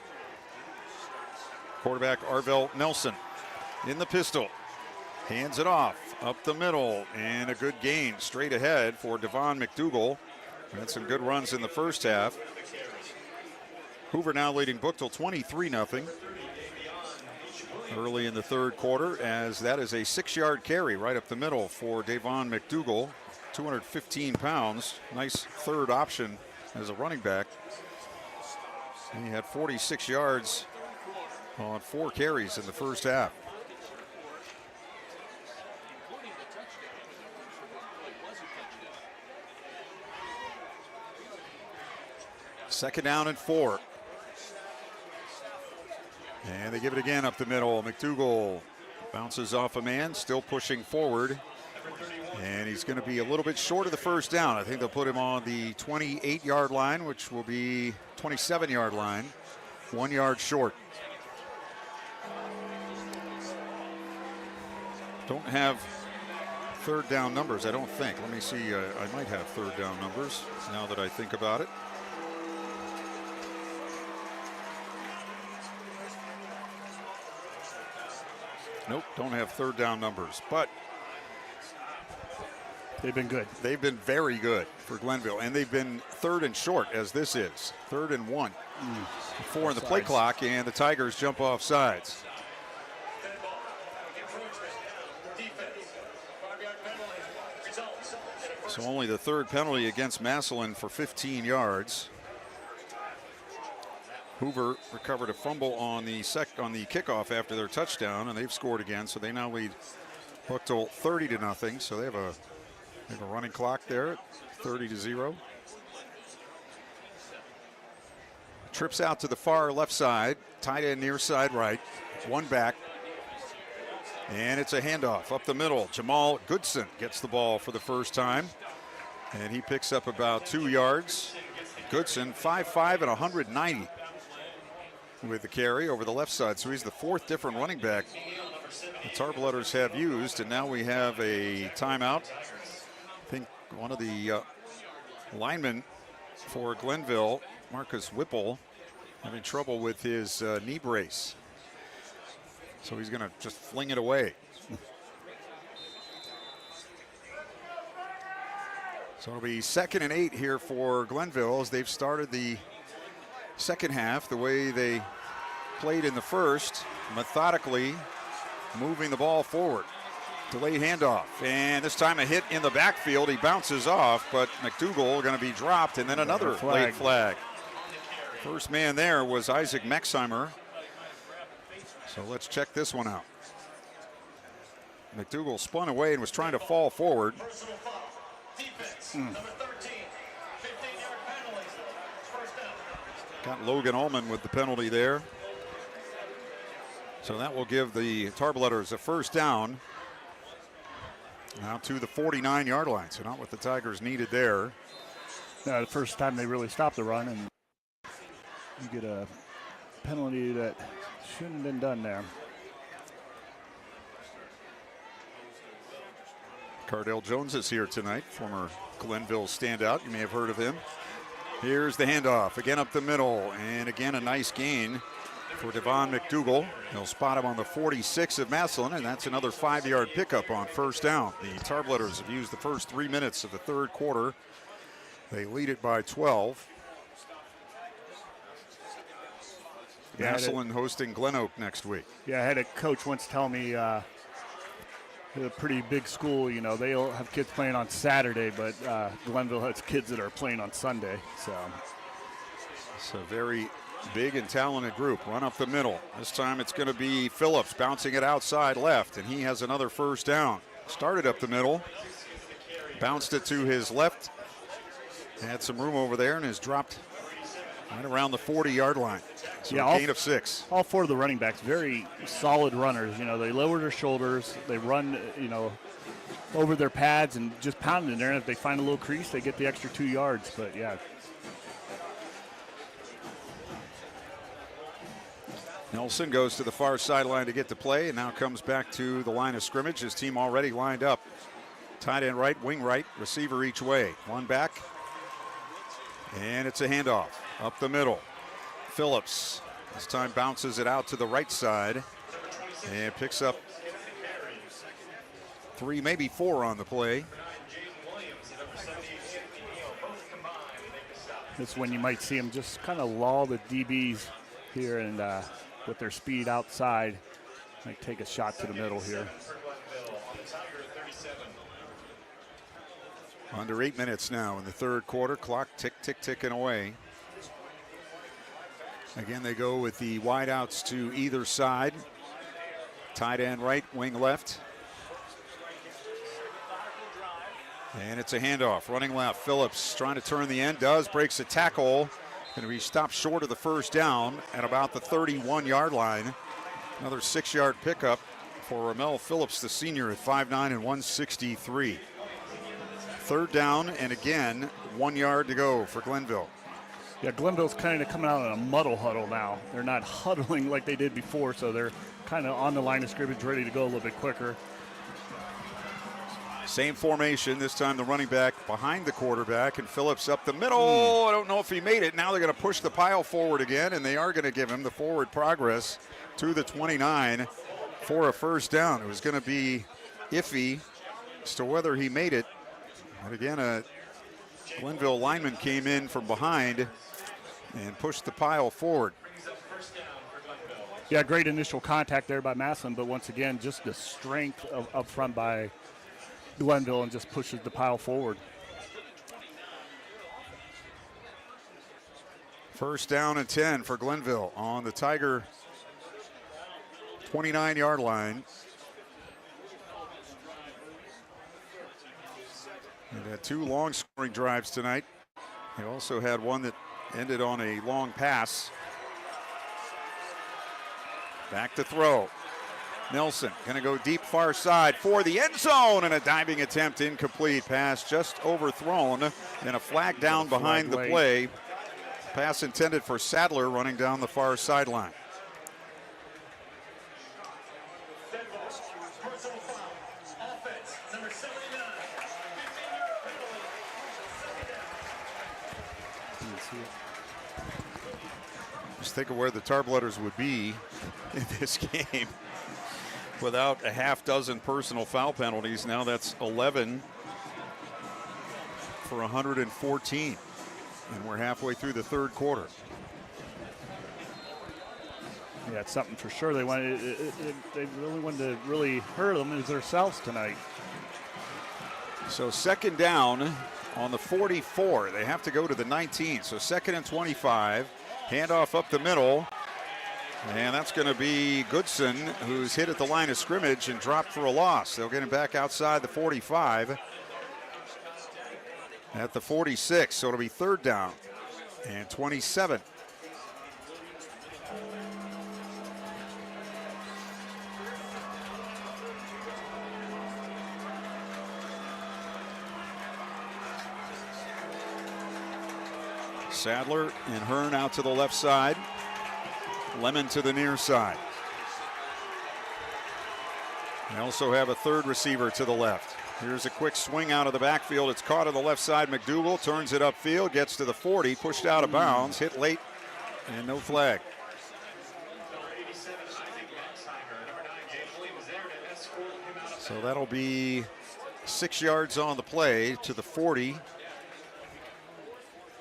Quarterback Arvell Nelson in the pistol. Hands it off up the middle and a good gain straight ahead for Devon McDougal. Had some good runs in the first half. Hoover now leading Bookville 23-0 early in the third quarter, as that is a 6-yard carry right up the middle for Devon McDougal. 215 pounds, nice third option as a running back. And he had 46 yards on 4 carries in the first half. Second down and 4. And they give it again up the middle. McDougal bounces off a man, still pushing forward. And he's going to be a little bit short of the first down. I think they'll put him on the 28-yard line, which will be 27-yard line. 1 yard short. Don't have third down numbers, I don't think. Let me see. I might have third down numbers now that I think about it. Nope, don't have third down numbers, but they've been good. They've been very good for Glenville, and they've been third and short, as this is. 3rd and 1. 4 in the play clock, and the Tigers jump off sides. So only the third penalty against Massillon for 15 yards. Hoover recovered a fumble on the kickoff after their touchdown, and they've scored again, so they now lead Bookville 30-0. So they have a running clock there at 30-0. Trips out to the far left side, tight end near side right, one back, and it's a handoff up the middle. Jamal Goodson gets the ball for the first time, and he picks up about 2 yards. Goodson, 5'5" and 190. With the carry over the left side. So he's the 4th different running back the Tarblooders have used. And now we have a timeout. I think one of the linemen for Glenville, Marcus Whipple, having trouble with his knee brace. So he's going to just fling it away. So it'll be 2nd and 8 here for Glenville as they've started the second half the way they played in the first, methodically moving the ball forward. Delayed handoff, and this time a hit in the backfield. He bounces off, but McDougal going to be dropped, and then another late flag. First man there was Isaac Mexheimer. So let's check this one out. McDougal spun away and was trying to fall forward. Got Logan Ullman with the penalty there. So that will give the Tarbletters a first down. Now to the 49-yard line. So not what the Tigers needed there. The first time they really stopped the run, and you get a penalty that shouldn't have been done there. Cardell Jones is here tonight, former Glenville standout. You may have heard of him. Here's the handoff, again up the middle, and again a nice gain for Devon McDougal. He'll spot him on the 46 of Massillon, and that's another 5-yard pickup on first down. The Tarbletters have used the first 3 minutes of the third quarter. They lead it by 12. Yeah, Massillon hosting Glen Oak next week. Yeah, I had a coach once tell me a pretty big school, you know, they'll have kids playing on Saturday, but Glenville has kids that are playing on Sunday. So it's a very big and talented group. Run up the middle. This time it's going to be Phillips bouncing it outside left, and he has another first down. Started up the middle, bounced it to his left, had some room over there, and has dropped right around the 40-yard line. So yeah, a gain of 6. All 4 of the running backs, very solid runners. You know, they lower their shoulders, they run, you know, over their pads and just pound in there. And if they find a little crease, they get the extra 2 yards. But yeah. Nelson goes to the far sideline to get the play and now comes back to the line of scrimmage. His team already lined up. Tight end right, wing right, receiver each way. One back, and it's a handoff up the middle. Phillips this time bounces it out to the right side and picks up 3, maybe 4 on the play. That's when you might see him just kind of lull the DBs here, and with their speed outside, might take a shot to the middle here. Under 8 minutes now in the third quarter. Clock ticking away. Again, they go with the wideouts to either side. Tight end right, wing left. And it's a handoff, running left. Phillips trying to turn the end, breaks a tackle. Going to be stopped short of the first down at about the 31-yard line. Another 6-yard pickup for Ramel Phillips, the senior, at 5'9" and 163. Third down, and again, 1 yard to go for Glenville. Yeah, Glenville's kind of coming out in a muddle huddle now. They're not huddling like they did before, so they're kind of on the line of scrimmage, ready to go a little bit quicker. Same formation, this time the running back behind the quarterback, and Phillips up the middle. I don't know if he made it. Now they're going to push the pile forward again, and they are going to give him the forward progress to the 29 for a first down. It was going to be iffy as to whether he made it. But again, a Glenville lineman came in from behind and pushed the pile forward. Yeah, great initial contact there by Massillon, but once again, just the strength up front by Glenville and just pushes the pile forward. First down and 10 for Glenville on the Tiger 29-yard line. They've had 2 long scoring drives tonight. They also had one that ended on a long pass. Back to throw. Nelson going to go deep far side for the end zone, and a diving attempt incomplete. Pass just overthrown, and a flag down behind the play. Pass intended for Sadler running down the far sideline. Just think of where the Tarblooders would be in this game without a half dozen personal foul penalties. Now that's 11 for 114. And we're halfway through the third quarter. Yeah, it's something for sure. They wanted. They really wanted to really hurt them is themselves tonight. So second down on the 44. They have to go to the 19. So 2nd and 25. Handoff up the middle. And that's going to be Goodson, who's hit at the line of scrimmage and dropped for a loss. They'll get him back outside the 45 at the 46. So it'll be 3rd down and 27. Sadler and Hearn out to the left side. Lemon to the near side. They also have a 3rd receiver to the left. Here's a quick swing out of the backfield. It's caught on the left side. McDougal turns it upfield, gets to the 40, pushed out of bounds, hit late, and no flag. So that'll be 6 yards on the play to the 40.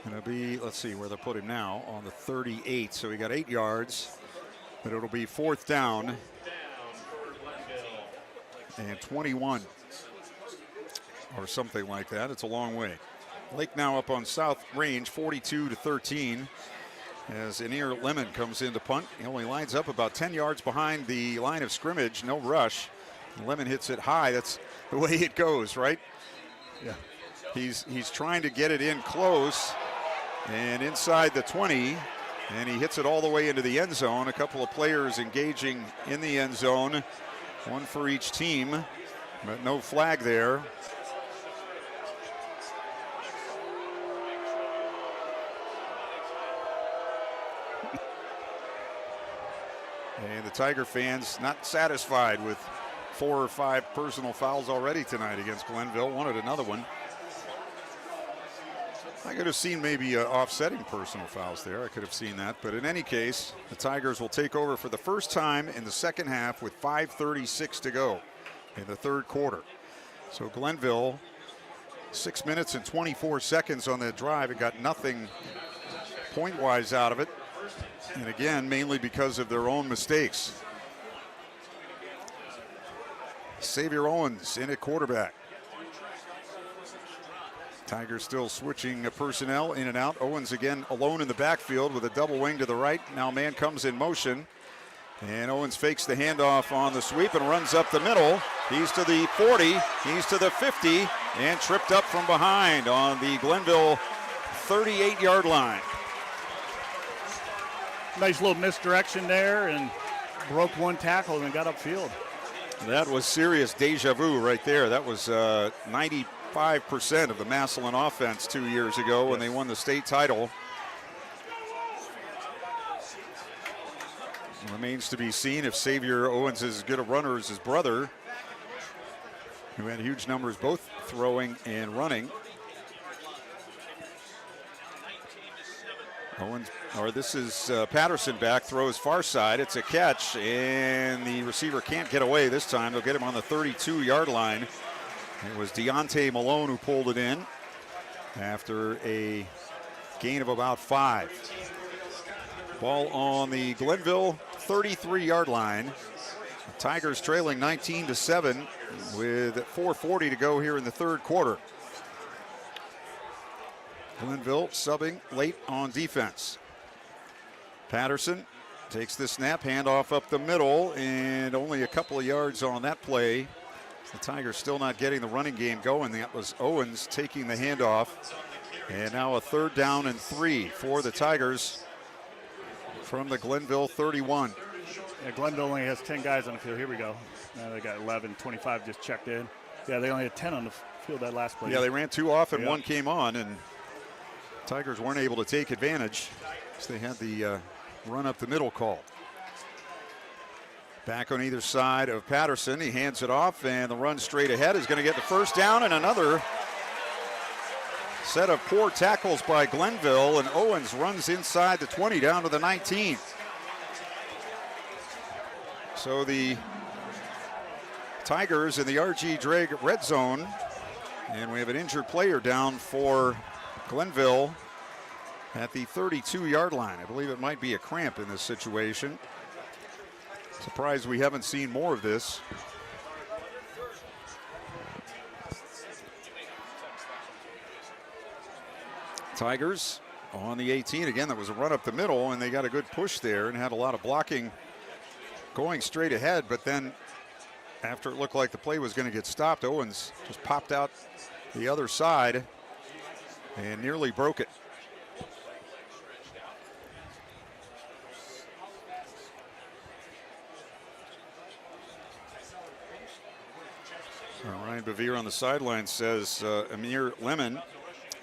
Going to be, let's see where they put him now, on the 38. So he got 8 yards, but it'll be 4th down and 21 or something like that. It's a long way. Lake now up on South Range, 42-13, as Anir Lemon comes in to punt. He only lines up about 10 yards behind the line of scrimmage, no rush. Lemon hits it high. That's the way it goes, right? Yeah. He's trying to get it in close and inside the 20, and he hits it all the way into the end zone. A couple of players engaging in the end zone, one for each team, but no flag there. And the Tiger fans not satisfied with 4 or 5 personal fouls already tonight against Glenville. Wanted another one. I could have seen maybe offsetting personal fouls there. I could have seen that. But in any case, the Tigers will take over for the first time in the second half with 5:36 to go in the third quarter. So Glenville, 6 minutes and 24 seconds on that drive, and got nothing point-wise out of it. And again, mainly because of their own mistakes. Xavier Owens in at quarterback. Tigers still switching personnel in and out. Owens again alone in the backfield with a double wing to the right. Now man comes in motion. And Owens fakes the handoff on the sweep and runs up the middle. He's to the 40, he's to the 50, and tripped up from behind on the Glenville 38-yard line. Nice little misdirection there and broke one tackle and got upfield. That was serious deja vu right there. That was 95% of the Massillon offense 2 years ago when they won the state title. It remains to be seen if Xavier Owens is as good a runner as his brother, who had huge numbers both throwing and running. Owens, or this is Patterson back, throws far side. It's a catch, and the receiver can't get away this time. They'll get him on the 32-yard line. It was Deontay Malone who pulled it in after a gain of about 5. Ball on the Glenville 33-yard line. The Tigers trailing 19-7 with 4:40 to go here in the third quarter. Glenville subbing late on defense. Patterson takes the snap, handoff up the middle, and only a couple of yards on that play. The Tigers still not getting the running game going. That was Owens taking the handoff. And now a 3rd down and 3 for the Tigers from the Glenville 31. Yeah, Glenville only has 10 guys on the field. Here we go. Now they got 11, 25 just checked in. Yeah, they only had 10 on the field that last play. Yeah, they ran 2 off and 1 came on, and Tigers weren't able to take advantage because they had the run up the middle call. Back on either side of Patterson. He hands it off, and the run straight ahead is going to get the first down and another Set of poor tackles by Glenville, and Owens runs inside the 20 down to the 19. So the Tigers in the RG Drake red zone, and we have an injured player down for Glenville at the 32-yard line. I believe it might be a cramp in this situation. Surprised we haven't seen more of this. Tigers on the 18. Again, that was a run up the middle, and they got a good push there and had a lot of blocking going straight ahead. But then after it looked like the play was going to get stopped, Owens just popped out the other side and nearly broke it. Ryan Bevere on the sideline says Amir Lemon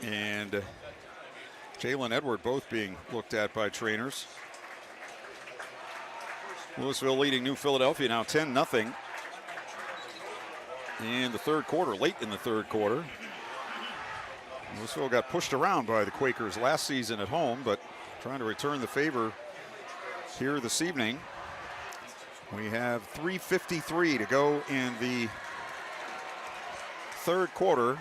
and Jalen Edward both being looked at by trainers. Louisville leading New Philadelphia now 10-0 in the third quarter, late in the third quarter. Louisville got pushed around by the Quakers last season at home, but trying to return the favor here this evening. We have 3:53 to go in the third quarter.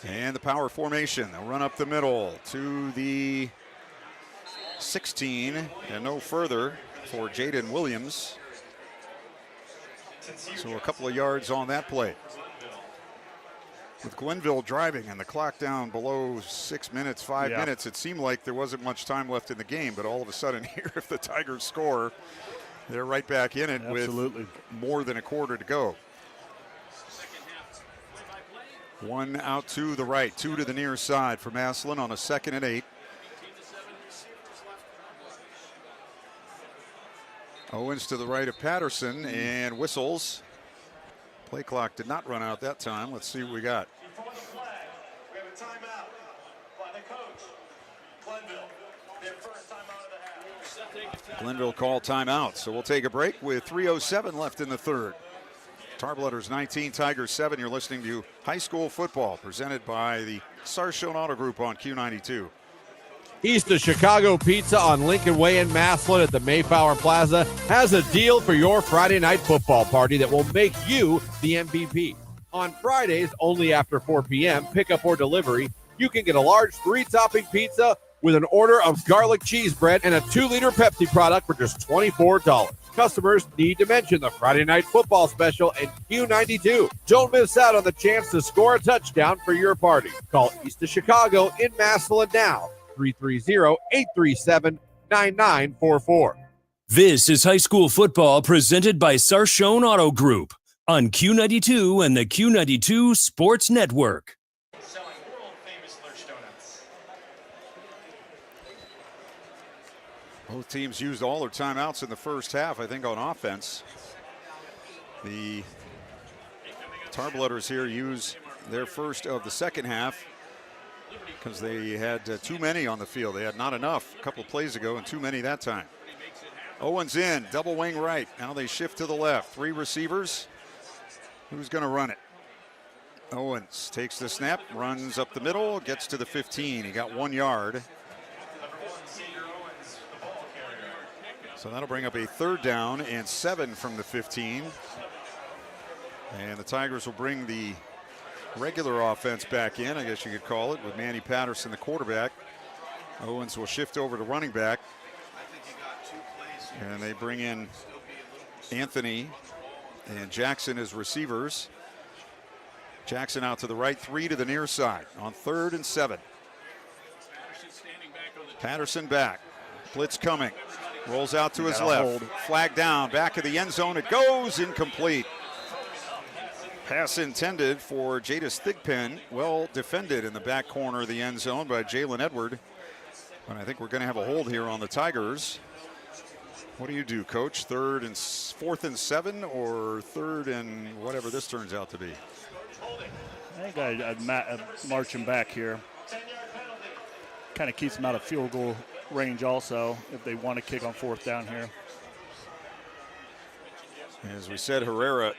And the power formation. They'll run up the middle to the 16 and no further for Jaden Williams. So a couple of yards on that play. With Glenville driving and the clock down below 6 minutes, 5 minutes, it seemed like there wasn't much time left in the game, but all of a sudden here, if the Tigers score, they're right back in it with more than a quarter to go. One out to the right, two to the near side for Massillon on a 2nd and 8. Owens to the right of Patterson and whistles. Play clock did not run out that time. Let's see what we got. Before the flag, we have a timeout by the coach. Glenville, their first timeout of the half. Glenville called timeout, so we'll take a break with 3:07 left in the third. Tarbletters 19, Tigers 7. You're listening to high school football presented by the Sarshone Auto Group on Q92. East of Chicago Pizza on Lincoln Way in Massillon at the Mayflower Plaza has a deal for your Friday night football party that will make you the MVP. On Fridays, only after 4 p.m., pickup or delivery, you can get a large 3-topping pizza with an order of garlic cheese bread and a 2-liter Pepsi product for just $24. Customers need to mention the Friday Night Football Special and Q92. Don't miss out on the chance to score a touchdown for your party. Call East of Chicago in Massillon now, 330-837-9944. This is high school football presented by Sarshone Auto Group on Q92 and the Q92 Sports Network. Selling world-famous Lurch donuts. Both teams used all their timeouts in the first half, I think, on offense. The Tarbletters here use their first of the second half because they had too many on the field. They had not enough a couple of plays ago and too many that time. Owens in, double wing right. Now they shift to the left. 3 receivers. Who's going to run it? Owens takes the snap, runs up the middle, gets to the 15. He got 1 yard. So that'll bring up a 3rd down and 7 from the 15. And the Tigers will bring the regular offense back in, I guess you could call it, with Manny Patterson, the quarterback. Owens will shift over to running back. And they bring in Anthony and Jackson as receivers. Jackson out to the right, 3 to the near side on 3rd and 7. Patterson back. Blitz coming. Rolls out to his left. Flag down, back of the end zone. It goes incomplete. Pass intended for Jadis Thigpen. Well defended in the back corner of the end zone by Jalen Edward. But I think we're going to have a hold here on the Tigers. What do you do, Coach? 4th and 7 or 3rd and whatever this turns out to be? I think I'd march him back here. Kind of keeps him out of field goal range also if they want to kick on 4th down here. As we said, Herrera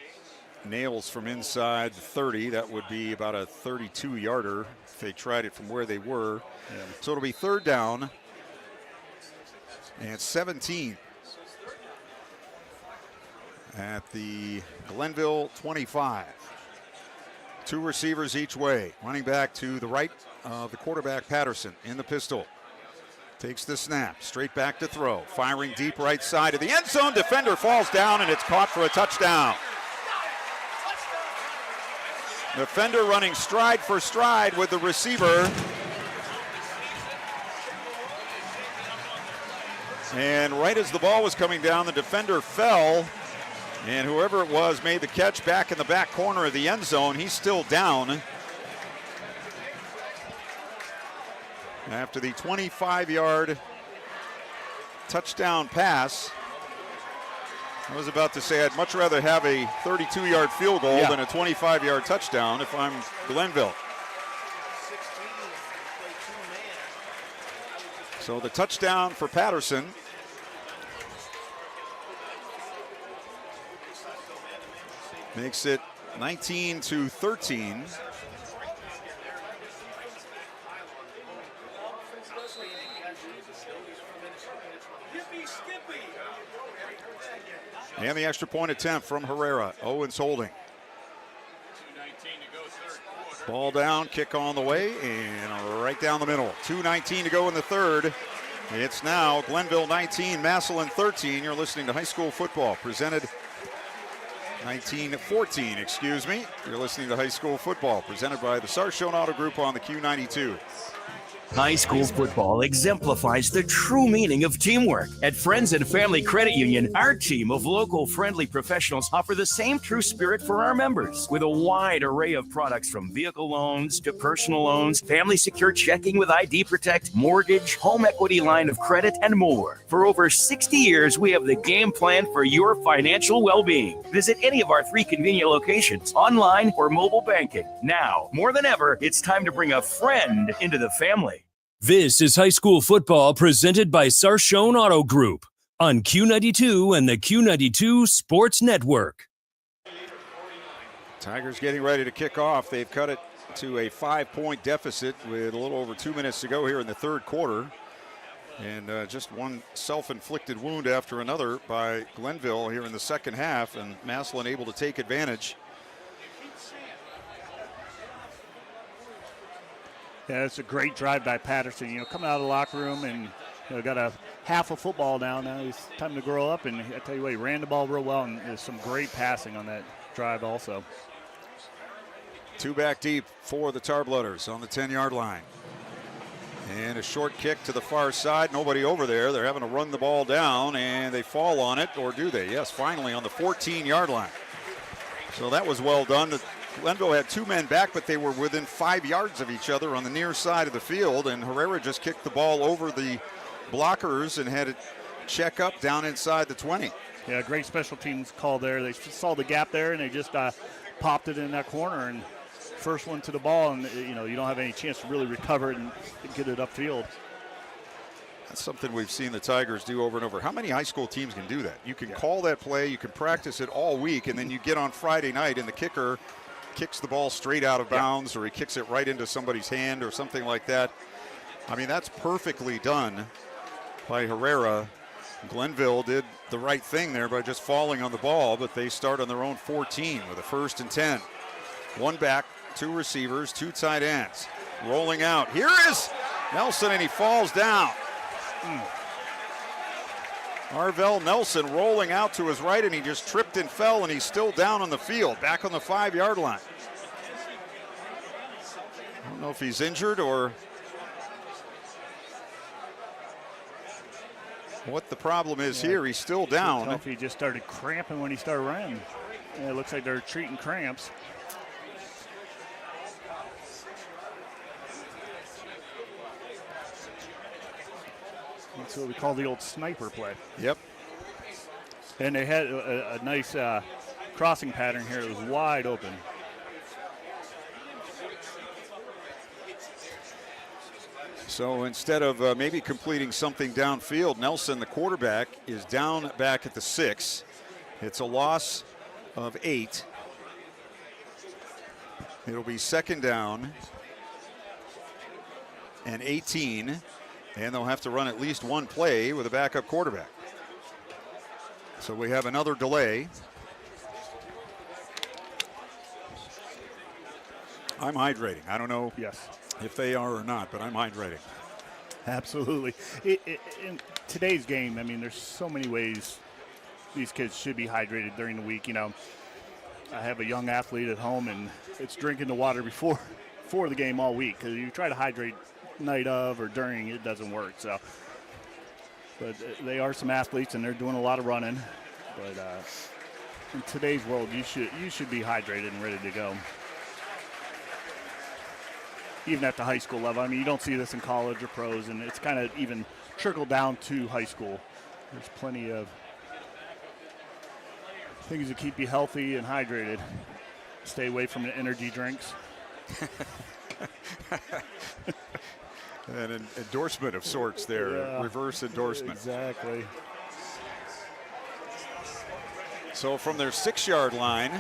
nails from inside the 30. That would be about a 32-yarder if they tried it from where they were. Yeah. So it'll be third down and 17 at the Glenville 25. Two receivers each way. Running back to the right of the quarterback, Patterson, in the pistol. Takes the snap, straight back to throw. Firing deep right side of the end zone. Defender falls down, and it's caught for a touchdown. Defender running stride for stride with the receiver. And right as the ball was coming down, the defender fell. And whoever it was made the catch back in the back corner of the end zone. He's still down. After the 25-yard touchdown pass. I was about to say I'd much rather have a 32-yard field goal than a 25-yard touchdown if I'm Glenville. So the touchdown for Patterson. Makes it 19-13. And the extra point attempt from Herrera. Owens holding. Ball down, kick on the way, and right down the middle. 2:19 to go in the third. It's now Glenville 19, Massillon 13. You're listening to high school football presented 19-14, excuse me. You're listening to high school football presented by the Sarshone Auto Group on the Q92. High school football exemplifies the true meaning of teamwork. At Friends and Family Credit Union, our team of local friendly professionals offer the same true spirit for our members with a wide array of products from vehicle loans to personal loans, family secure checking with ID Protect, mortgage, home equity line of credit, and more. For over 60 years, we have the game plan for your financial well-being. Visit any of our 3 convenient locations, online or mobile banking. Now, more than ever, it's time to bring a friend into the family. This is high school football presented by Sarshone Auto Group on Q92 and the Q92 Sports Network. Tigers getting ready to kick off. They've cut it to a 5-point deficit with a little over 2 minutes to go here in the third quarter. And just one self-inflicted wound after another by Glenville here in the second half, and Massillon able to take advantage. Yeah, it's a great drive by Patterson. You know, coming out of the locker room and got a half a football down. Now it's time to grow up. And I tell you what, he ran the ball real well, and there's some great passing on that drive also. 2 back deep for the Tarblooders on the 10-yard line. And a short kick to the far side. Nobody over there. They're having to run the ball down, and they fall on it, or do they? Yes, finally on the 14-yard line. So that was well done. Glenville had 2 men back, but they were within 5 yards of each other on the near side of the field, and Herrera just kicked the ball over the blockers and had it check up down inside the 20. Yeah, great special teams call there. They saw the gap there, and they just popped it in that corner, and first one to the ball, and you don't have any chance to really recover it and get it upfield. That's something we've seen the Tigers do over and over. How many high school teams can do that? You can call that play, you can practice it all week, and then you get on Friday night and the kicker kicks the ball straight out of bounds, or he kicks it right into somebody's hand or something like that. I mean, that's perfectly done by Herrera. Glenville did the right thing there by just falling on the ball, but they start on their own 14 with a 1st and 10. 1 back, 2 receivers, 2 tight ends. Rolling out. Here is Nelson, and he falls down. Arvell Nelson rolling out to his right, and he just tripped and fell, and he's still down on the field, back on the 5-yard line. I don't know if he's injured or what the problem is here. He's still down. If he just started cramping when he started running. Yeah, it looks like they're treating cramps. That's what we call the old sniper play. Yep. And they had a nice crossing pattern here. It was wide open. So instead of maybe completing something downfield, Nelson, the quarterback, is down back at the 6. It's a loss of 8. It'll be second down and 18, and they'll have to run at least one play with a backup quarterback. So we have another delay. I'm hydrating. I don't know if they are or not, but I'm hydrating. Absolutely. In today's game, I mean, there's so many ways these kids should be hydrated during the week. You know, I have a young athlete at home, and it's drinking the water before the game all week, because you try to hydrate night of or during, it doesn't work. So, but they are some athletes, and they're doing a lot of running. But in today's world, you should be hydrated and ready to go. Even at the high school level. I mean, you don't see this in college or pros, and it's kind of even trickled down to high school. There's plenty of things to keep you healthy and hydrated. Stay away from the energy drinks. An endorsement of sorts there, reverse endorsement. Exactly. So from their 6-yard line,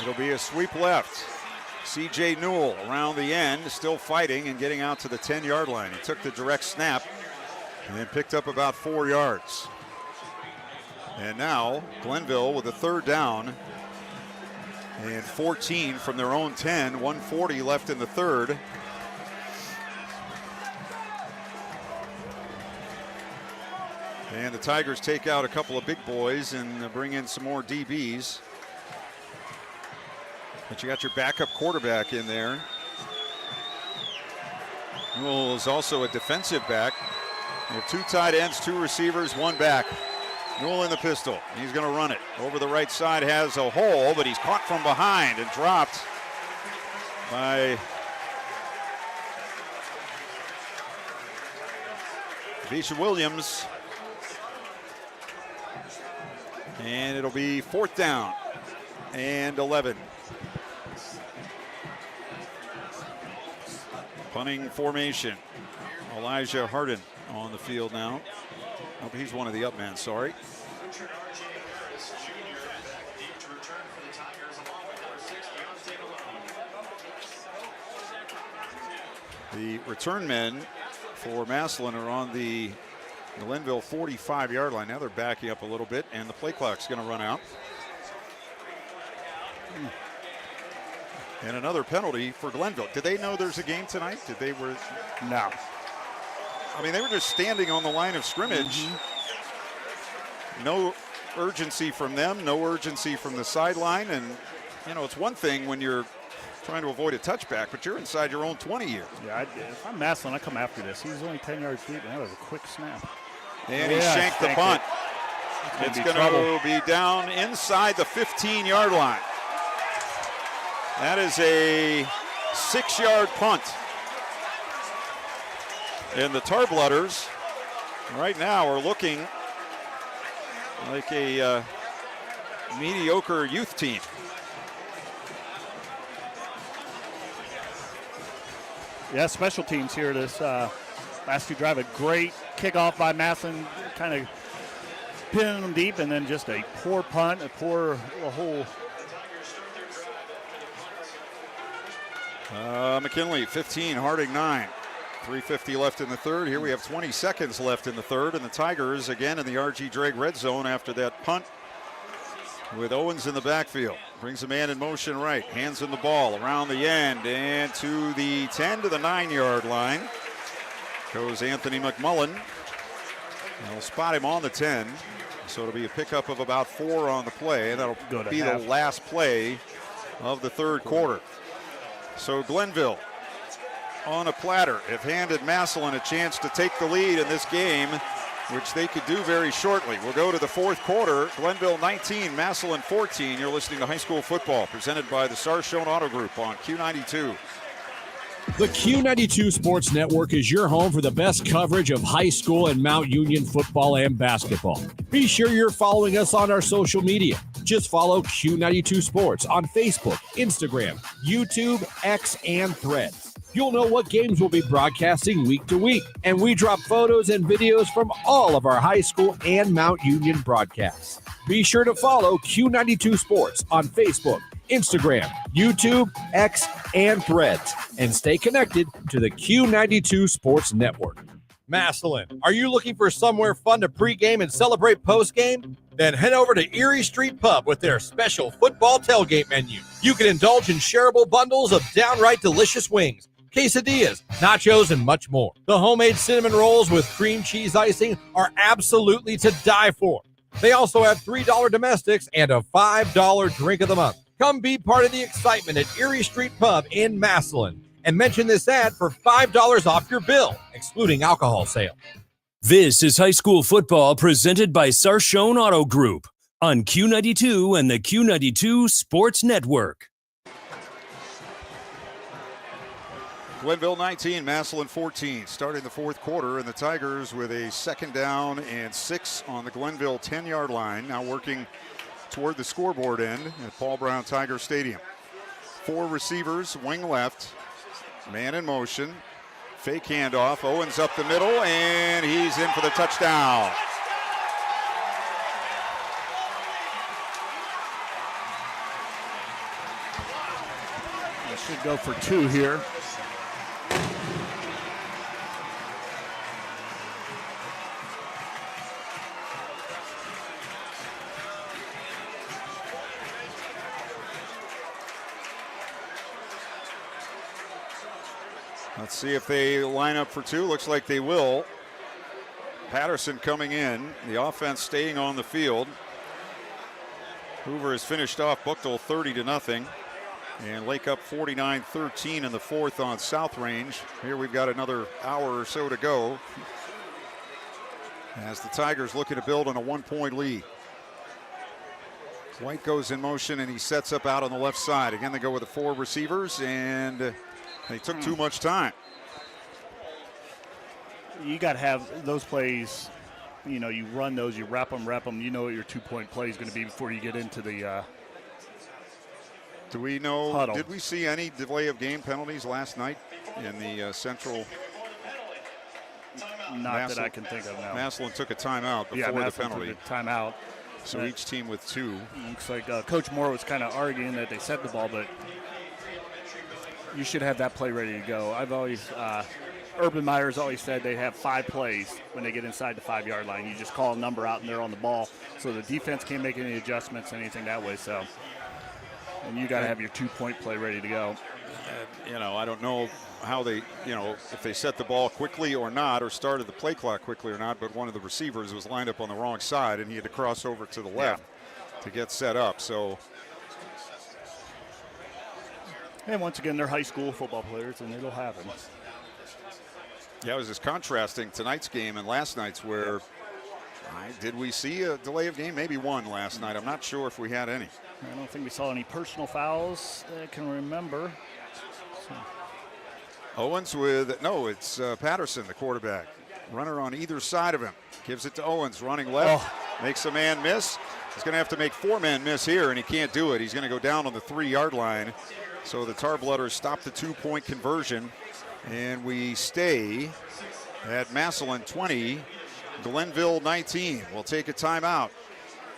it'll be a sweep left. C.J. Newell around the end, still fighting and getting out to the 10-yard line. He took the direct snap and then picked up about 4 yards. And now Glenville with a third down and 14 from their own 10, 1:40 left in the third. And the Tigers take out a couple of big boys and bring in some more DBs. But you got your backup quarterback in there. Newell is also a defensive back. You have 2 tight ends, 2 receivers, 1 back. Newell in the pistol. He's going to run it. Over the right side has a hole, but he's caught from behind and dropped by Visha Williams. And it'll be 4th down and 11. Punting formation. Elijah Harden on the field now. Oh, he's one of the up men, sorry. The return men for Massillon are on the Glenville 45-yard line. Now they're backing up a little bit, and the play clock's going to run out. And another penalty for Glenville. Did they know there's a game tonight? No. I mean, they were just standing on the line of scrimmage. No urgency from them, no urgency from the sideline. And, you know, it's one thing when you're trying to avoid a touchback, but you're inside your own 20 here. Yeah, if I'm Massillon, I come after this. He's only 10 yards deep, and that was a quick snap. And he shanked the punt. It's going to be down inside the 15-yard line. That is a 6-yard punt. And the Tarblooders right now are looking like a mediocre youth team. Yeah, special teams here this last 2 drive. A great kickoff by Massillon, kind of pinning them deep, and then just a poor punt, a whole. McKinley, 15, Harding, 9. 3:50 left in the third. Here we have 20 seconds left in the third, and the Tigers again in the R.G. Drake red zone after that punt with Owens in the backfield. Brings a man in motion right, hands him the ball around the end and to the 10 to the 9-yard line. Goes Anthony McMullen. They'll spot him on the 10, so it'll be a pickup of about 4 on the play, and that'll be the last play of the third quarter. So Glenville on a platter have handed Massillon a chance to take the lead in this game, which they could do very shortly. We'll go to the fourth quarter. Glenville 19, Massillon 14. You're listening to High School Football, presented by the Sarshone Auto Group on Q92. The Q92 Sports Network is your home for the best coverage of high school and Mount Union football and basketball. Be sure you're following us on our social media. Just follow Q92 Sports on Facebook, Instagram, YouTube, X, and Threads. You'll know what games we'll be broadcasting week to week, and we drop photos and videos from all of our high school and Mount Union broadcasts. Be sure to follow Q92 Sports on Facebook, Instagram, YouTube, X, and Threads, and stay connected to the Q92 Sports Network. Massillon, are you looking for somewhere fun to pregame and celebrate postgame? Then head over to Erie Street Pub with their special football tailgate menu. You can indulge in shareable bundles of downright delicious wings, quesadillas, nachos, and much more. The homemade cinnamon rolls with cream cheese icing are absolutely to die for. They also have $3 domestics and a $5 drink of the month. Come be part of the excitement at Erie Street Pub in Massillon and mention this ad for $5 off your bill, excluding alcohol sale. This is high school football presented by Sarshone Auto Group on Q92 and the Q92 Sports Network. Glenville 19, Massillon 14, starting the fourth quarter, and the Tigers with a 2nd down and 6 on the Glenville 10-yard line, now working toward the scoreboard end at Paul Brown Tiger Stadium. 4 receivers, wing left, man in motion, fake handoff, Owens up the middle, and he's in for the touchdown. They should go for 2 here. Let's see if they line up for 2. Looks like they will. Patterson coming in. The offense staying on the field. Hoover has finished off Buchtel 30-0. And Lake up 49-13 in the fourth on South Range. Here we've got another hour or so to go, as the Tigers looking to build on a 1-point lead. White goes in motion and he sets up out on the left side. Again, they go with the 4 receivers, and they took too much time. You got to have those plays, you know, you run those, you rep them. You know what your 2-point play is going to be before you get into the do we know, huddle. Did we see any delay of game penalties last night in the Central? Not that I can think of now. Massillon took a timeout before the penalty. Took a timeout. So each team with 2. Looks like Coach Moore was kind of arguing that they set the ball, but you should have that play ready to go. I've always, Urban Meyer's always said they have 5 plays when they get inside the 5-yard line. You just call a number out and they're on the ball. So the defense can't make any adjustments, anything that way. So, and you got to have your 2-point play ready to go. You know, I don't know how they, you know, if they set the ball quickly or not, or started the play clock quickly or not, but one of the receivers was lined up on the wrong side and he had to cross over to the left to get set up. So, and once again, they're high school football players, and it'll happen. Yeah, it was just contrasting tonight's game and last night's, where did we see a delay of game? Maybe one last night. I'm not sure if we had any. I don't think we saw any personal fouls that I can remember. So. Owens with, no, it's Patterson, the quarterback. Runner on either side of him. Gives it to Owens, running left. Makes a man miss. He's going to have to make 4 men miss here, and he can't do it. He's going to go down on the 3-yard line. So the Tarblooders stop the 2-point conversion, and we stay at Massillon 20, Glenville 19. We'll take a timeout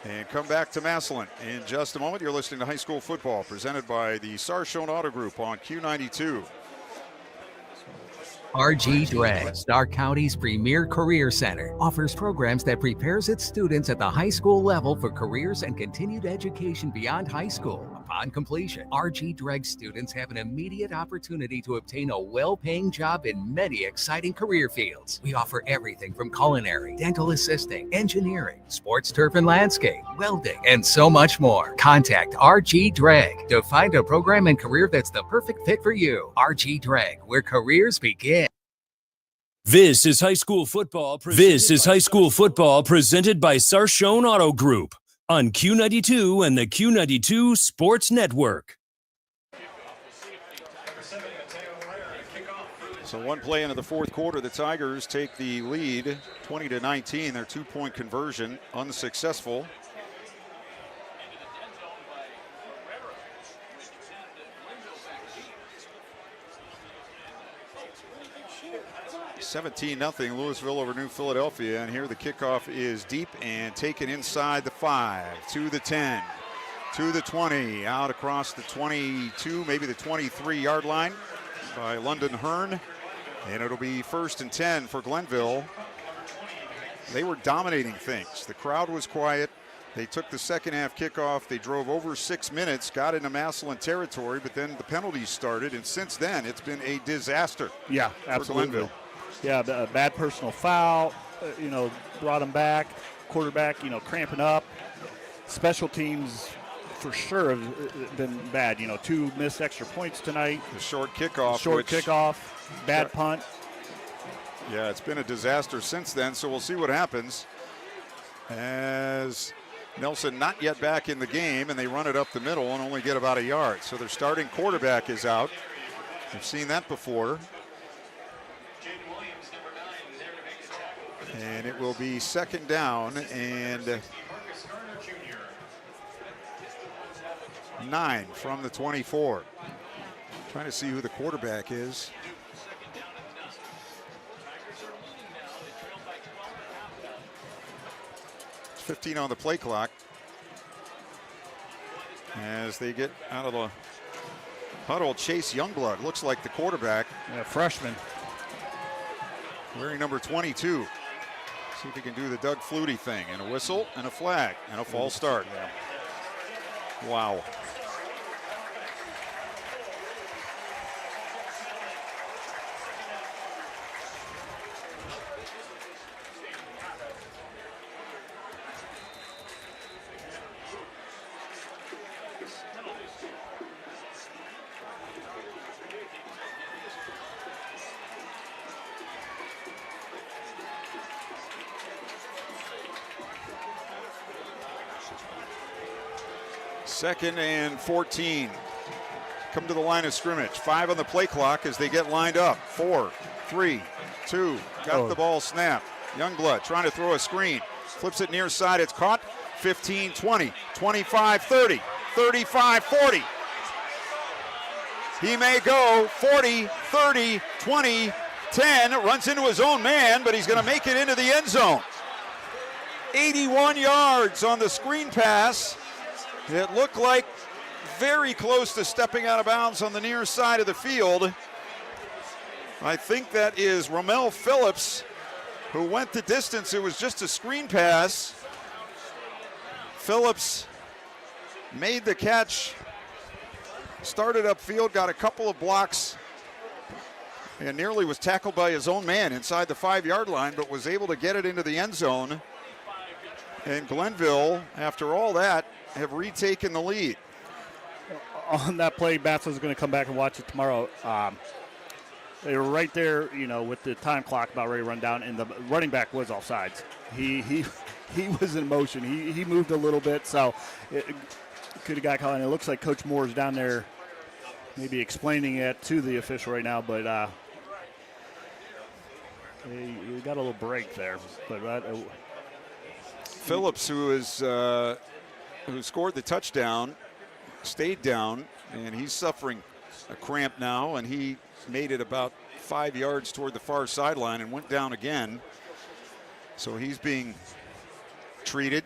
and come back to Massillon in just a moment. You're listening to High School Football, presented by the Sarshone Auto Group on Q92. RG Drag, Stark County's premier career center, offers programs that prepares its students at the high school level for careers and continued education beyond high school. Upon completion, RG Drag students have an immediate opportunity to obtain a well-paying job in many exciting career fields. We offer everything from culinary, dental assisting, engineering, sports turf and landscape, welding, and so much more. Contact RG Drag to find a program and career that's the perfect fit for you. RG Drag, where careers begin. This is high school football. This is high school football presented by Sarshone Auto Group on Q92 and the Q92 Sports Network. So one play into the fourth quarter, the Tigers take the lead 20-19. Their 2-point conversion unsuccessful. 17-0 Louisville over New Philadelphia, and here the kickoff is deep and taken inside the 5 to the 10 to the 20, out across the 22, maybe the 23-yard line by London Hearn, and it'll be 1st and 10 for Glenville. They were dominating things. The crowd was quiet. They took the second half kickoff. They drove over 6 minutes, got into Massillon territory, but then the penalties started, and since then it's been a disaster. Yeah, absolutely. For Glenville. Yeah, a bad personal foul, brought them back. Quarterback, cramping up. Special teams for sure have been bad. 2 missed extra points tonight. The short kickoff. Bad punt. Yeah, it's been a disaster since then, so we'll see what happens. As Nelson not yet back in the game, and they run it up the middle and only get about a yard. So their starting quarterback is out. We've seen that before. And it will be 2nd down and 9 from the 24. Trying to see who the quarterback is. It's 15 on the play clock as they get out of the huddle. Chase Youngblood looks like the quarterback. Yeah, freshman. Wearing number 22. See if he can do the Doug Flutie thing. And a whistle and a flag and a false start. Wow. Second and 14. Come to the line of scrimmage. 5 on the play clock as they get lined up. 4, 3, 2. Got the ball snapped. Youngblood trying to throw a screen. Flips it near side. It's caught. 15, 20, 25, 30, 35, 40. He may go 40, 30, 20, 10. Runs into his own man, but he's going to make it into the end zone. 81 yards on the screen pass. It looked like very close to stepping out of bounds on the near side of the field. I think that is Rommel Phillips who went the distance. It was just a screen pass. Phillips made the catch, started upfield, got a couple of blocks, and nearly was tackled by his own man inside the 5-yard line, but was able to get it into the end zone. And Glenville, after all that, have retaken the lead. On that play, Massillon's going to come back and watch it tomorrow. They were right there, with the time clock about ready to run down, and the running back was offsides. He was in motion. He moved a little bit, so it could have got caught. And it looks like Coach Moore is down there, maybe explaining it to the official right now, but he got a little break there. But Phillips, who scored the touchdown, stayed down, and he's suffering a cramp now, and he made it about 5 yards toward the far sideline and went down again. So he's being treated.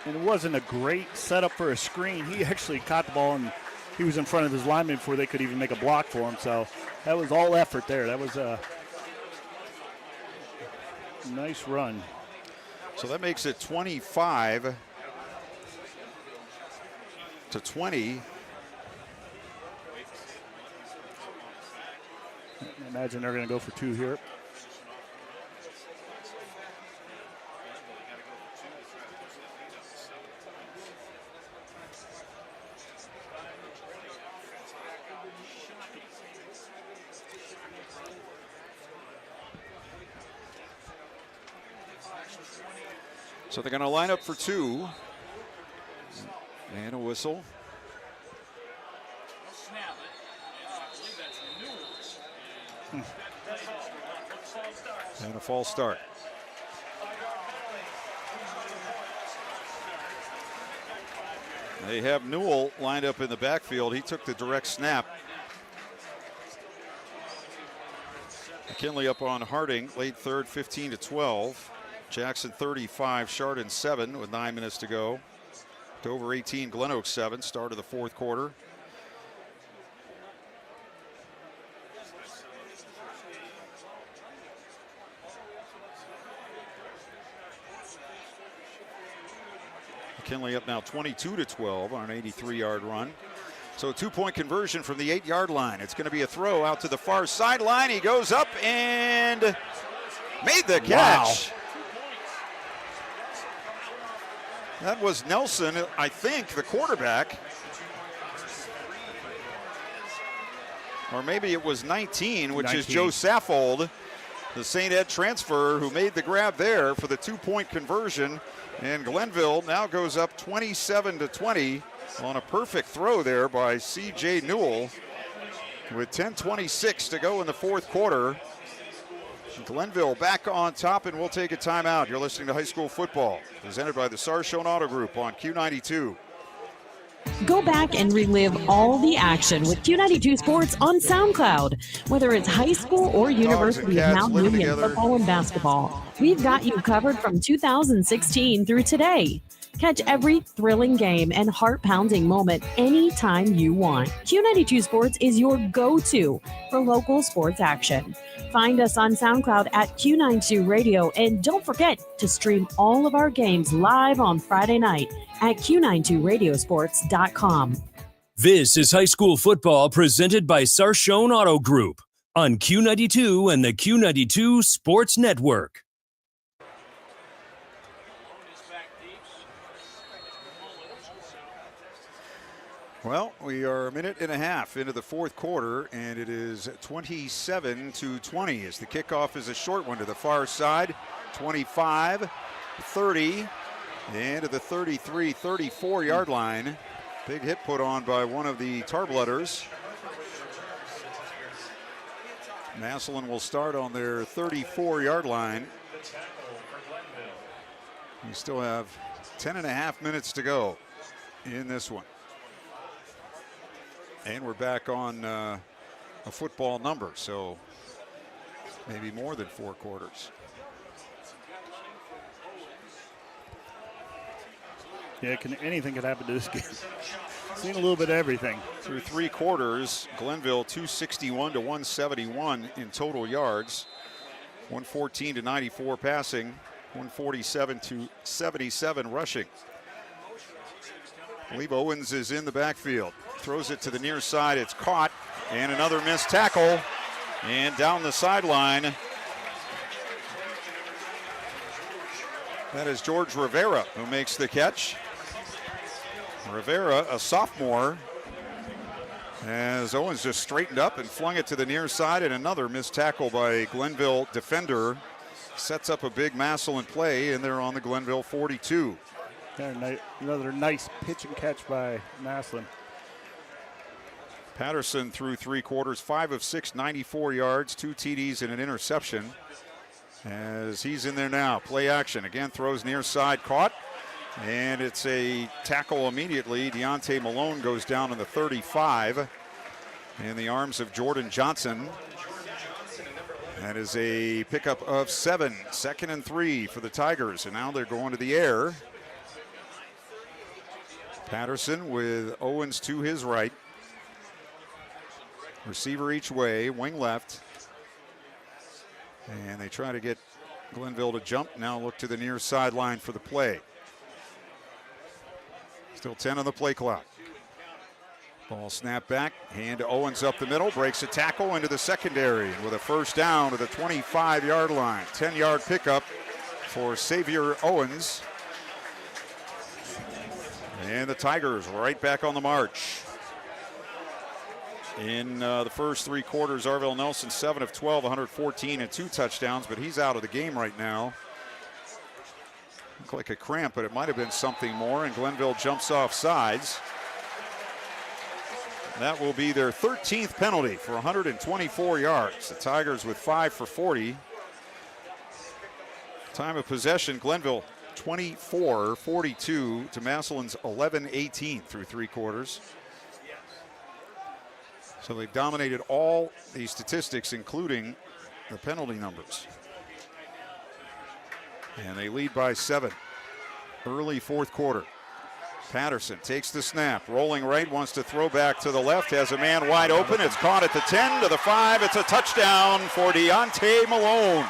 And it wasn't a great setup for a screen. He actually caught the ball, and he was in front of his lineman before they could even make a block for him. So that was all effort there. That was a nice run. So that makes it 25 to 20. I imagine they're going to go for 2 here. So they're going to line up for 2. And a whistle. And a false start. They have Newell lined up in the backfield. He took the direct snap McKinley up on Harding, late third, 15-12. Jackson 35, Chardon 7 with 9 minutes to go. Dover 18, Glen Oaks 7, start of the fourth quarter. McKinley up now 22-12 on an 83-yard run. So a 2-point conversion from the 8-yard line. It's going to be a throw out to the far sideline. He goes up and made the catch. Wow. That was Nelson, I think, the quarterback. Or maybe it was 19, which is Joe Saffold, the St. Ed transfer, who made the grab there for the 2-point conversion. And Glenville now goes up 27-20 on a perfect throw there by C.J. Newell with 10:26 to go in the fourth quarter. Glenville back on top, and we'll take a timeout. You're listening to High School Football, presented by the Sarshone Auto Group on Q92. Go back and relive all the action with Q92 Sports on SoundCloud. Whether it's high school or University of Mount Union football and basketball, we've got you covered from 2016 through today. Catch every thrilling game and heart-pounding moment anytime you want. Q92 Sports is your go-to for local sports action. Find us on SoundCloud at Q92 Radio, and don't forget to stream all of our games live on Friday night at Q92Radiosports.com. This is high school football presented by Sarshone Auto Group on Q92 and the Q92 Sports Network. Well, we are a minute and a half into the fourth quarter, and it is 27-20 as the kickoff is a short one to the far side. 25, 30, and to the 33, 34-yard line. Big hit put on by one of the Tarblooders. Massillon will start on their 34-yard line. We still have 10.5 minutes to go in this one. And we're back on a football number, so maybe more than 4 quarters. Yeah, anything could happen to this game. Seen a little bit of everything. Through 3 quarters, Glenville 261 to 171 in total yards, 114 to 94 passing, 147 to 77 rushing. I believe Owens is in the backfield. Throws it to the near side. It's caught. And another missed tackle. And down the sideline. That is George Rivera who makes the catch. Rivera, a sophomore. As Owens just straightened up and flung it to the near side. And another missed tackle by Glenville defender. Sets up a big Massillon play. And they're on the Glenville 42. Another nice pitch and catch by Massillon. Patterson through 3 quarters, 5 of 6, 94 yards, 2 TDs and an interception. As he's in there now, play action. Again, throws near side, caught. And it's a tackle immediately. Deontay Malone goes down in the 35. In the arms of Jordan Johnson. That is a pickup of 7. 2nd and 3 for the Tigers. And now they're going to the air. Patterson with Owens to his right. Receiver each way, wing left. And they try to get Glenville to jump. Now look to the near sideline for the play. Still 10 on the play clock. Ball snapped back, hand to Owens up the middle, breaks a tackle into the secondary with a first down to the 25-yard line. 10-yard pickup for Xavier Owens. And the Tigers right back on the march. In the first 3 quarters, Arvell Nelson 7 of 12, 114 and 2 touchdowns, but he's out of the game right now. Looked like a cramp, but it might have been something more, and Glenville jumps off sides. That will be their 13th penalty for 124 yards. The Tigers with 5 for 40. Time of possession, Glenville 24-42 to Massillon's 11-18 through 3 quarters. So they've dominated all the statistics, including the penalty numbers. And they lead by 7. Early fourth quarter. Patterson takes the snap, rolling right, wants to throw back to the left, has a man wide open. It's caught at the 10 to the 5. It's a touchdown for Deontay Malone.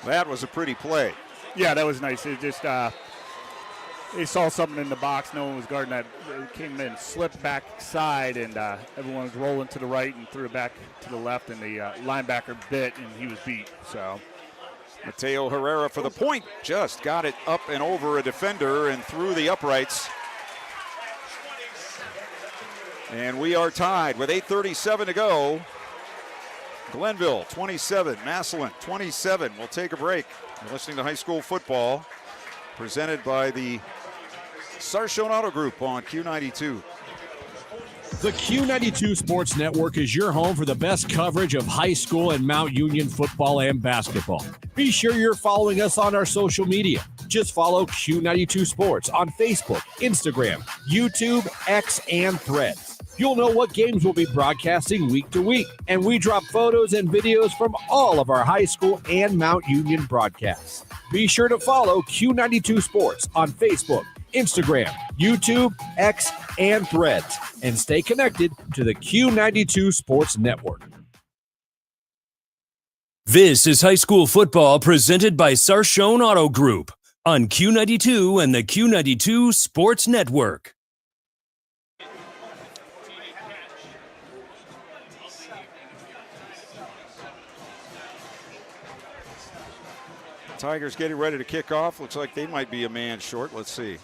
That was a pretty play. Yeah, that was nice. It just they saw something in the box. No one was guarding that. It came in, slipped back side, and everyone was rolling to the right and threw it back to the left, and the linebacker bit, and he was beat. So Mateo Herrera for the point. Just got it up and over a defender and through the uprights. And we are tied with 8:37 to go. Glenville 27, Massillon 27. We'll take a break. You're listening to High School Football, presented by the Sarshone Auto Group on Q92. The Q92 Sports Network is your home for the best coverage of high school and Mount Union football and basketball. Be sure you're following us on our social media. Just follow Q92 Sports on Facebook, Instagram, YouTube, X, and Threads. You'll know what games we'll be broadcasting week to week, and we drop photos and videos from all of our high school and Mount Union broadcasts. Be sure to follow Q92 Sports on Facebook, Instagram, YouTube, X, and Threads, and stay connected to the Q92 Sports Network. This is high school football presented by Sarshone Auto Group on Q92 and the Q92 Sports Network. Tigers getting ready to kick off. Looks like they might be a man short. Let's see.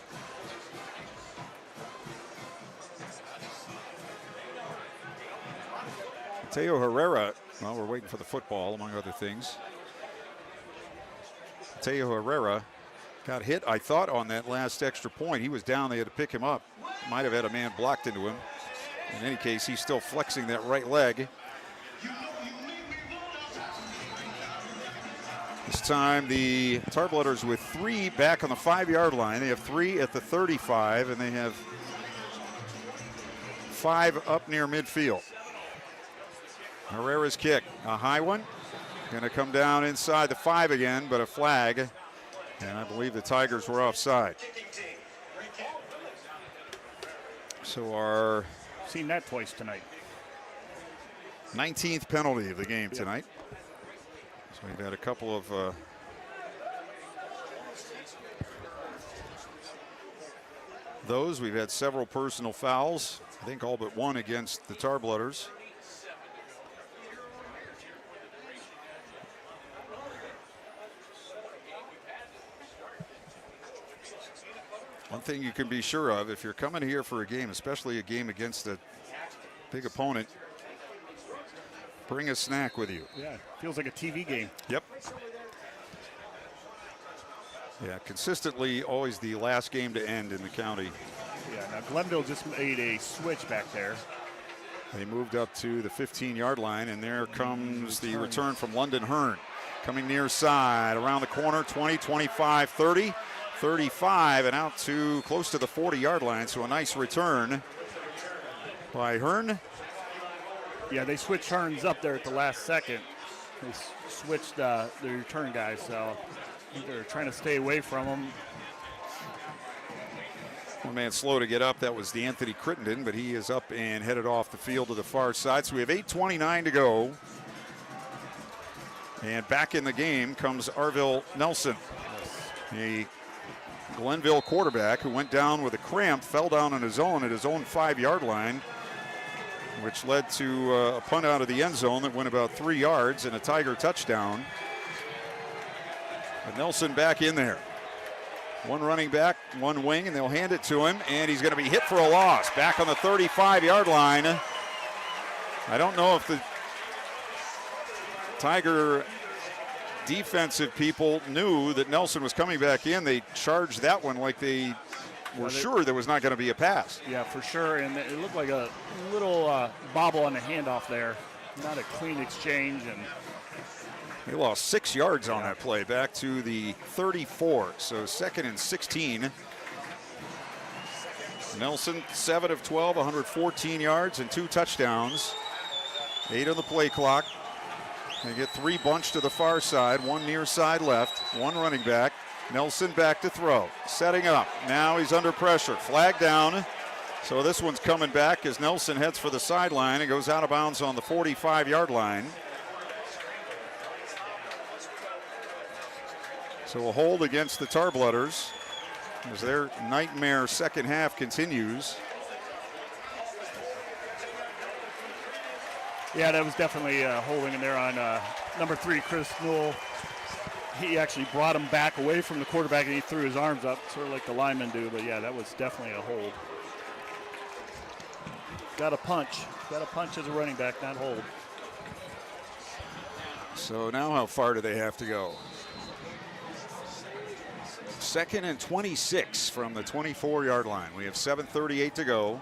Mateo Herrera, well, we're waiting for the football, among other things. Mateo Herrera got hit, I thought, on that last extra point. He was down. They had to pick him up. Might have had a man blocked into him. In any case, he's still flexing that right leg. This time the Tarblooders with 3 back on the 5-yard line. They have 3 at the 35, and they have 5 up near midfield. Herrera's kick, a high one. Going to come down inside the 5 again, but a flag. And I believe the Tigers were offside. So our... Seen that twice tonight. 19th penalty of the game tonight. So we've had a couple of those. We've had several personal fouls. I think all but one against the Tarblooders. One thing you can be sure of, if you're coming here for a game, especially a game against a big opponent, bring a snack with you. Yeah, feels like a TV game. Yep. Yeah, consistently always the last game to end in the county. Yeah, now Glenville just made a switch back there. They moved up to the 15-yard line, and there comes the return from London Hearn. Coming near side, around the corner, 20, 25, 30, 35, and out to close to the 40-yard line. So a nice return by Hearn. Yeah, they switched Hearns up there at the last second. They switched the return guys, so they're trying to stay away from them. One man slow to get up. That was the Anthony Crittenden, but he is up and headed off the field to the far side. So we have 8:29 to go. And back in the game comes Arvil Nelson, a Glenville quarterback who went down with a cramp, fell down on his own at his own 5-yard line, which led to a punt out of the end zone that went about 3 yards and a Tiger touchdown. But Nelson back in there. One running back, one wing, and they'll hand it to him, and he's going to be hit for a loss. Back on the 35-yard line. I don't know if the Tiger defensive people knew that Nelson was coming back in. They charged that one like they were sure there was not going to be a pass. Yeah, for sure. And it looked like a little bobble on the handoff there. Not a clean exchange. And they lost 6 yards on that play, back to the 34. So 2nd and 16. Nelson, 7 of 12, 114 yards and 2 touchdowns. 8 on the play clock. They get 3 bunched to the far side, 1 near side left, 1 running back. Nelson back to throw, setting up. Now he's under pressure, flag down. So this one's coming back as Nelson heads for the sideline and goes out of bounds on the 45-yard line. So a hold against the Tarblooders as their nightmare second half continues. yeah, that was definitely holding in there on number 3, Chris Newell. He actually brought him back away from the quarterback and he threw his arms up, sort of like the linemen do. But yeah, that was definitely a hold. Got a punch. Got a punch as a running back, not hold. So now how far do they have to go? 2nd and 26 from the 24-yard line. We have 7:38 to go.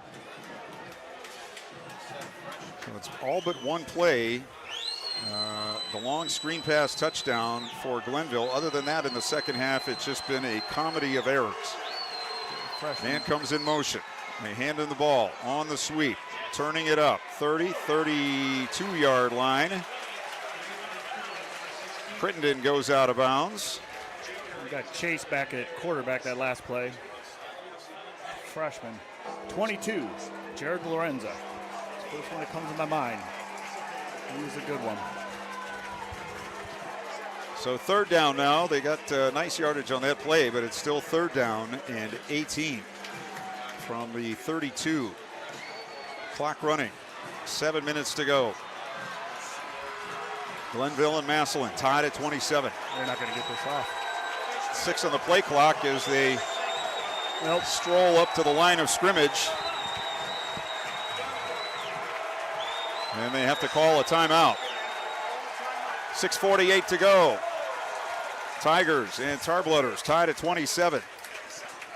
So it's all but one play. The long screen pass touchdown for Glenville. Other than that, in the second half, it's just been a comedy of errors. Man comes in motion. They hand him the ball on the sweep, turning it up. 32-yard line. Crittenden goes out of bounds. We got Chase back at quarterback that last play. Freshman. 22, Jared Lorenza. First one that comes to my mind. He was a good one. So 3rd down now. They got nice yardage on that play, but it's still 3rd down and 18 from the 32. Clock running. 7 minutes to go. Glenville and Massillon tied at 27. They're not going to get this off. 6 on the play clock as they stroll up to the line of scrimmage. And they have to call a timeout. 6:48 to go. Tigers and Tarblooders tied at 27.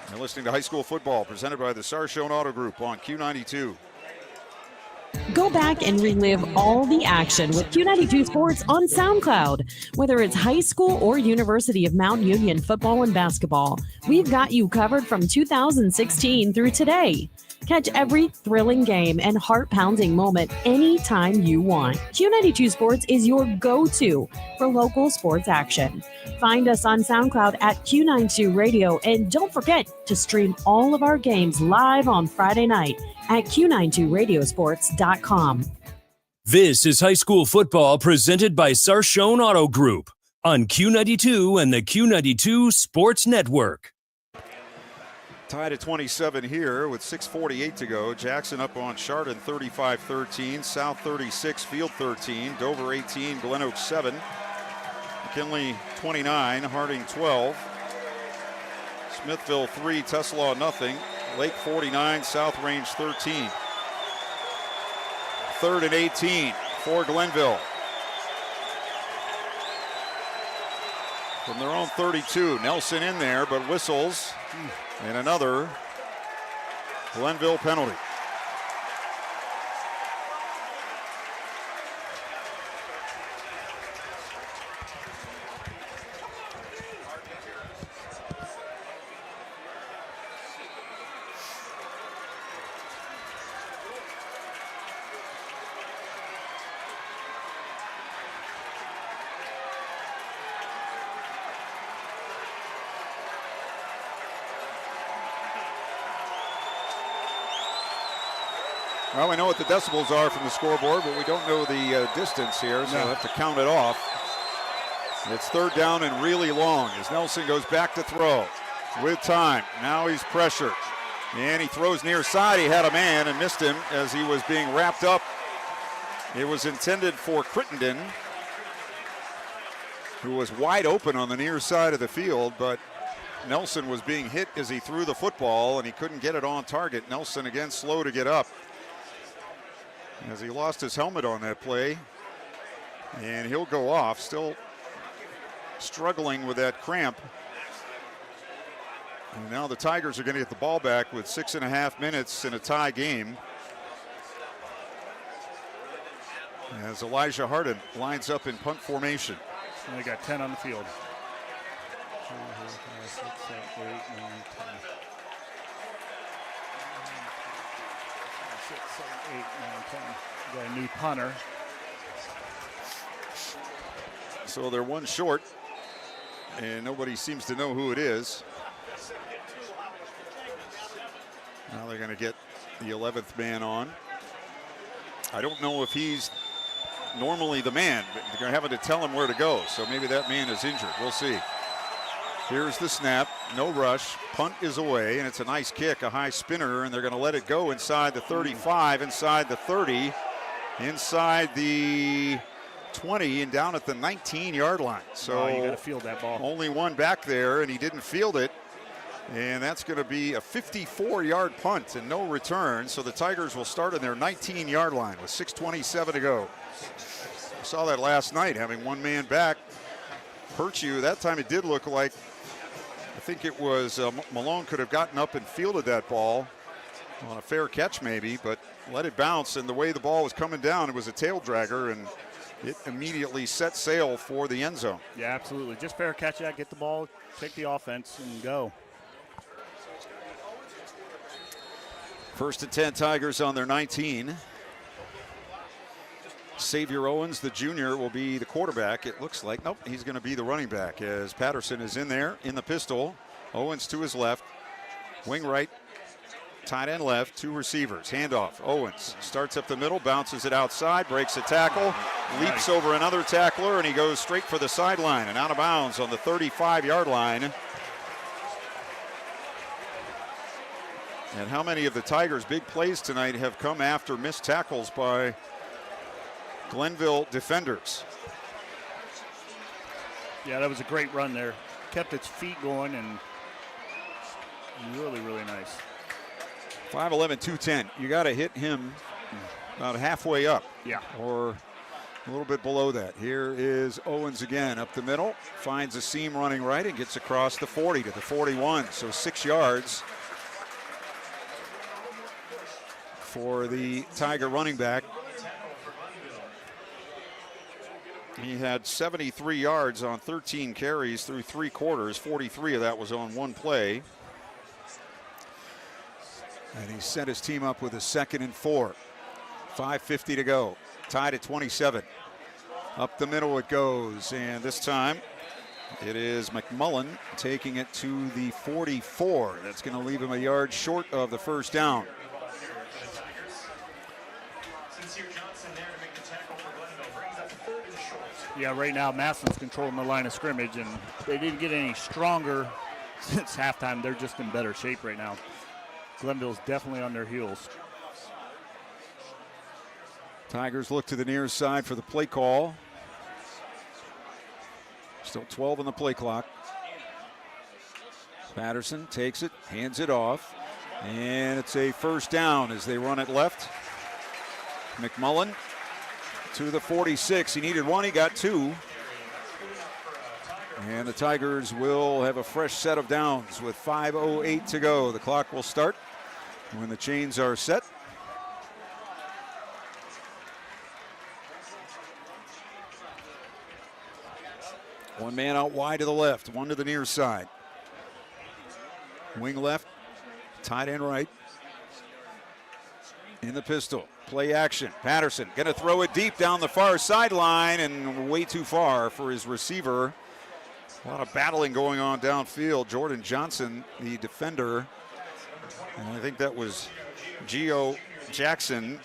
You're listening to High School Football presented by the Sarshone Auto Group on Q92. Go back and relive all the action with Q92 Sports on SoundCloud. Whether it's high school or University of Mount Union football and basketball, we've got you covered from 2016 through today. Catch every thrilling game and heart-pounding moment anytime you want. Q92 Sports is your go-to for local sports action. Find us on SoundCloud at Q92 Radio, and don't forget to stream all of our games live on Friday night at Q92Radiosports.com. This is high school football presented by Sarshone Auto Group on Q92 and the Q92 Sports Network. Tied at 27 here with 6:48 to go. Jackson up on Chardon 35-13, South 36, Field 13, Dover 18, Glen Oaks 7, McKinley 29, Harding 12, Smithville 3, Tuslaw nothing, Lake 49, South Range 13. 3rd and 18 for Glenville. From their own 32, Nelson in there, but whistles. And another Glenville penalty. Well, we know what the decibels are from the scoreboard, but we don't know the distance here, so we'll have to count it off. It's 3rd down and really long as Nelson goes back to throw with time. Now he's pressured, and he throws near side. He had a man and missed him as he was being wrapped up. It was intended for Crittenden, who was wide open on the near side of the field, but Nelson was being hit as he threw the football, and he couldn't get it on target. Nelson again slow to get up, as he lost his helmet on that play, and he'll go off, still struggling with that cramp. And now the Tigers are going to get the ball back with 6.5 minutes in a tie game. As Elijah Harden lines up in punt formation. And they got 10 on the field. 10. Got a new punter. So they're one short, and nobody seems to know who it is. Now they're going to get the 11th man on. I don't know if he's normally the man, but they're going to have to tell him where to go. So maybe that man is injured. We'll see. Here's the snap. No rush. Punt is away, and it's a nice kick, a high spinner, and they're going to let it go inside the 35, inside the 30, inside the 20, and down at the 19-yard line. So you got to field that ball. Only one back there, and he didn't field it. And that's going to be a 54-yard punt and no return. So the Tigers will start on their 19-yard line with 6:27 to go. I saw that last night, having one man back hurt you. That time it did look like, I think it was Malone could have gotten up and fielded that ball on a fair catch maybe, but let it bounce. And the way the ball was coming down, it was a tail dragger, and it immediately set sail for the end zone. Yeah, absolutely. Just fair catch that, get the ball, take the offense, and go. First and 10, Tigers on their 19. Xavier Owens, the junior, will be the quarterback. It looks like, nope, he's going to be the running back as Patterson is in there in the pistol. Owens to his left, wing right, tight end left, two receivers. Handoff, Owens starts up the middle, bounces it outside, breaks a tackle, leaps over another tackler, and he goes straight for the sideline and out of bounds on the 35-yard line. And how many of the Tigers' big plays tonight have come after missed tackles by Glenville defenders? Yeah, that was a great run there. Kept its feet going and really, really nice. 5'11", 210. You got to hit him about halfway up. Yeah. Or a little bit below that. Here is Owens again up the middle. Finds a seam running right and gets across the 40 to the 41. So 6 yards for the Tiger running back. He had 73 yards on 13 carries through 3 quarters. 43 of that was on one play. And he set his team up with a 2nd and 4. 5:50 to go. Tied at 27. Up the middle it goes. And this time it is McMullen taking it to the 44. That's going to leave him a yard short of the first down. Yeah, right now Massillon's controlling the line of scrimmage, and they didn't get any stronger since halftime. They're just in better shape right now. Glenville's definitely on their heels. Tigers look to the near side for the play call. Still 12 on the play clock. Patterson takes it, hands it off, and it's a first down as they run it left. McMullen to the 46. He needed 1, he got 2. And the Tigers will have a fresh set of downs with 5:08 to go. The clock will start when the chains are set. One man out wide to the left, one to the near side. Wing left, tight end right. In the pistol, play action. Patterson going to throw it deep down the far sideline and way too far for his receiver. A lot of battling going on downfield. Jordan Johnson, the defender. And I think that was Geo Jackson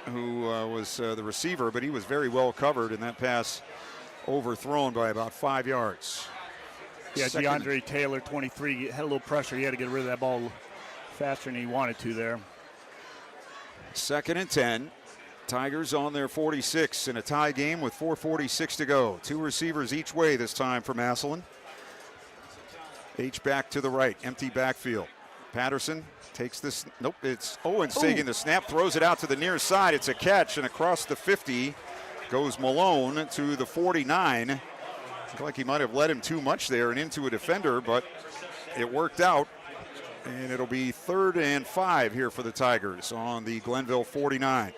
who was the receiver, but he was very well covered in that pass, overthrown by about 5 yards. Yeah, DeAndre Taylor, 23, had a little pressure. He had to get rid of that ball faster than he wanted to there. 2nd and 10. Tigers on their 46 in a tie game with 4:46 to go. 2 receivers each way this time for Massillon. H-back to the right, empty backfield. Patterson takes this, nope, it's Owens taking the snap, throws it out to the near side. It's a catch, and across the 50 goes Malone to the 49. Looked like he might have let him too much there and into a defender, but it worked out. And it'll be 3rd and 5 here for the Tigers on the Glenville 49.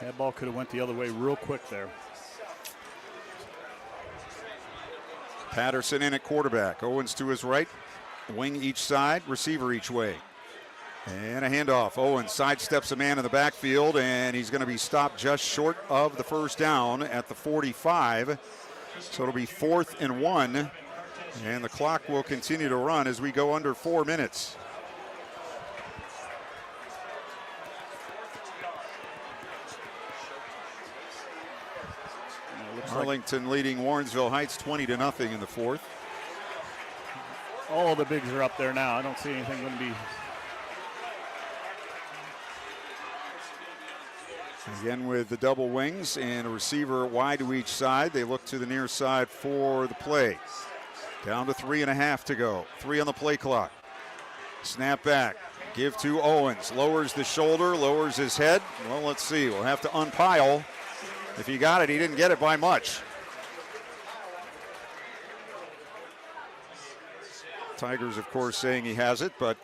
That ball could have went the other way real quick there. Patterson in at quarterback. Owens to his right. Wing each side, receiver each way. And a handoff. Owens sidesteps a man in the backfield, and he's going to be stopped just short of the first down at the 45. So it'll be 4th and 1, and the clock will continue to run as we go under 4 minutes. Arlington leading Warrensville Heights 20-0 in the 4th. All the bigs are up there now. I don't see anything going to be. Again with the double wings and a receiver wide to each side. They look to the near side for the play. Down to 3.5 to go. 3 on the play clock. Snap back. Give to Owens. Lowers the shoulder, lowers his head. Well, let's see. We'll have to unpile. If he got it, he didn't get it by much. Tigers, of course, saying he has it, but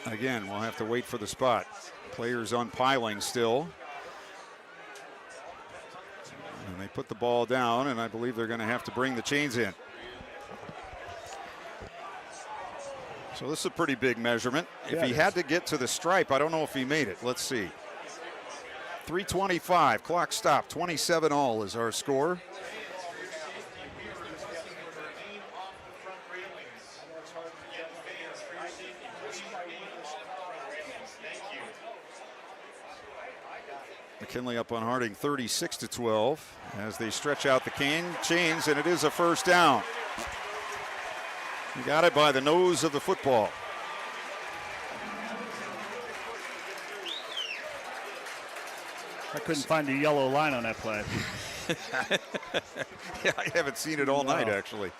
again, we'll have to wait for the spot. Players unpiling still. And they put the ball down, and I believe they're going to have to bring the chains in. So this is a pretty big measurement. If he had to get to the stripe, I don't know if he made it. Let's see. 3:25, clock stopped. 27 all is our score. McKinley up on Harding 36-12 as they stretch out the chains, and it is a first down. He got it by the nose of the football. I couldn't find the yellow line on that play. Yeah, I haven't seen it all night, actually.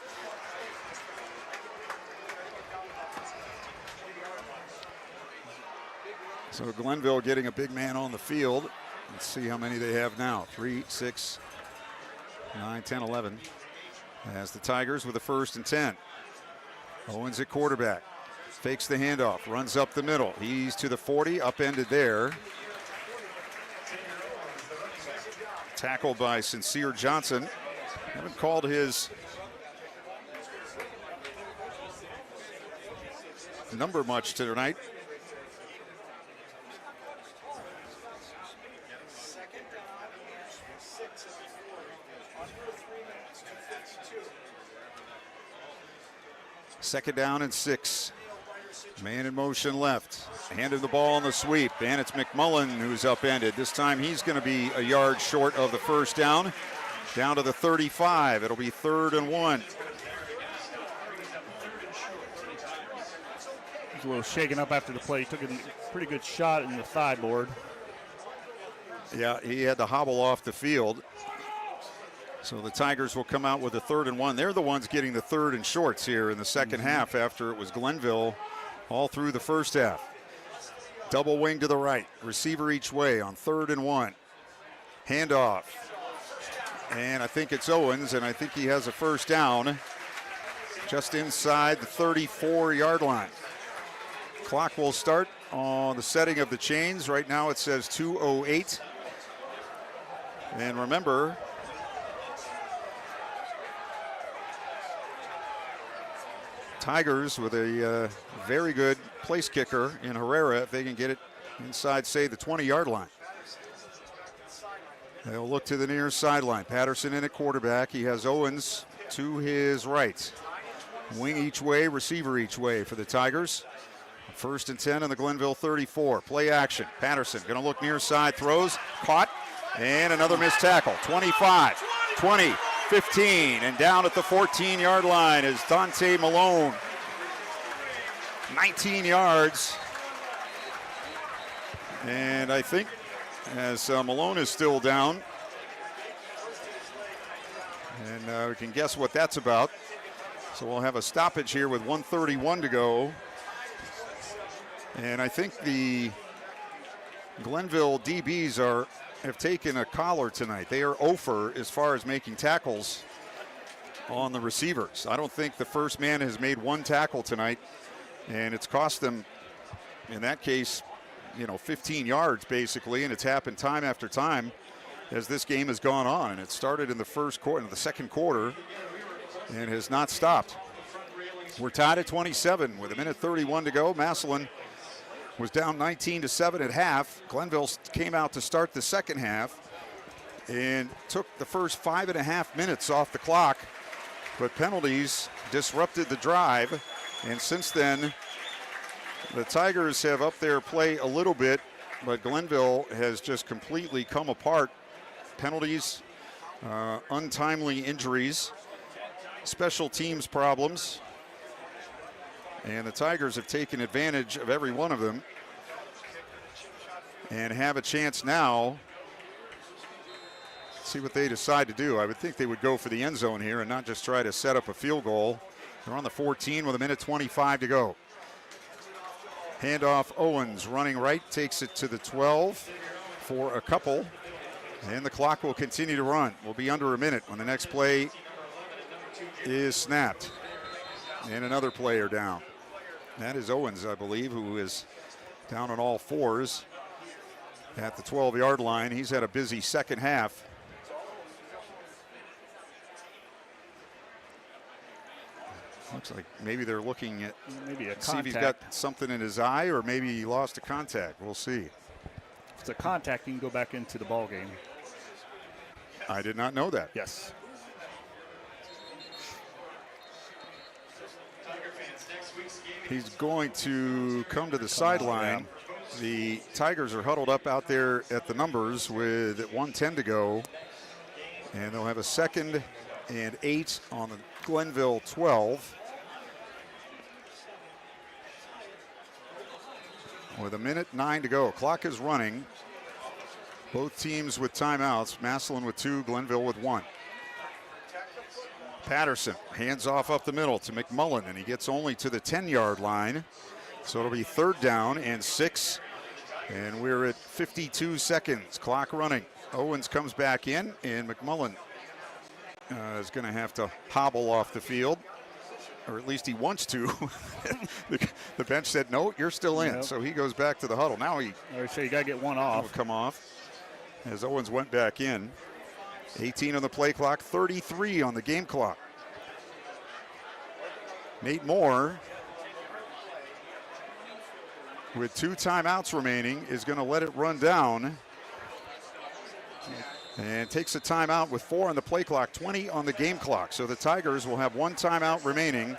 So Glenville getting a big man on the field. Let's see how many they have now. 3, 6, 9, 10, 11. As the Tigers with a 1st and 10. Owens at quarterback. Fakes the handoff. Runs up the middle. He's to the 40. Upended there. Tackled by Sincere Johnson. Haven't called his number much tonight. Second down and 6. Man in motion left. Handed the ball on the sweep, and it's McMullen who's upended. This time he's going to be a yard short of the first down. Down to the 35. It'll be 3rd and 1. He's a little shaken up after the play. He took a pretty good shot in the thigh board. Yeah, he had to hobble off the field. So the Tigers will come out with a 3rd and 1. They're the ones getting the 3rd and shorts here in the second half after it was Glenville all through the first half. Double wing to the right. Receiver each way on 3rd and 1. Handoff. And I think it's Owens, and I think he has a first down just inside the 34-yard line. Clock will start on the setting of the chains. Right now it says 2:08. And remember, Tigers with a very good place kicker in Herrera if they can get it inside, say, the 20-yard line. They'll look to the near sideline. Patterson in at quarterback. He has Owens to his right. Wing each way, receiver each way for the Tigers. 1st and 10 on the Glenville 34. Play action. Patterson going to look near side, throws, caught, and another missed tackle. 25, 20, 15, and down at the 14-yard line is Dante Malone. 19 yards. And I think as Malone is still down, and we can guess what that's about. So we'll have a stoppage here with 1:31 to go. And I think the Glenville DBs have taken a collar tonight. They are 0 for as far as making tackles on the receivers. I don't think the first man has made one tackle tonight, and it's cost them, in that case, 15 yards basically, and it's happened time after time as this game has gone on. And it started in the first quarter, in the second quarter, and has not stopped. We're tied at 27 with 1:31 to go. Massillon was down 19-7 at half. Glenville came out to start the second half and took the first 5.5 minutes off the clock, but penalties disrupted the drive. And since then, the Tigers have upped their play a little bit, but Glenville has just completely come apart. Penalties, untimely injuries, special teams problems, and the Tigers have taken advantage of every one of them and have a chance now. See what they decide to do. I would think they would go for the end zone here and not just try to set up a field goal. They're on the 14 with 1:25 to go. Handoff, Owens running right, takes it to the 12 for a couple, and the clock will continue to run. We'll be under a minute when the next play is snapped. And another player down. That is Owens, I believe, who is down on all fours at the 12-yard line. He's had a busy second half. Looks like maybe they're looking at see if he's got something in his eye, or maybe he lost a contact. We'll see. If it's a contact, you can go back into the ball game. I did not know that. Yes. He's going to come to the sideline. The Tigers are huddled up out there at the numbers with 1:10 to go. And they'll have a 2nd and 8 on the Glenville 12. With 1:09 to go. Clock is running. Both teams with timeouts. Massillon with 2, Glenville with 1. Patterson hands off up the middle to McMullen, and he gets only to the 10-yard line. So it'll be 3rd down and 6. And we're at 52 seconds. Clock running. Owens comes back in, and McMullen is going to have to hobble off the field, or at least he wants to. The bench said, no, you're still in. Yep. So he goes back to the huddle. Now so you got to get one off. Will come off as Owens went back in. 18 on the play clock, 33 on the game clock. Nate Moore, with 2 timeouts remaining, is going to let it run down and takes a timeout with 4 on the play clock, 20 on the game clock. So the Tigers will have 1 timeout remaining.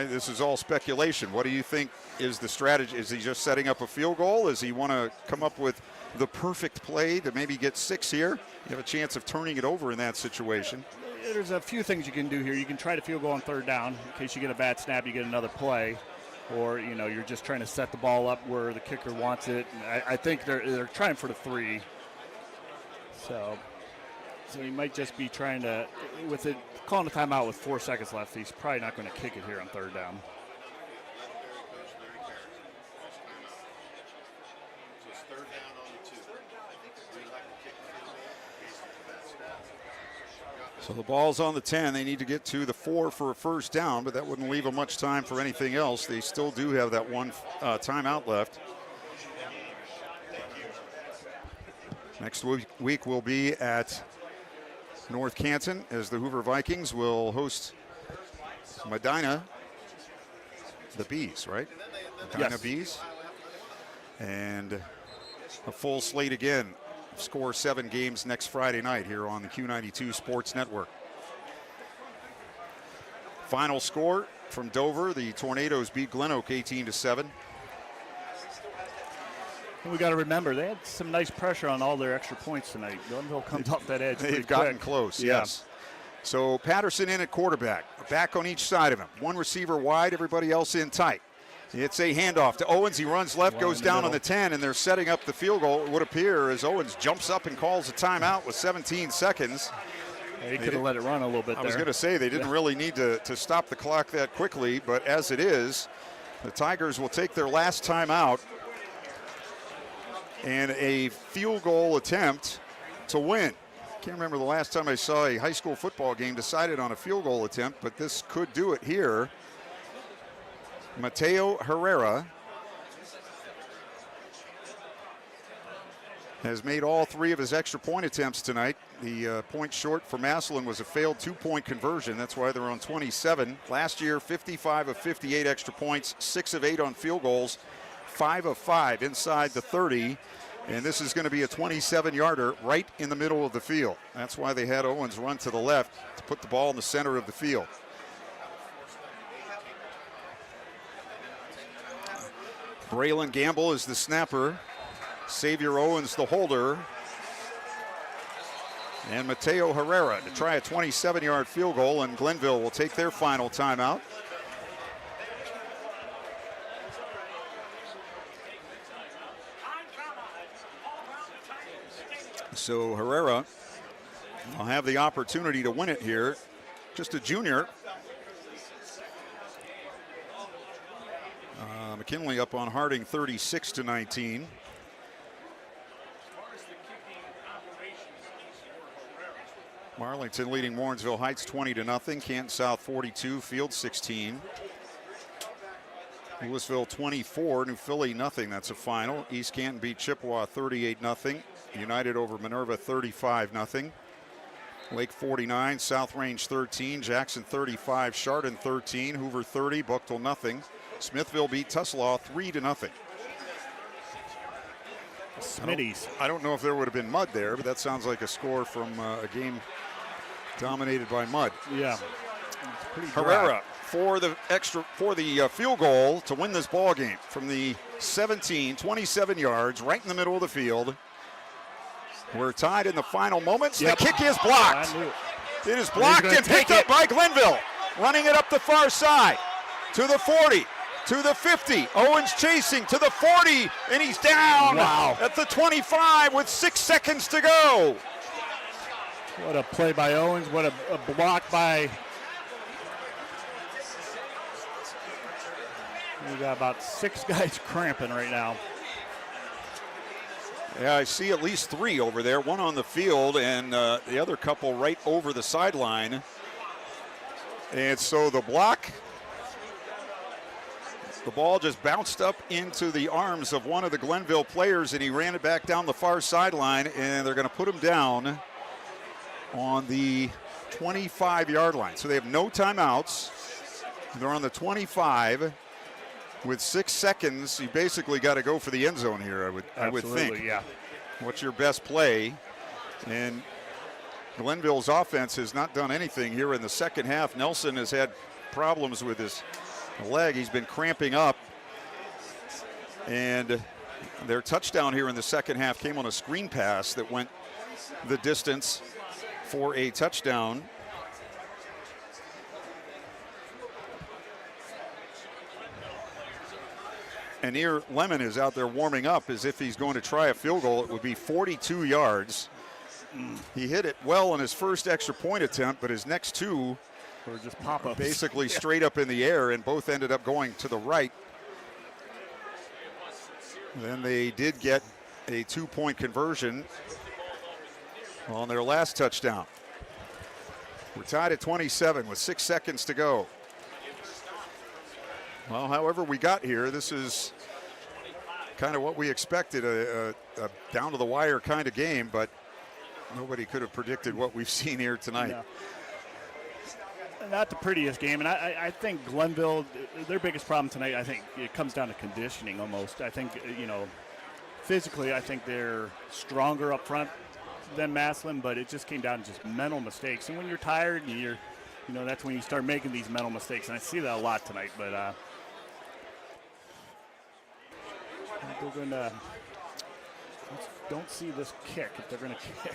This is all speculation. What do you think is the strategy? Is he just setting up a field goal? Does he want to come up with the perfect play to maybe get 6 here? You have a chance of turning it over in that situation. There's a few things you can do here. You can try to field goal on 3rd down. In case you get a bad snap, you get another play. Or, you're just trying to set the ball up where the kicker wants it. And I think they're trying for the 3. So he might just be trying to, with it, calling a timeout with 4 seconds left. He's probably not going to kick it here on 3rd down. So the ball's on the 10. They need to get to the 4 for a 1st down, but that wouldn't leave them much time for anything else. They still do have that 1 timeout left. Next week we'll be at North Canton as the Hoover Vikings will host Medina, the Bees, right? Medina Yes. Bees. And a full slate again. Score 7 games next Friday night here on the Q92 Sports Network. Final score from Dover, the Tornadoes beat Glen Oak 18-7. And we got to remember, they had some nice pressure on all their extra points tonight. Glenville comes off that edge. They've gotten close, yes. So Patterson in at quarterback, back on each side of him. 1 receiver wide, everybody else in tight. It's a handoff to Owens. He runs left, goes down on the 10, and they're setting up the field goal, it would appear, as Owens jumps up and calls a timeout with 17 seconds. Yeah, he could have let it run a little bit there. I was going to say, they didn't really need to stop the clock that quickly, but as it is, the Tigers will take their last timeout, and a field goal attempt to win. Can't remember the last time I saw a high school football game decided on a field goal attempt, but this could do it here. Mateo Herrera has made all 3 of his extra point attempts tonight. The point short for Massillon was a failed 2-point conversion. That's why they're on 27. Last year, 55 of 58 extra points, 6 of 8 on field goals, 5 of 5 inside the 30. And this is going to be a 27-yarder right in the middle of the field. That's why they had Owens run to the left to put the ball in the center of the field. Braylon Gamble is the snapper. Xavier Owens the holder. And Mateo Herrera to try a 27-yard field goal, and Glenville will take their final timeout. So Herrera will have the opportunity to win it here. Just a junior. McKinley up on Harding 36-19. Marlington leading Warrensville Heights 20-0. Canton South 42, Field 16. Louisville 24, New Philly nothing. That's a final. East Canton beat Chippewa 38-0. United over Minerva 35-0. Lake 49, South Range 13, Jackson 35, Chardon 13, Hoover 30, Bucktel nothing. Smithville beat Tuslaw 3-0. Smitties. I don't know if there would have been mud there, but that sounds like a score from a game dominated by mud. Yeah. Herrera for the field goal to win this ball game from the 17, 27 yards, right in the middle of the field. We're tied in the final moments. Yep. The kick is blocked. It is blocked and picked up by Glenville. Running it up the far side to the 40, to the 50. Owens chasing to the 40, and he's down at the 25 with 6 seconds to go. What a play by Owens. What a block by... We got about 6 guys cramping right now. Yeah, I see at least 3 over there, one on the field and the other couple right over the sideline. And so the block, the ball just bounced up into the arms of one of the Glenville players, and he ran it back down the far sideline, and they're going to put him down on the 25-yard line. So they have no timeouts. They're on the 25. With 6 seconds, you basically got to go for the end zone here, I would think. Yeah. What's your best play? And Glenville's offense has not done anything here in the second half. Nelson has had problems with his leg. He's been cramping up. And their touchdown here in the second half came on a screen pass that went the distance for a touchdown. And here Lemon is out there warming up as if he's going to try a field goal. It would be 42 yards. He hit it well on his first extra point attempt, but his next 2 were just pop-ups. Basically straight up in the air, and both ended up going to the right. Then they did get a 2-point conversion on their last touchdown. We're tied at 27 with 6 seconds to go. Well, however we got here, this is kind of what we expected, a down-to-the-wire kind of game, but nobody could have predicted what we've seen here tonight. No. Not the prettiest game, and I think Glenville, their biggest problem tonight, I think it comes down to conditioning almost. I think, physically, I think they're stronger up front than Massillon, but it just came down to just mental mistakes. And when you're tired, and that's when you start making these mental mistakes, and I see that a lot tonight, but they're going to don't see this kick if they're going to kick.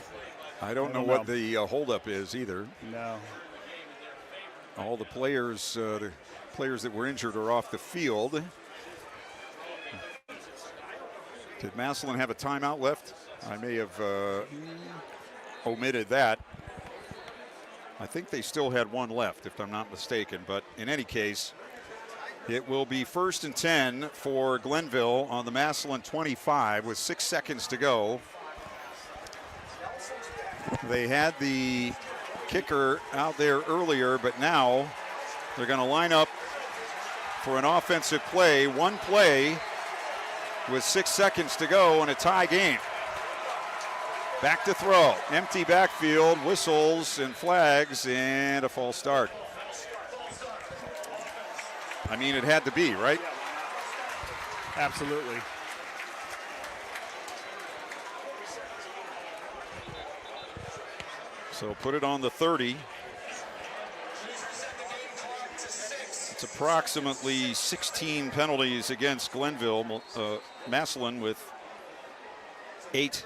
I don't know what the holdup is either. No. All the players that were injured are off the field. Did Massillon have a timeout left? I may have omitted that. I think they still had one left, if I'm not mistaken. But in any case, it will be 1st and 10 for Glenville on the Massillon 25 with 6 seconds to go. They had the kicker out there earlier, but now they're going to line up for an offensive play. One play with 6 seconds to go in a tie game. Back to throw. Empty backfield, whistles and flags, and a false start. I mean, it had to be, right? Absolutely. So put it on the 30. It's approximately 16 penalties against Glenville. Massillon with 8.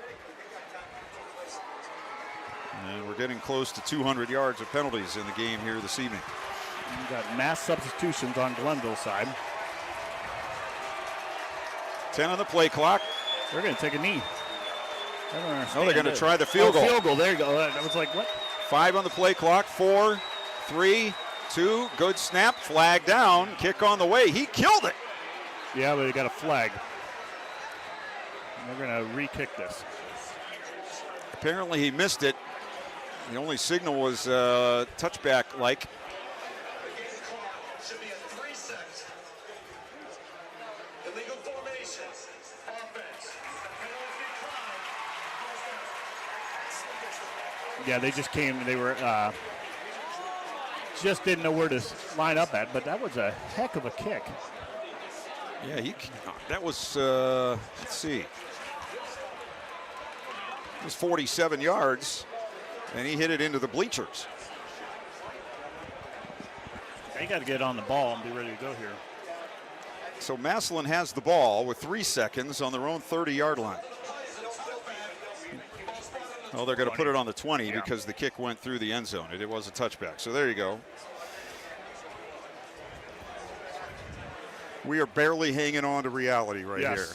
And we're getting close to 200 yards of penalties in the game here this evening. You got mass substitutions on Glenville's side. 10 on the play clock. They're going to take a knee. Oh, they're going to try the field goal. Field goal, there you go. That was like, what? 5 on the play clock. 4, 3, 2. Good snap. Flag down. Kick on the way. He killed it. Yeah, but they got a flag. And they're going to re-kick this. Apparently he missed it. The only signal was touchback-like. Yeah, they just came. They were just didn't know where to line up at, but that was a heck of a kick. Yeah, that was, let's see. It was 47 yards, and he hit it into the bleachers. They got to get on the ball and be ready to go here. So Massillon has the ball with 3 seconds on their own 30-yard line. Oh, they're going to put it on the 20 because the kick went through the end zone. It was a touchback. So there you go. We are barely hanging on to reality right here.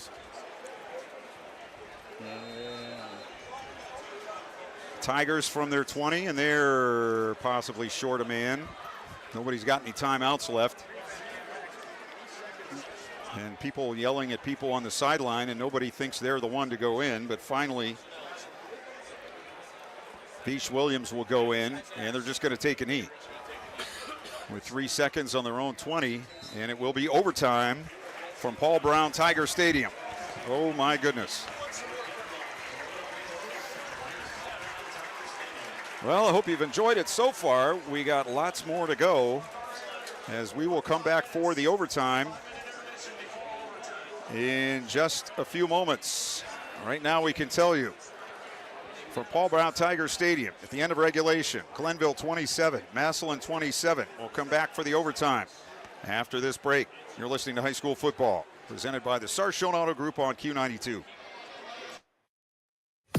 Tigers from their 20, and they're possibly short a man. Nobody's got any timeouts left. And people yelling at people on the sideline, and nobody thinks they're the one to go in. But finally, Beach Williams will go in, and they're just going to take a knee. With 3 seconds on their own 20, and it will be overtime from Paul Brown Tiger Stadium. Oh, my goodness. Well, I hope you've enjoyed it so far. We got lots more to go as we will come back for the overtime in just a few moments. Right now we can tell you from Paul Brown Tiger Stadium at the end of regulation, Glenville 27, Massillon 27. We'll come back for the overtime after this break. You're listening to High School Football, presented by the Sarshone Auto Group on Q92.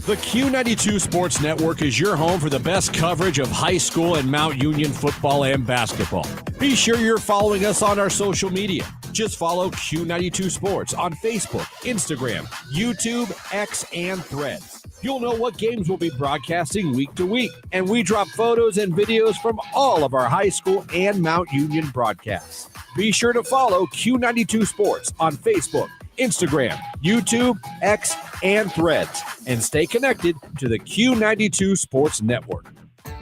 The Q92 Sports Network is your home for the best coverage of high school and Mount Union football and basketball. Be sure you're following us on our social media. Just follow Q92 Sports on Facebook, Instagram, YouTube, X, and Threads. You'll know what games we'll be broadcasting week to week, and we drop photos and videos from all of our high school and Mount Union broadcasts. Be sure to follow Q92 Sports on Facebook, Instagram, YouTube, X, and Threads, and stay connected to the Q92 Sports Network.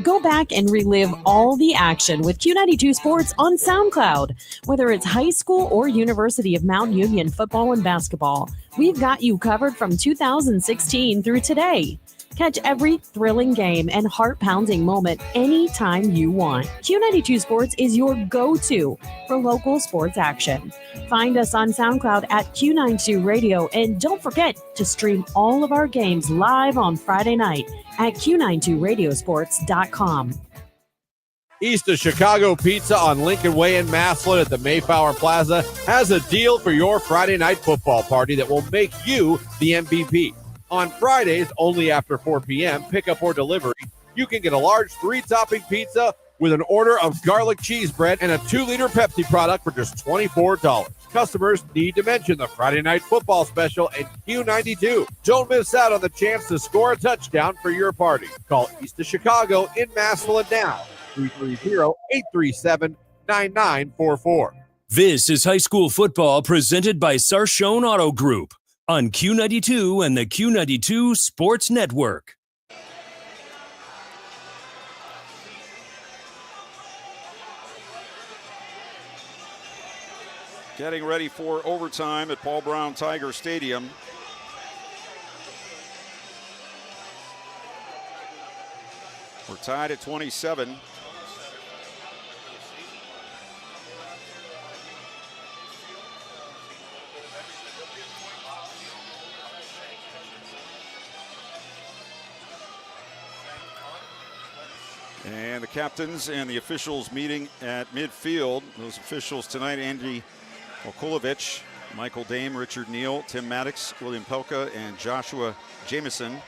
Go back and relive all the action with Q92 Sports on SoundCloud. Whether it's high school or University of Mount Union football and basketball, we've got you covered from 2016 through today. Catch every thrilling game and heart-pounding moment anytime you want. Q92 Sports is your go-to for local sports action. Find us on SoundCloud at Q92 Radio, and don't forget to stream all of our games live on Friday night at Q92Radiosports.com. East of Chicago Pizza on Lincoln Way in Massillon at the Mayflower Plaza has a deal for your Friday night football party that will make you the MVP. On Fridays, only after 4 p.m., pickup or delivery, you can get a large 3-topping pizza with an order of garlic cheese bread and a 2-liter Pepsi product for just $24. Customers need to mention the Friday Night Football Special and Q92. Don't miss out on the chance to score a touchdown for your party. Call East of Chicago in Massillon now, 330-837-9944. This is high school football presented by Sarshone Auto Group on Q92 and the Q92 Sports Network. Getting ready for overtime at Paul Brown Tiger Stadium. We're tied at 27. And the captains and the officials meeting at midfield. Those officials tonight, Andy Okulovich, Michael Dame, Richard Neal, Tim Maddox, William Pelka, and Joshua Jameson.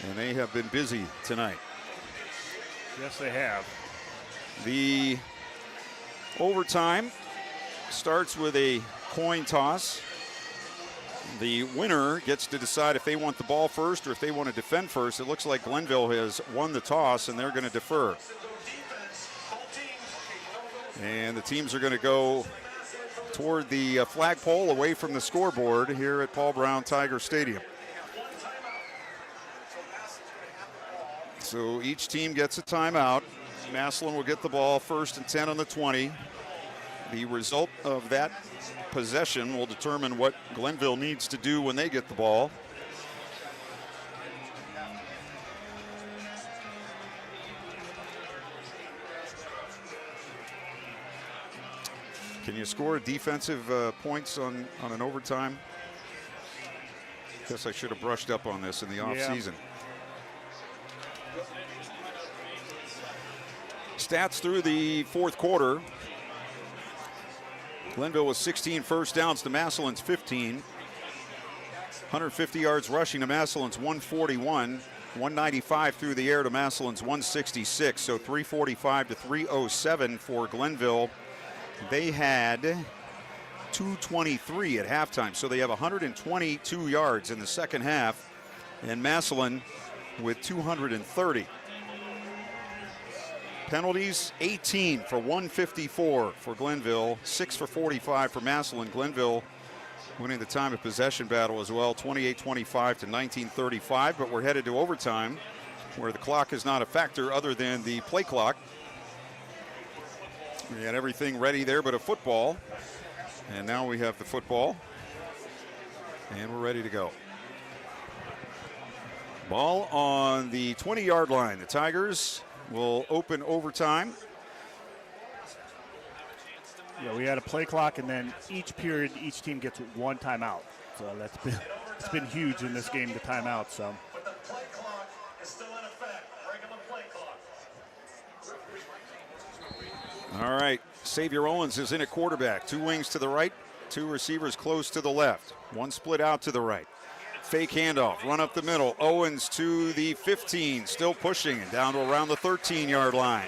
And they have been busy tonight. Yes, they have. The overtime starts with a coin toss. The winner gets to decide if they want the ball first or if they want to defend first. It looks like Glenville has won the toss and they're going to defer. And the teams are going to go toward the flagpole away from the scoreboard here at Paul Brown Tiger Stadium. So each team gets a timeout. Massillon will get the ball first and 10 on the 20. The result of that possession will determine what Glenville needs to do when they get the ball. Can you score defensive points on an overtime? Guess I should have brushed up on this in the offseason. Stats through the fourth quarter. Glenville was 16 first downs to Massillon's 15. 150 yards rushing to Massillon's 141. 195 through the air to Massillon's 166. So 345 to 307 for Glenville. They had 223 at halftime. So they have 122 yards in the second half. And Massillon with 230. Penalties, 18 for 154 for Glenville, 6 for 45 for Massillon. Glenville winning the time of possession battle as well, 28-25 to 19-35, but we're headed to overtime where the clock is not a factor other than the play clock. We had everything ready there but a football, and now we have the football, and we're ready to go. Ball on the 20-yard line. The Tigers will open overtime. Yeah, we had a play clock, and then each period, each team gets one timeout. So it's been huge in this game, the timeout. So. All right, Xavier Owens is in at quarterback. Two wings to the right, two receivers close to the left. One split out to the right. Fake handoff, run up the middle. Owens to the 15, still pushing and down to around the 13-yard line.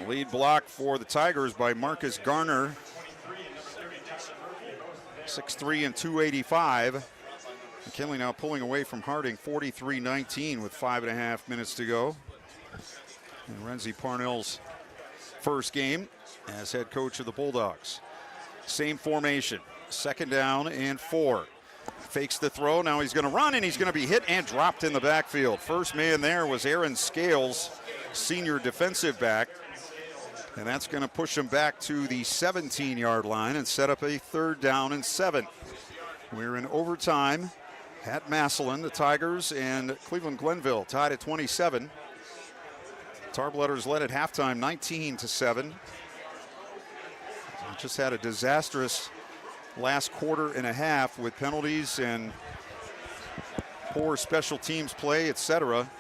Lead block for the Tigers by Marcus Garner. 6'3" and 285. McKinley now pulling away from Harding, 43-19 with 5.5 minutes to go. And Renzi Parnell's first game as head coach of the Bulldogs. Same formation. Second down and 4. Fakes the throw. Now he's going to run, and he's going to be hit and dropped in the backfield. First man there was Aaron Scales, senior defensive back. And that's going to push him back to the 17-yard line and set up a 3rd down and 7. We're in overtime at Massillon. The Tigers and Cleveland Glenville tied at 27. Tarbletters led at halftime 19-7. Just had a disastrous last quarter and a half with penalties and poor special teams play, etc.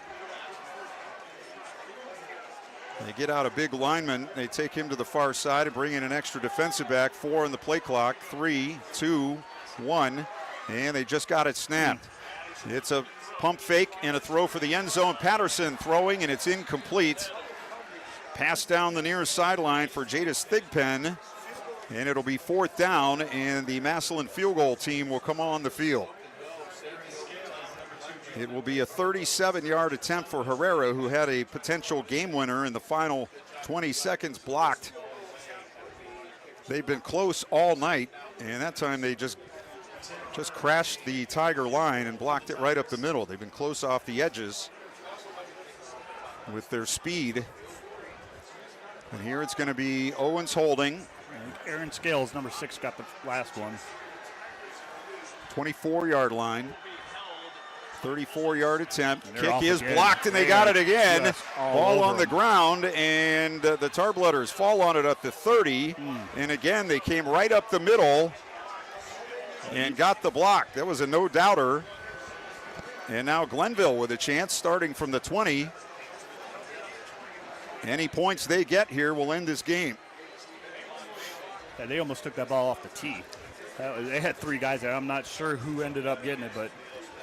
They get out a big lineman. They take him to the far side and bring in an extra defensive back. 4 on the play clock. 3, 2, 1. And they just got it snapped. It's a pump fake and a throw for the end zone. Patterson throwing, and it's incomplete. Pass down the near sideline for Jadis Thigpen. And it'll be 4th down, and the Massillon field goal team will come on the field. It will be a 37-yard attempt for Herrera, who had a potential game winner in the final 20 seconds blocked. They've been close all night, and that time they just crashed the Tiger line and blocked it right up the middle. They've been close off the edges with their speed. And here it's going to be Owens holding. And Aaron Scales, number 6, got the last one. 24-yard line. 34-yard attempt. And they're Kick off is again. blocked, and they got it again. Just all Ball over on the them. ground, and the Tarblooders fall on it at the 30. And again, they came right up the middle and got the block. That was a no-doubter. And now Glenville with a chance, starting from the 20. Any points they get here will end this game. Yeah, they almost took that ball off the tee. They had 3 guys there. I'm not sure who ended up getting it, but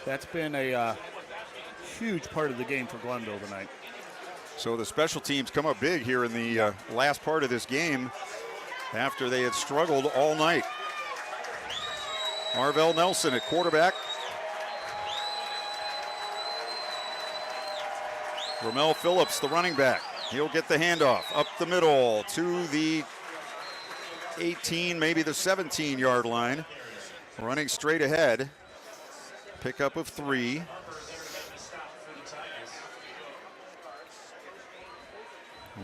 that's been a huge part of the game for Glenville tonight. So the special teams come up big here in the last part of this game after they had struggled all night. Marvell Nelson at quarterback. Ramel Phillips, the running back. He'll get the handoff up the middle to the 18, maybe the 17-yard line. Running straight ahead. Pickup of 3.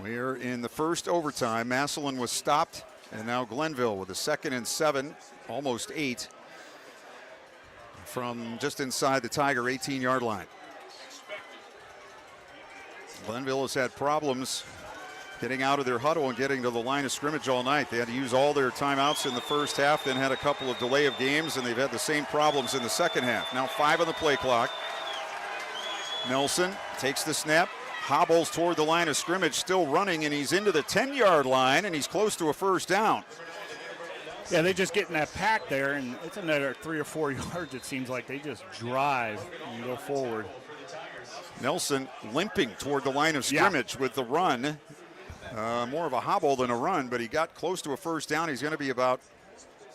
We're in the first overtime. Massillon was stopped, and now Glenville with a 2nd and 7, almost 8, from just inside the Tiger 18-yard line. Glenville has had problems getting out of their huddle and getting to the line of scrimmage all night. They had to use all their timeouts in the first half, then had a couple of delay of games, and they've had the same problems in the second half. Now 5 on the play clock. Nelson takes the snap, hobbles toward the line of scrimmage, still running, and he's into the 10-yard line, and he's close to a first down. Yeah, they just get in that pack there, and it's another 3 or 4 yards, it seems like. They just drive and go forward. Nelson limping toward the line of scrimmage with the run. More of a hobble than a run, but he got close to a first down. He's going to be about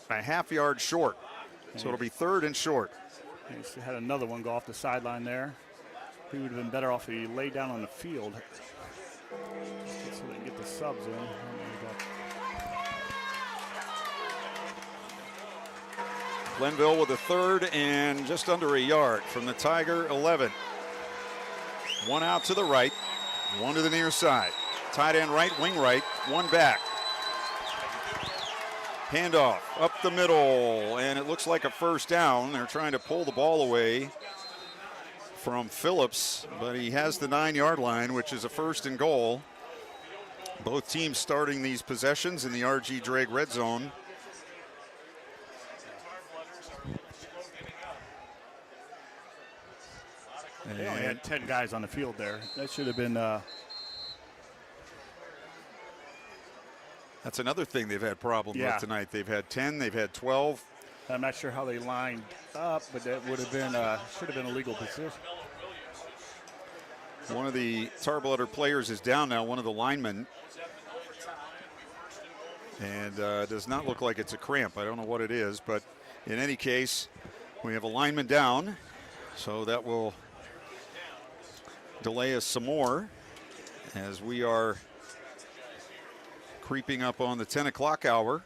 a half yard short. So it'll be 3rd and short. He had another one go off the sideline there. He would have been better off if he laid down on the field so they can get the subs in. Glenville with a 3rd and just under a yard from the Tiger 11. 1 out to the right, 1 to the near side. Tight end right, wing right, 1 back. Handoff up the middle, and it looks like a first down. They're trying to pull the ball away from Phillips, but he has the 9-yard line, which is a 1st and goal. Both teams starting these possessions in the RG Drake red zone. They only had 10 guys on the field there. That should have been. That's another thing they've had problems with tonight. They've had 10, they've had 12. I'm not sure how they lined up, but that would have been should have been a legal position. One of the Tarblooder players is down now, one of the linemen. And does not look like it's a cramp. I don't know what it is, but in any case, we have a lineman down. So that will delay us some more as we are creeping up on the 10 o'clock hour.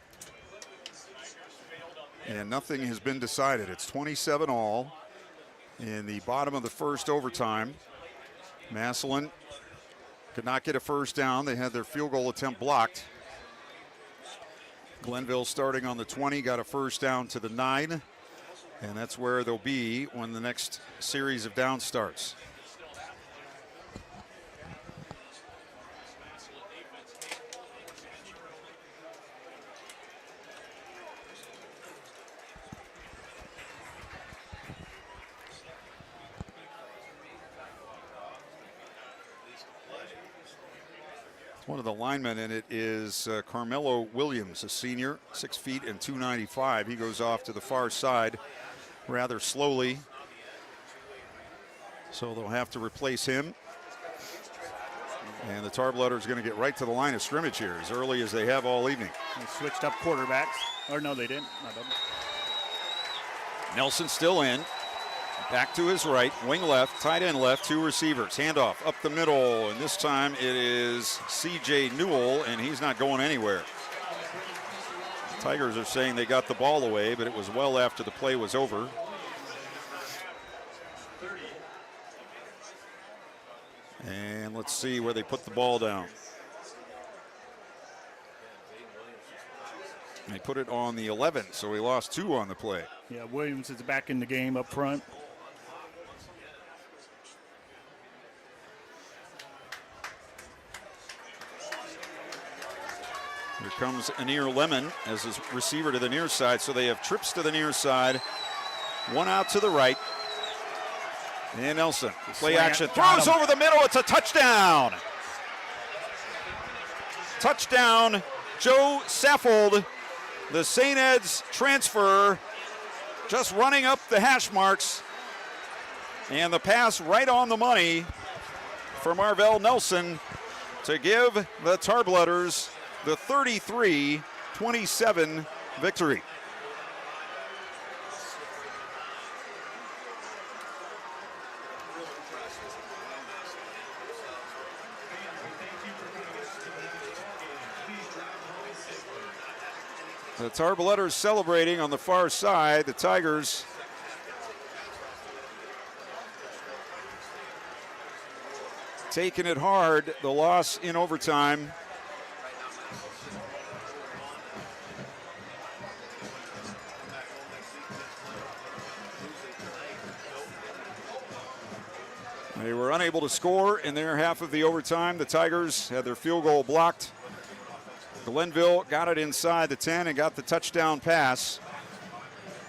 And nothing has been decided. It's 27 all in the bottom of the first overtime. Massillon could not get a first down. They had their field goal attempt blocked. Glenville starting on the 20 got a first down to the 9. And that's where they'll be when the next series of downs starts. One of the linemen in it is Carmelo Williams, a senior, 6 feet and 295. He goes off to the far side rather slowly, so they'll have to replace him. And the Tarblooders are going to get right to the line of scrimmage here as early as they have all evening. They switched up quarterbacks. Or no, they didn't. Nelson still in. Back to his right, wing left, tight end left, 2 receivers. Handoff up the middle, and this time it is C.J. Newell, and he's not going anywhere. Tigers are saying they got the ball away, but it was well after the play was over. And let's see where they put the ball down. They put it on the 11, so he lost 2 on the play. Yeah, Williams is back in the game up front. Here comes Anir Lemon as his receiver to the near side. So they have trips to the near side, 1 out to the right. And Nelson, play action, throws over the middle. It's a touchdown. Touchdown, Joe Saffold, the St. Ed's transfer, just running up the hash marks. And the pass right on the money for Marvell Nelson to give the Tarblooders the 33-27 victory. The Tarblooders celebrating on the far side. The Tigers taking it hard. The loss in overtime. They were unable to score in their half of the overtime. The Tigers had their field goal blocked. Glenville got it inside the 10 and got the touchdown pass.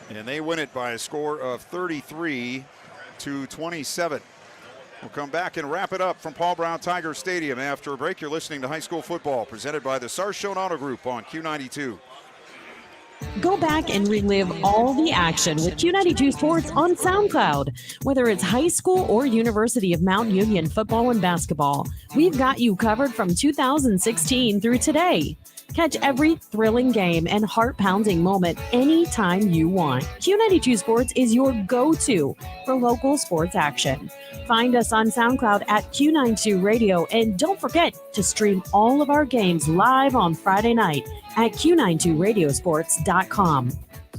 And they win it by a score of 33-27. We'll come back and wrap it up from Paul Brown Tiger Stadium after a break. You're listening to High School Football, presented by the Sarshone Auto Group on Q92. Go back and relive all the action with Q92 Sports on SoundCloud. Whether it's high school or University of Mount Union football and basketball, we've got you covered from 2016 through today. Catch every thrilling game and heart-pounding moment anytime you want. Q92 Sports is your go-to for local sports action. Find us on SoundCloud at Q92 Radio, and don't forget to stream all of our games live on Friday night at Q92Radiosports.com.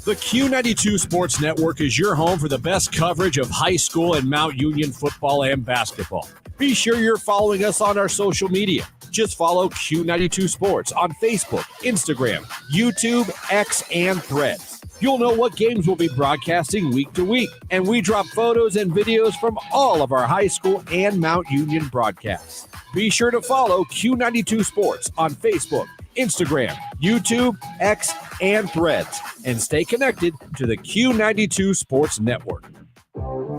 The Q92 Sports Network is your home for the best coverage of high school and Mount Union football and basketball. Be sure you're following us on our social media. Just follow Q92 Sports on Facebook, Instagram, YouTube, X, and Threads. You'll know what games we'll be broadcasting week to week, and we drop photos and videos from all of our high school and Mount Union broadcasts. Be sure to follow Q92 Sports on Facebook, Instagram, YouTube, X, and Threads, and stay connected to the Q92 Sports Network.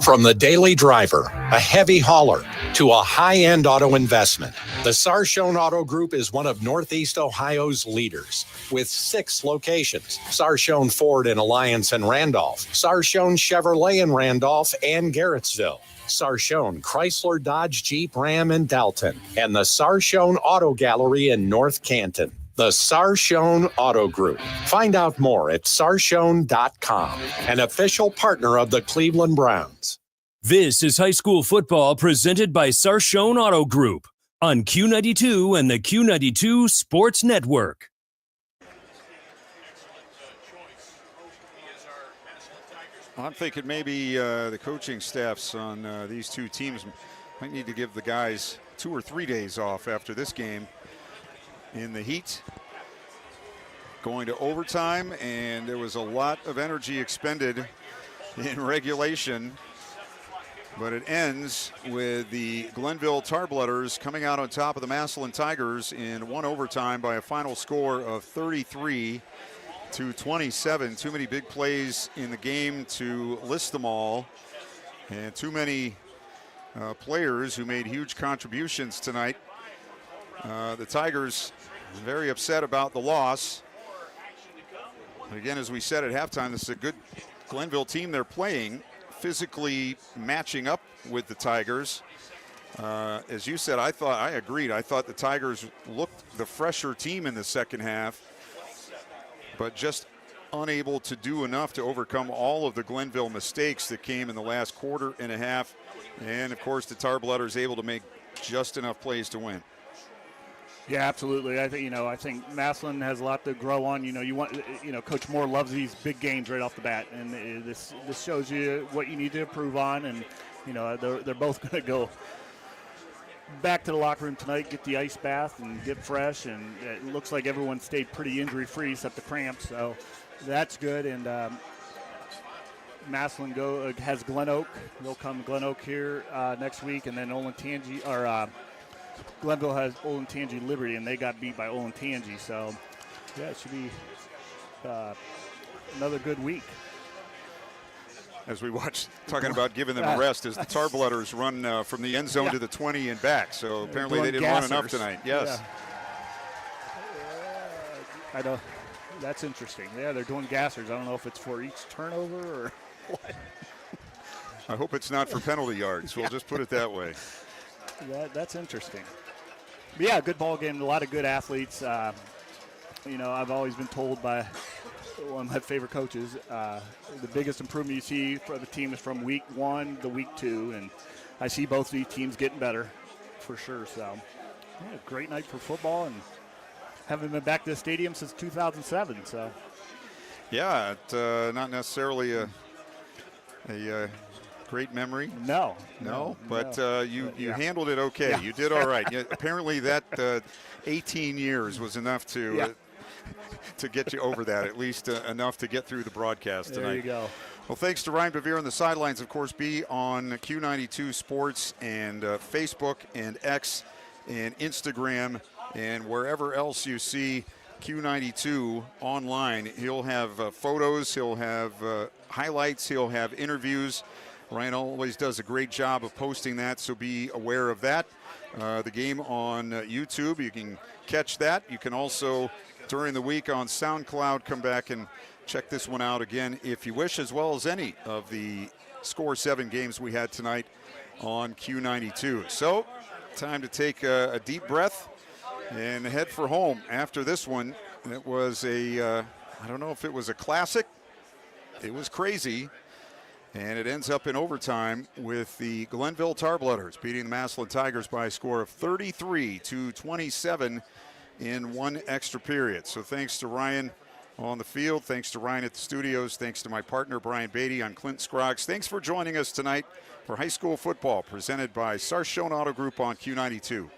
From the daily driver, a heavy hauler, to a high-end auto investment, the Sarshone Auto Group is one of Northeast Ohio's leaders with 6 locations: Sarshone Ford in Alliance and Randolph, Sarshone Chevrolet in Randolph and Garrettsville, Sarshone Chrysler Dodge Jeep Ram in Dalton, and the Sarshone Auto Gallery in North Canton. The Sarshone Auto Group. Find out more at sarshone.com, an official partner of the Cleveland Browns. This is high school football presented by Sarshone Auto Group on Q92 and the Q92 Sports Network. I'm thinking maybe the coaching staffs on these two teams might need to give the guys 2 or 3 days off after this game. In the heat, going to overtime, and there was a lot of energy expended in regulation, but it ends with the Glenville Tarblooders coming out on top of the Massillon Tigers in 1 overtime by a final score of 33-27. Too many big plays in the game to list them all, and too many players who made huge contributions tonight. The Tigers very upset about the loss. Again, as we said at halftime, this is a good Glenville team they're playing, physically matching up with the Tigers. As you said, I agreed. I thought the Tigers looked the fresher team in the second half, but just unable to do enough to overcome all of the Glenville mistakes that came in the last quarter and a half. And of course, the Tarblooders able to make just enough plays to win. Yeah, absolutely. I think Massillon has a lot to grow on. Coach Moore loves these big games right off the bat, and this shows you what you need to improve on. And they're both going to go back to the locker room tonight, get the ice bath and get fresh, and it looks like everyone stayed pretty injury-free except the cramps, so that's good. And Massillon has Glen Oak. They'll come to Glen Oak here next week, and then Glenville has Olentangy Liberty, and they got beat by Olentangy, so yeah, it should be another good week. As we watch, talking about giving them a rest as the Tarblooders run from the end zone to the 20 and back. So apparently they didn't run enough tonight. Yes. Yeah. I know. That's interesting. Yeah, they're doing gassers. I don't know if it's for each turnover or what. I hope it's not for penalty yards. We'll just put it that way. That's interesting. But yeah, good ball game. A lot of good athletes. I've always been told by one of my favorite coaches, the biggest improvement you see for the team is from week 1 to week 2, and I see both these teams getting better for sure. So, yeah, great night for football, and haven't been back to the stadium since 2007. So, yeah, not necessarily a great memory. No, but you handled it okay. Yeah. You did all right. Yeah, apparently that 18 years was enough to get you over that, at least enough to get through the broadcast tonight. There you go. Well, thanks to Ryan Bevere on the sidelines. Of course, be on Q92 Sports and Facebook and X and Instagram and wherever else you see Q92 online. He'll have photos, he'll have highlights, he'll have interviews. Ryan always does a great job of posting that, so be aware of that. The game on YouTube, you can catch that. You can also, during the week on SoundCloud, come back and check this one out again if you wish, as well as any of the Score 7 games we had tonight on Q92. So, time to take a deep breath and head for home after this one. It was I don't know if it was a classic. It was crazy. And it ends up in overtime with the Glenville Tarblooders beating the Massillon Tigers by a score of 33-27 in one extra period. So thanks to Ryan on the field, thanks to Ryan at the studios, thanks to my partner Brian Beatty. I'm Clint Scroggs. Thanks for joining us tonight for high school football presented by Sarshone Auto Group on Q92.